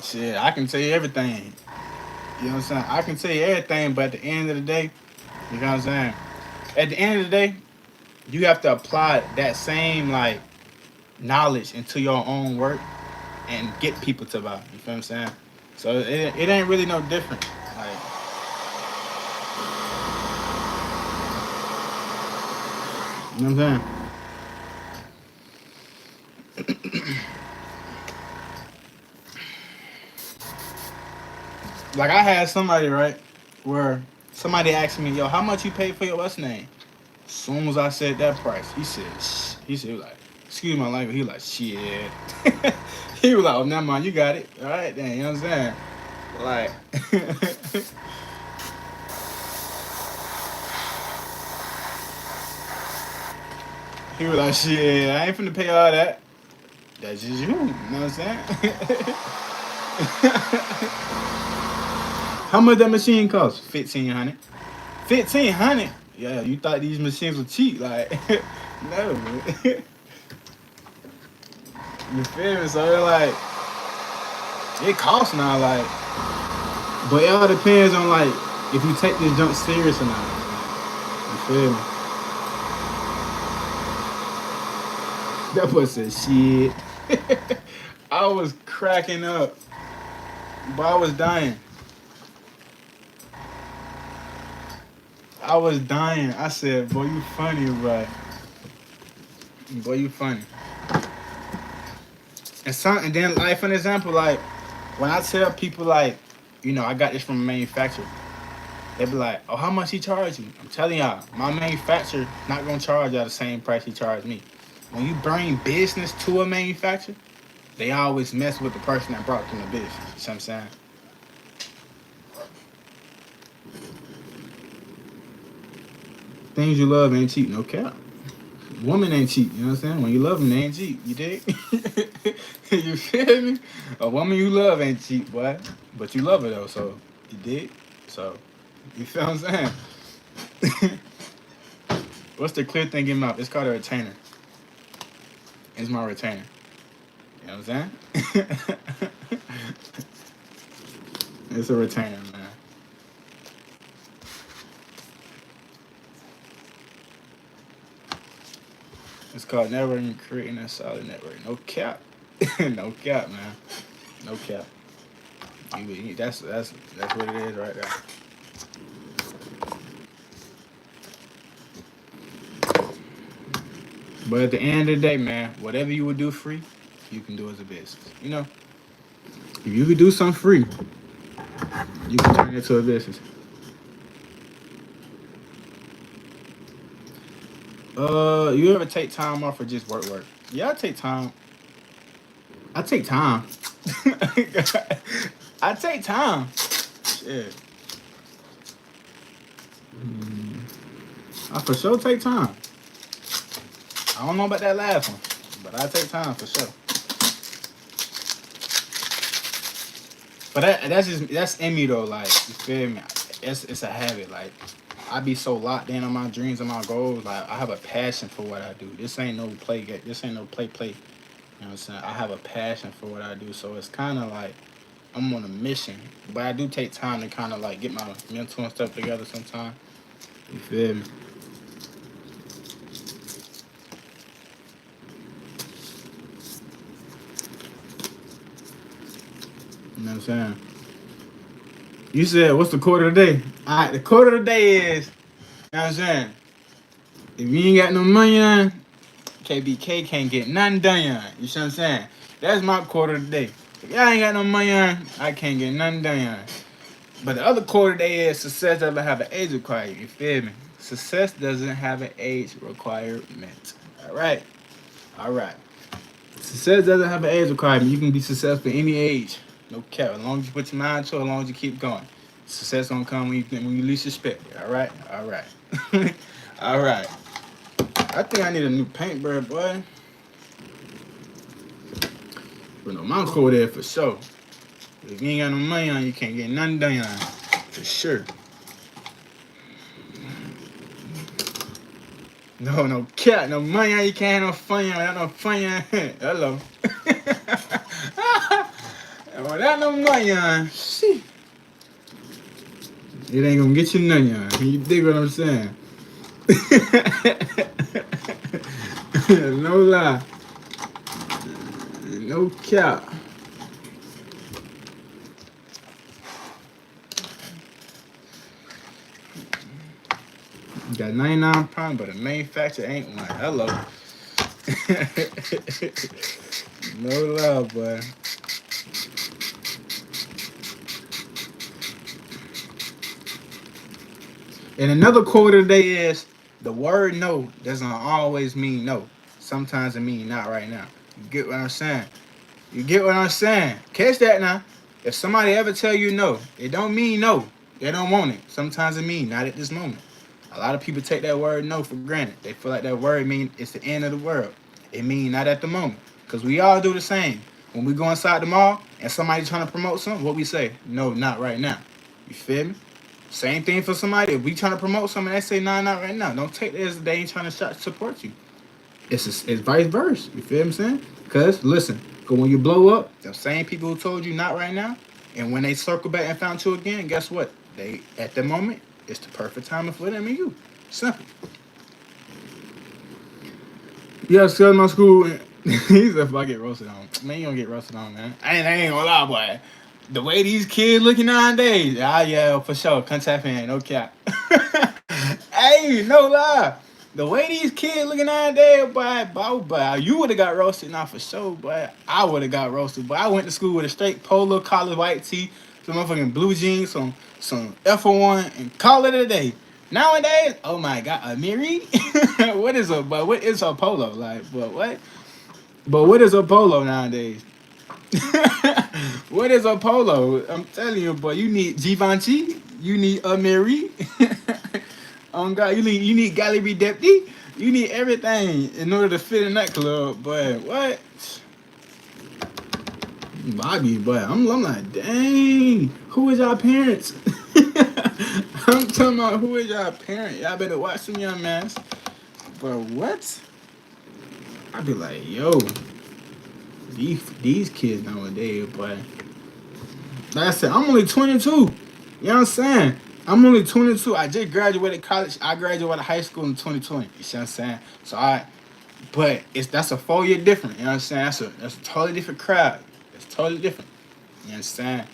shit, I can tell you everything. You know what I'm saying? I can tell you everything, but at the end of the day, you know what I'm saying? At the end of the day, you have to apply that same like knowledge into your own work and get people to buy. You feel what I'm saying? So it ain't really no different. Like, you know what I'm saying? Like I had somebody right where somebody asked me, "Yo, how much you paid for your what's name?" As soon as I said that price, he said, he said, he was like, "Excuse my language." He was like, "Shit." He was like, "Oh, never mind, you got it. All right, then." You know what I'm saying? Like, he was like, "Shit, I ain't finna pay all that. That's just you." You know what I'm saying? How much that machine cost? 1,500. 1,500. Yeah, you thought these machines were cheap? Like, no. You feel me? So it like it costs now, like, but it all depends on like if you take this jump serious or not. You feel me? That boy said shit. I was cracking up, but I was dying. I was dying. I said, "Boy, you funny, bro. Boy, you funny." And then like for an example, like when I tell people like, you know, I got this from a manufacturer, they be like, "Oh, how much he charge you?" I'm telling y'all, my manufacturer not gonna charge y'all the same price he charged me. When you bring business to a manufacturer, they always mess with the person that brought them the business. You know what I'm saying? Things you love ain't cheap, no cap. Woman ain't cheap, you know what I'm saying? When you love them, they ain't cheap. You dig? You feel me? A woman you love ain't cheap, boy. But you love her though, so you dig? So you feel what I'm saying? What's the clear thing in my mouth? It's called a retainer. It's my retainer. You know what I'm saying? It's a retainer, man. It's called networking, creating a solid network. No cap. No cap, man. No cap. That's what it is right there. But at the end of the day, man, whatever you would do free, you can do as a business. You know, if you could do something free, you can turn it into a business. You ever take time off or just work? Yeah, I take time. I take time. I take time. Shit. I for sure take time. I don't know about that last one, but I take time for sure. But that's in me though. Like you feel me? It's a habit. Like I be so locked in on my dreams and my goals. Like I have a passion for what I do. This ain't no play. This ain't no play. You know what I'm saying? I have a passion for what I do. So it's kind of like I'm on a mission. But I do take time to kind of like get my mental and stuff together sometimes. You feel me? You know what I'm saying? You said, what's the quote of the day? All right, the quote of the day is, you know what I'm saying? If you ain't got no money on, KBK can't get nothing done on. You see what I'm saying? That's my quote of the day. If y'all ain't got no money on, I can't get nothing done on. But the other quote of the day is, success doesn't have an age requirement. You feel me? Success doesn't have an age requirement. All right. All right. Success doesn't have an age requirement. You can be successful at any age. No cap. As long as you put your mind to it, as long as you keep going. Success gonna come when you least expect it. All right. All right. All right. I think I need a new paintbrush, boy. But no, my code there for sure. If you ain't got no money on, you can't get nothing done on. For sure. No cat, no money on, you can't have no fun on. No fun on. Hello. Without no money on, shit. It ain't gonna get you none, y'all. You dig what I'm saying? No lie. No cap. Got 99 pounds, but the manufacturer ain't one. Hello. No love, boy. And another quote of the day is the word no doesn't always mean no. Sometimes it means not right now. You get what I'm saying? You get what I'm saying? Catch that now. If somebody ever tell you no, it don't mean no. They don't want it. Sometimes it mean not at this moment. A lot of people take that word no for granted. They feel like that word mean it's the end of the world. It mean not at the moment. Because we all do the same. When we go inside the mall and somebody trying to promote something, what we say? No, not right now. You feel me? Same thing for somebody. If we trying to promote something, they say, nah, not right now. Don't take it as they ain't trying to support you. It's vice versa. You feel what I'm saying? Because, listen, because when you blow up, the same people who told you not right now, and when they circle back and found you again, guess what? They, at the moment, it's the perfect timing for them and you. Simple. Yeah, sell my school. He said, if I get roasted on. Man, you don't get roasted on, man. I ain't gonna lie, boy. The way these kids looking nowadays, yeah, for sure. Contact fan, no cap. Hey, no lie. The way these kids looking nowadays, boy, you would have got roasted, not for sure, but I would have got roasted. But I went to school with a straight polo collar, white tee, some motherfucking blue jeans, some F1, and call it a day. Nowadays, oh my god, a Miri? What is a polo? Like, but what? But what is a polo nowadays? What is a polo? I'm telling you, boy, you need Givenchy, you need a Miri. Oh God, you need gallery deputy. You need everything in order to fit in that club. But what? Bobby, but I'm like, dang, who is y'all parents? I'm talking about who is y'all parent. Y'all better watch some young mans. But what? I be like, yo, these kids nowadays, but like I said, I'm only 22. You know what I'm saying? I'm only 22. I just graduated college. I graduated high school in 2020. You see what I'm saying? But that's a 4 year difference. You know what I'm saying? That's a totally different crowd. It's totally different. You know what I'm saying?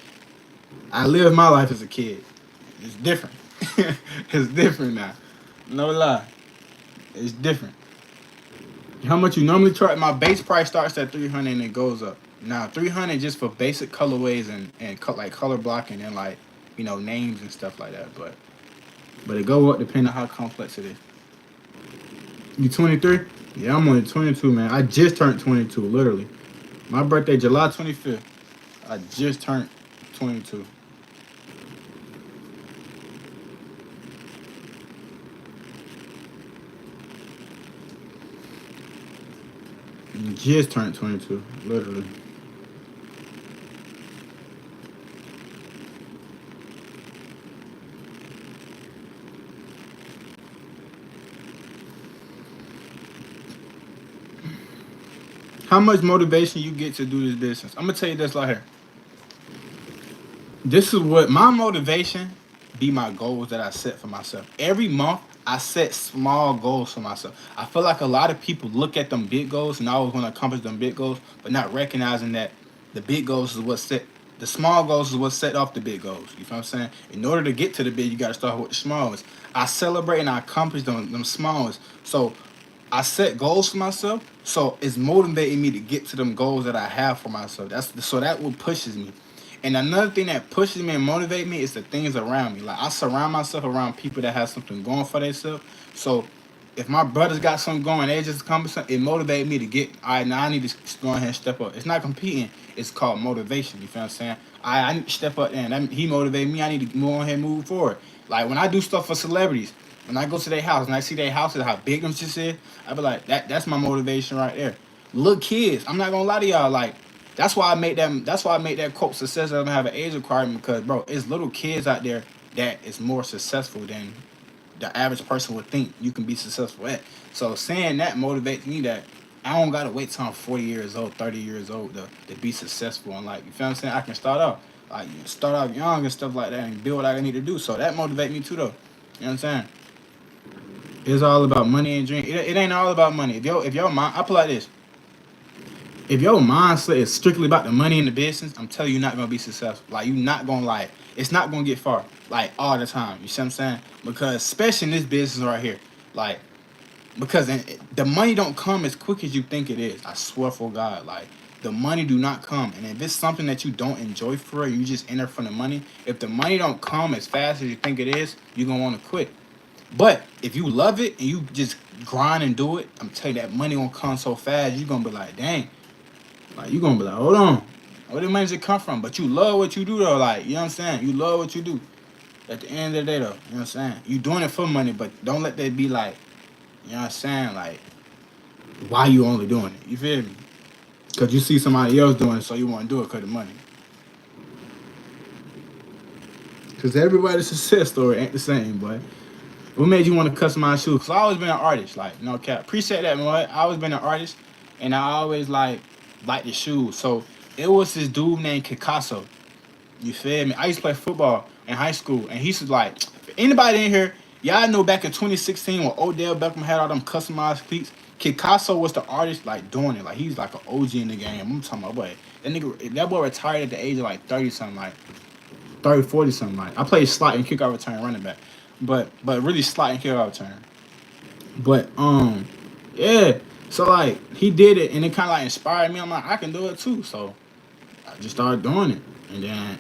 I lived my life as a kid. It's different. It's different now. No lie. It's different. How much you normally charge? My base price starts at 300 and it goes up. Now 300 just for basic colorways and like color blocking and like names and stuff like that. But it go up depending on how complex it is. You 23? Yeah, I'm only 22, man. I just turned 22, literally. My birthday July 25th. I just turned 22. Just turned 22, literally. How much motivation you get to do this business? I'm gonna tell you this right here. This is what my motivation be my goals that I set for myself. Every month I set small goals for myself. I feel like a lot of people look at them big goals and always want to accomplish them big goals, but not recognizing that the big goals is what set the small goals is what set off the big goals. You feel what I'm saying? In order to get to the big, you gotta start with the small ones. I celebrate and I accomplish them small ones. So I set goals for myself, so it's motivating me to get to them goals that I have for myself. That what pushes me. And another thing that pushes me and motivates me is the things around me. Like I surround myself around people that have something going for themselves. So if my brothers got something going, they just come something, it motivates me to get. All right, now I need to go ahead and step up. It's not competing. It's called motivation. You feel what I'm saying? I need to step up, and he motivated me. I need to go ahead and move forward. Like when I do stuff for celebrities, when I go to their house and I see their house and how big them just is, I be like, that's my motivation right there. Little kids, I'm not gonna lie to y'all, like that's why I make them. That's why I make that quote success doesn't have an age requirement because bro, it's little kids out there that is more successful than the average person would think you can be successful at. So saying that motivates me that I don't gotta wait till I'm 40 years old, 30 years old to be successful and like you feel what I'm saying. I can start off. like start off young and stuff like that and build what I need to do. So that motivate me too though. You know what I'm saying? It's all about money and dream. It ain't all about money. If your mind, I put it like this. If your mindset is strictly about the money in the business, I'm telling you, you're not gonna be successful. Like you're not gonna like, it's not gonna get far. Like all the time. You see what I'm saying? Because especially in this business right here, like because the money don't come as quick as you think it is. I swear for God, like the money do not come. And if it's something that you don't enjoy for it, you just enter for the money. If the money don't come as fast as you think it is, you're gonna want to quit. But if you love it and you just grind and do it, I'm telling you that money gonna come so fast. You're gonna be like, dang, like you gonna be like, hold on, where the money does it come from? But you love what you do though, like you know what I'm saying. You love what you do. At the end of the day though, you know what I'm saying. You doing it for money, but don't let that be like, you know what I'm saying, like why you only doing it. You feel me? Cause you see somebody else doing it, so you want to do it cause of money. Cause everybody's success story ain't the same, boy. What made you want to customize shoes? Cause I always been an artist, like no cap. Appreciate that, man. I always been an artist, and I always like the shoes. So it was this dude named Picasso. You feel me? I used to play football in high school, and he used to like anybody in here. Y'all know back in 2016 when Odell Beckham had all them customized cleats. Picasso was the artist like doing it. Like he's like an OG in the game. I'm talking about boy. That boy retired at the age of like 30 something, like 30, 40 something. Like I played slot and kickoff return running back, but really slot and kickoff return. But yeah. So like he did it, and it kind of like inspired me. I'm like I can do it too. So I just started doing it, and then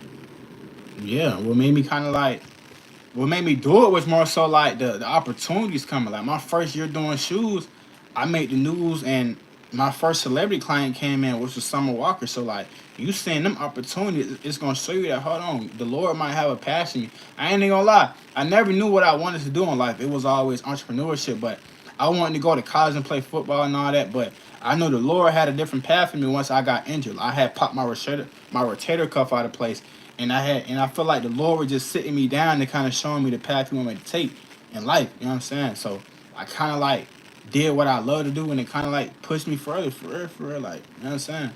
yeah, what made me do it was more so like the opportunities coming. Like my first year doing shoes, I made the news, and my first celebrity client came in, which was Summer Walker. So like you seeing them opportunities, it's gonna show you that hold on, the Lord might have a passion. I ain't even gonna lie, I never knew what I wanted to do in life. It was always entrepreneurship, but I wanted to go to college and play football and all that. But I know the Lord had a different path for me once I got injured. I had popped my rotator cuff out of place, and I feel like the Lord was just sitting me down and kind of showing me the path He wanted me to take in life. You know what I'm saying? So I kind of like did what I love to do, and it kind of like pushed me further, for real, like you know what I'm saying.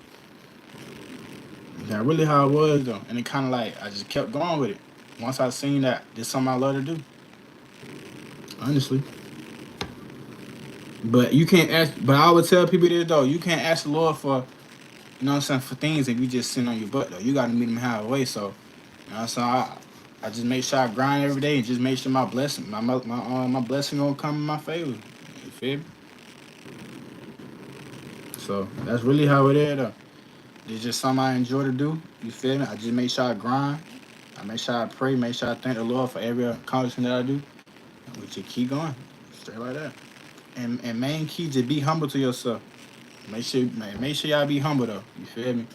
That really how it was though, and it kind of like I just kept going with it. Once I seen that this something I love to do, honestly. But you can't ask. But I would tell people this though, you can't ask the Lord for you know what I'm saying for things if you just sitting on your butt though. You got to meet Him halfway. So you know what I'm saying. I just make sure I grind every day and just make sure my blessing gonna come in my favor. You feel me? So that's really how it is though. It's just something I enjoy to do. You feel me? I just make sure I grind. I make sure I pray. Make sure I thank the Lord for every accomplishment that I do. And we just keep going, straight like that. And main key, just be humble to yourself. Make sure y'all be humble though. You feel me?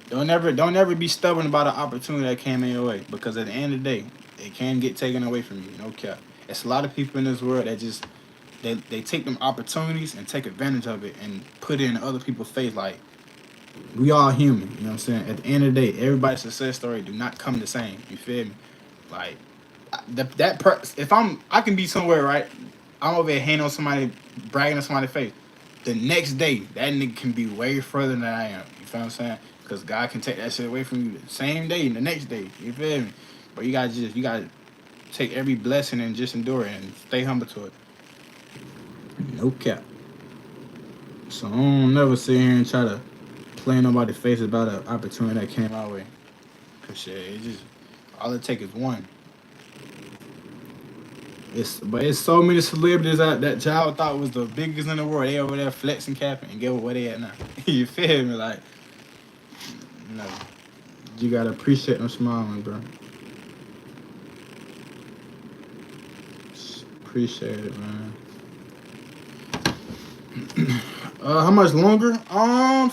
Don't ever be stubborn about an opportunity that came in your way because at the end of the day, it can get taken away from you. No cap. It's a lot of people in this world that just they take them opportunities and take advantage of it and put it in other people's face. Like we all human. You know what I'm saying? At the end of the day, everybody's success story do not come the same. You feel me? Like if I can be somewhere right, I'm over here hand on somebody, bragging on somebody's face. The next day, that nigga can be way further than I am. You feel what I'm saying? Because God can take that shit away from you the same day and the next day. You feel me? But you gotta take every blessing and just endure it and stay humble to it. No cap. So I don't never sit here and try to play in nobody's face about an opportunity that came our way. Cause shit, it just all it take is one. It's so many celebrities out that child thought was the biggest in the world. They over there flexing, capping, and get where they at now. You feel me? Like, no, you gotta appreciate them smiling, bro. Just appreciate it, man. How much longer?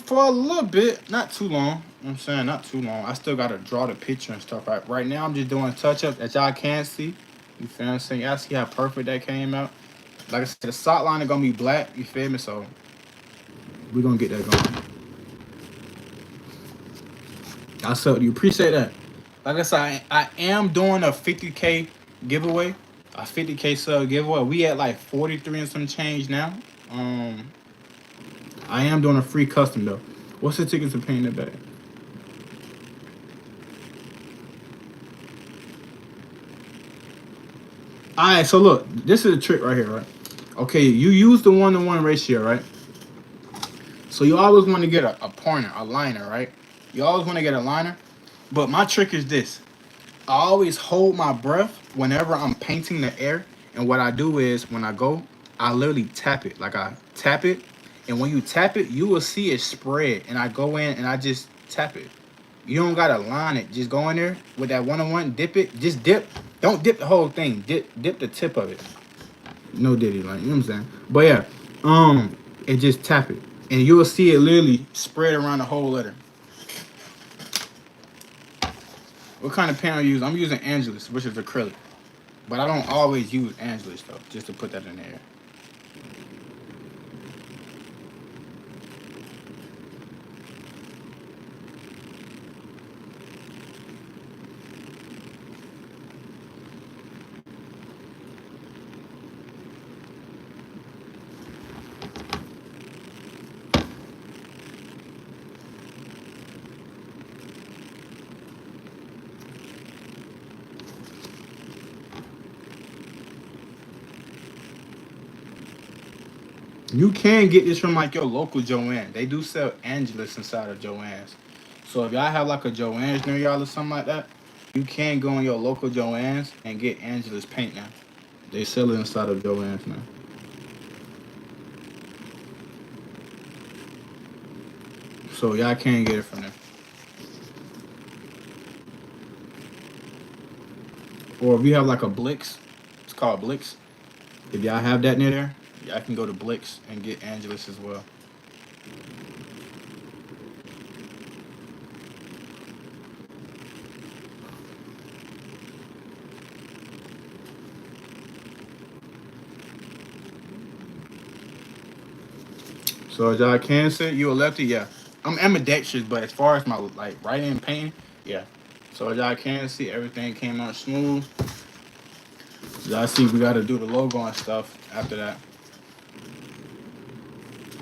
For a little bit, not too long. You know what I'm saying not too long. I still gotta draw the picture and stuff. Right now, I'm just doing touch ups that y'all can't see. You feel what I'm saying? Y'all see how perfect that came out. Like I said, the sock line is gonna be black. You feel me? So we're gonna get that going. I so you appreciate that. Like I said, I am doing a 50K giveaway, a 50K sub giveaway. We at like 43 and some change now. Um, I am doing a free custom though. What's the tickets to paint the bag? All right, so look, this is a trick right here, right? Okay, you use the 1-to-1 ratio, right? So you always want to get a pointer, a liner, right? You always want to get a liner. But my trick is this. I always hold my breath whenever I'm painting the air. And what I do is when I go, I literally tap it. Like I tap it. And when you tap it, you will see it spread. And I go in and I just tap it. You don't gotta line it. Just go in there with that 1-on-1, dip it. Just dip. Don't dip the whole thing. Dip the tip of it. No diddy, like you know what I'm saying. But yeah, and just tap it. And you will see it literally spread around the whole letter. What kind of pen I use? I'm using Angelus, which is acrylic. But I don't always use Angelus though, just to put that in there. You can get this from like your local Joanne. They do sell Angelus inside of Joann's. So if y'all have like a Joann's near y'all or something like that, you can go in your local Joann's and get Angelus paint now. They sell it inside of Joann's now. So y'all can get it from there. Or if you have like a Blix, it's called Blix. If y'all have that near there, y'all can go to Blix and get Angelus as well. So as y'all can see, you a lefty, yeah. I'm ambidextrous, but as far as my like writing and painting, yeah. So as y'all can see, everything came out smooth. Y'all see we gotta do the logo and stuff after that.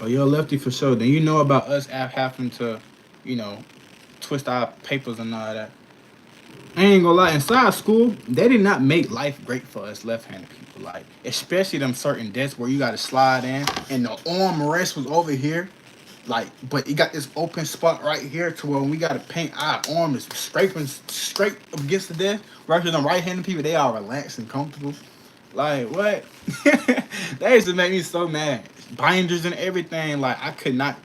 Oh, you're a lefty for sure. Then you know about us having to, you know, twist our papers and all that. I ain't gonna lie, inside school, they did not make life great for us left-handed people. Like, especially them certain desks where you gotta slide in and the arm rest was over here. Like, but you got this open spot right here to where when we gotta paint, our arm is scraping straight against the desk. Versus them right-handed people, they are relaxed and comfortable. Like what? That used to make me so mad. Binders and everything. Like I could not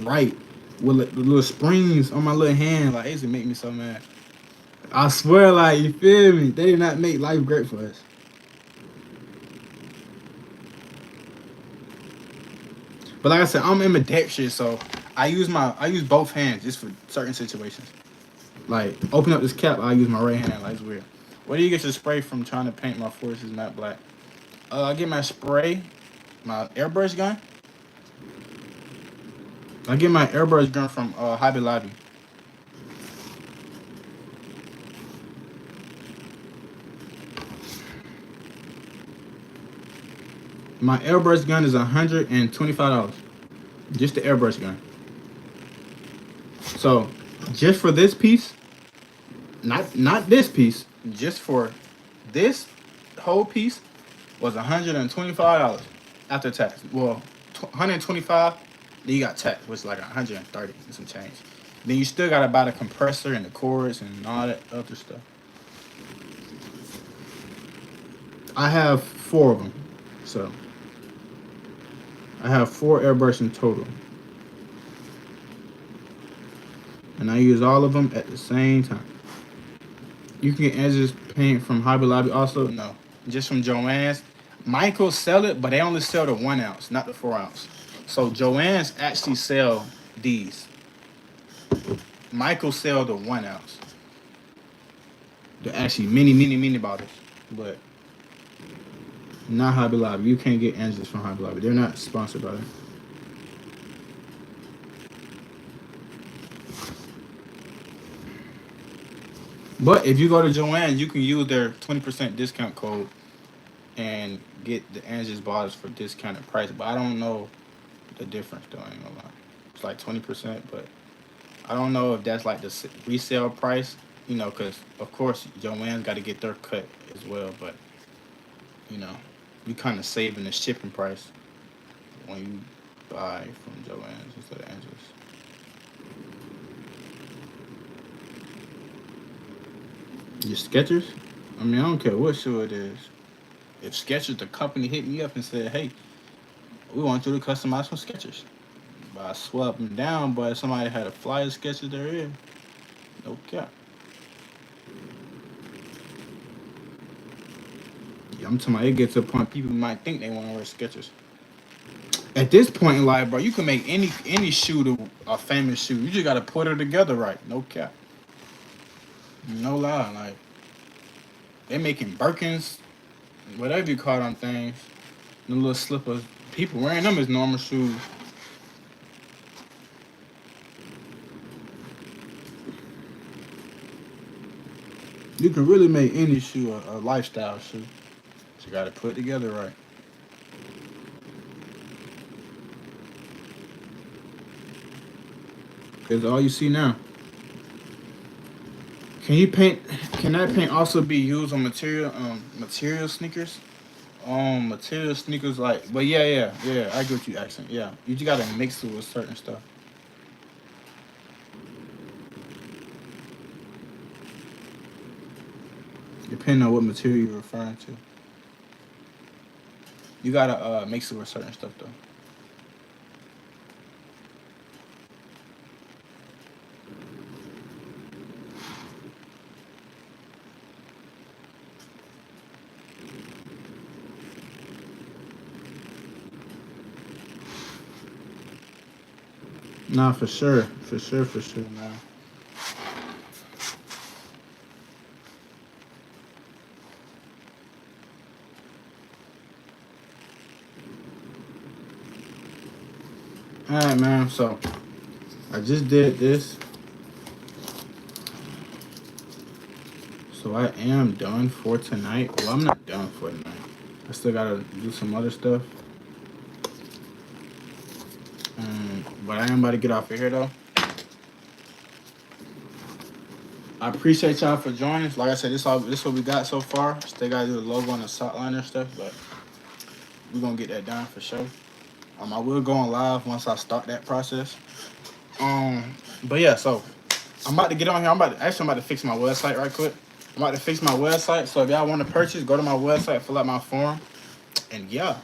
write with the little springs on my little hand. Like it used to make me so mad. I swear, like you feel me? They did not make life great for us. But like I said, I'm ambidextrous, so I use both hands just for certain situations. Like open up this cap, I use my right hand. Like it's weird. Where do you get your spray from trying to paint my forces matte black? I get my spray, my airbrush gun. I get my airbrush gun from Hobby Lobby. My airbrush gun is $125. Just the airbrush gun. So just for this piece, not this piece, just for this whole piece was $125 after tax. Well, 125. Then you got tax, which is like 130 and some change. Then you still gotta buy the compressor and the cords and all that other stuff. I have 4 of them, so I have 4 airbrush in total, and I use all of them at the same time. You can get edges paint from Hobby Lobby also. No, just from Joann's. Michael sell it, but they only sell the 1 ounce, not the 4 ounce. So Joann's actually sell these. Michael sell the 1 ounce. They're actually mini bottles, but not Hobby Lobby. You can't get edges from Hobby Lobby. They're not sponsored by them. But if you go to Joanne, you can use their 20% discount code and get the Angie's bottles for discounted price. But I don't know the difference though. I ain't gonna lie. It's like 20%, but I don't know if that's like the resale price. You know, because of course Joanne's got to get their cut as well. But you know, you kind of saving the shipping price when you buy from Joann's instead of Angela's. Your Skechers? I mean, I don't care what shoe it is. If Skechers, the company, hit me up and said, "Hey, we want you to customize some Skechers," but I swap them down. But if somebody had a flyer Skechers, there is no cap. Yeah, I'm talking about it gets to a point people might think they want to wear Skechers. At this point in life, bro, you can make any shoe to a famous shoe. You just gotta put it together right. No cap. No lie. Like they making Birkins, whatever you call them things, the little slippers. People wearing them as normal shoes. You can really make any shoe a lifestyle shoe. But you gotta put it together right. Cause all you see now. Can you paint? Can that paint also be used on material sneakers? Material sneakers like, but yeah. I get what you asking. Yeah, you just gotta mix it with certain stuff. Depending on what material you're referring to, you gotta mix it with certain stuff though. Nah, for sure, man. All right, man. So I just did this, so I am done for tonight. Well, I'm not done for tonight. I still gotta do some other stuff. But I am about to get off of here though. I appreciate y'all for joining. Like I said, this what we got so far. Still gotta do the logo and the sock liner stuff, but we're gonna get that done for sure. I will go on live once I start that process. But yeah, so I'm about to get on here. I'm about to fix my website right quick. I'm about to fix my website. So if y'all want to purchase, go to my website, fill out my form, and yeah.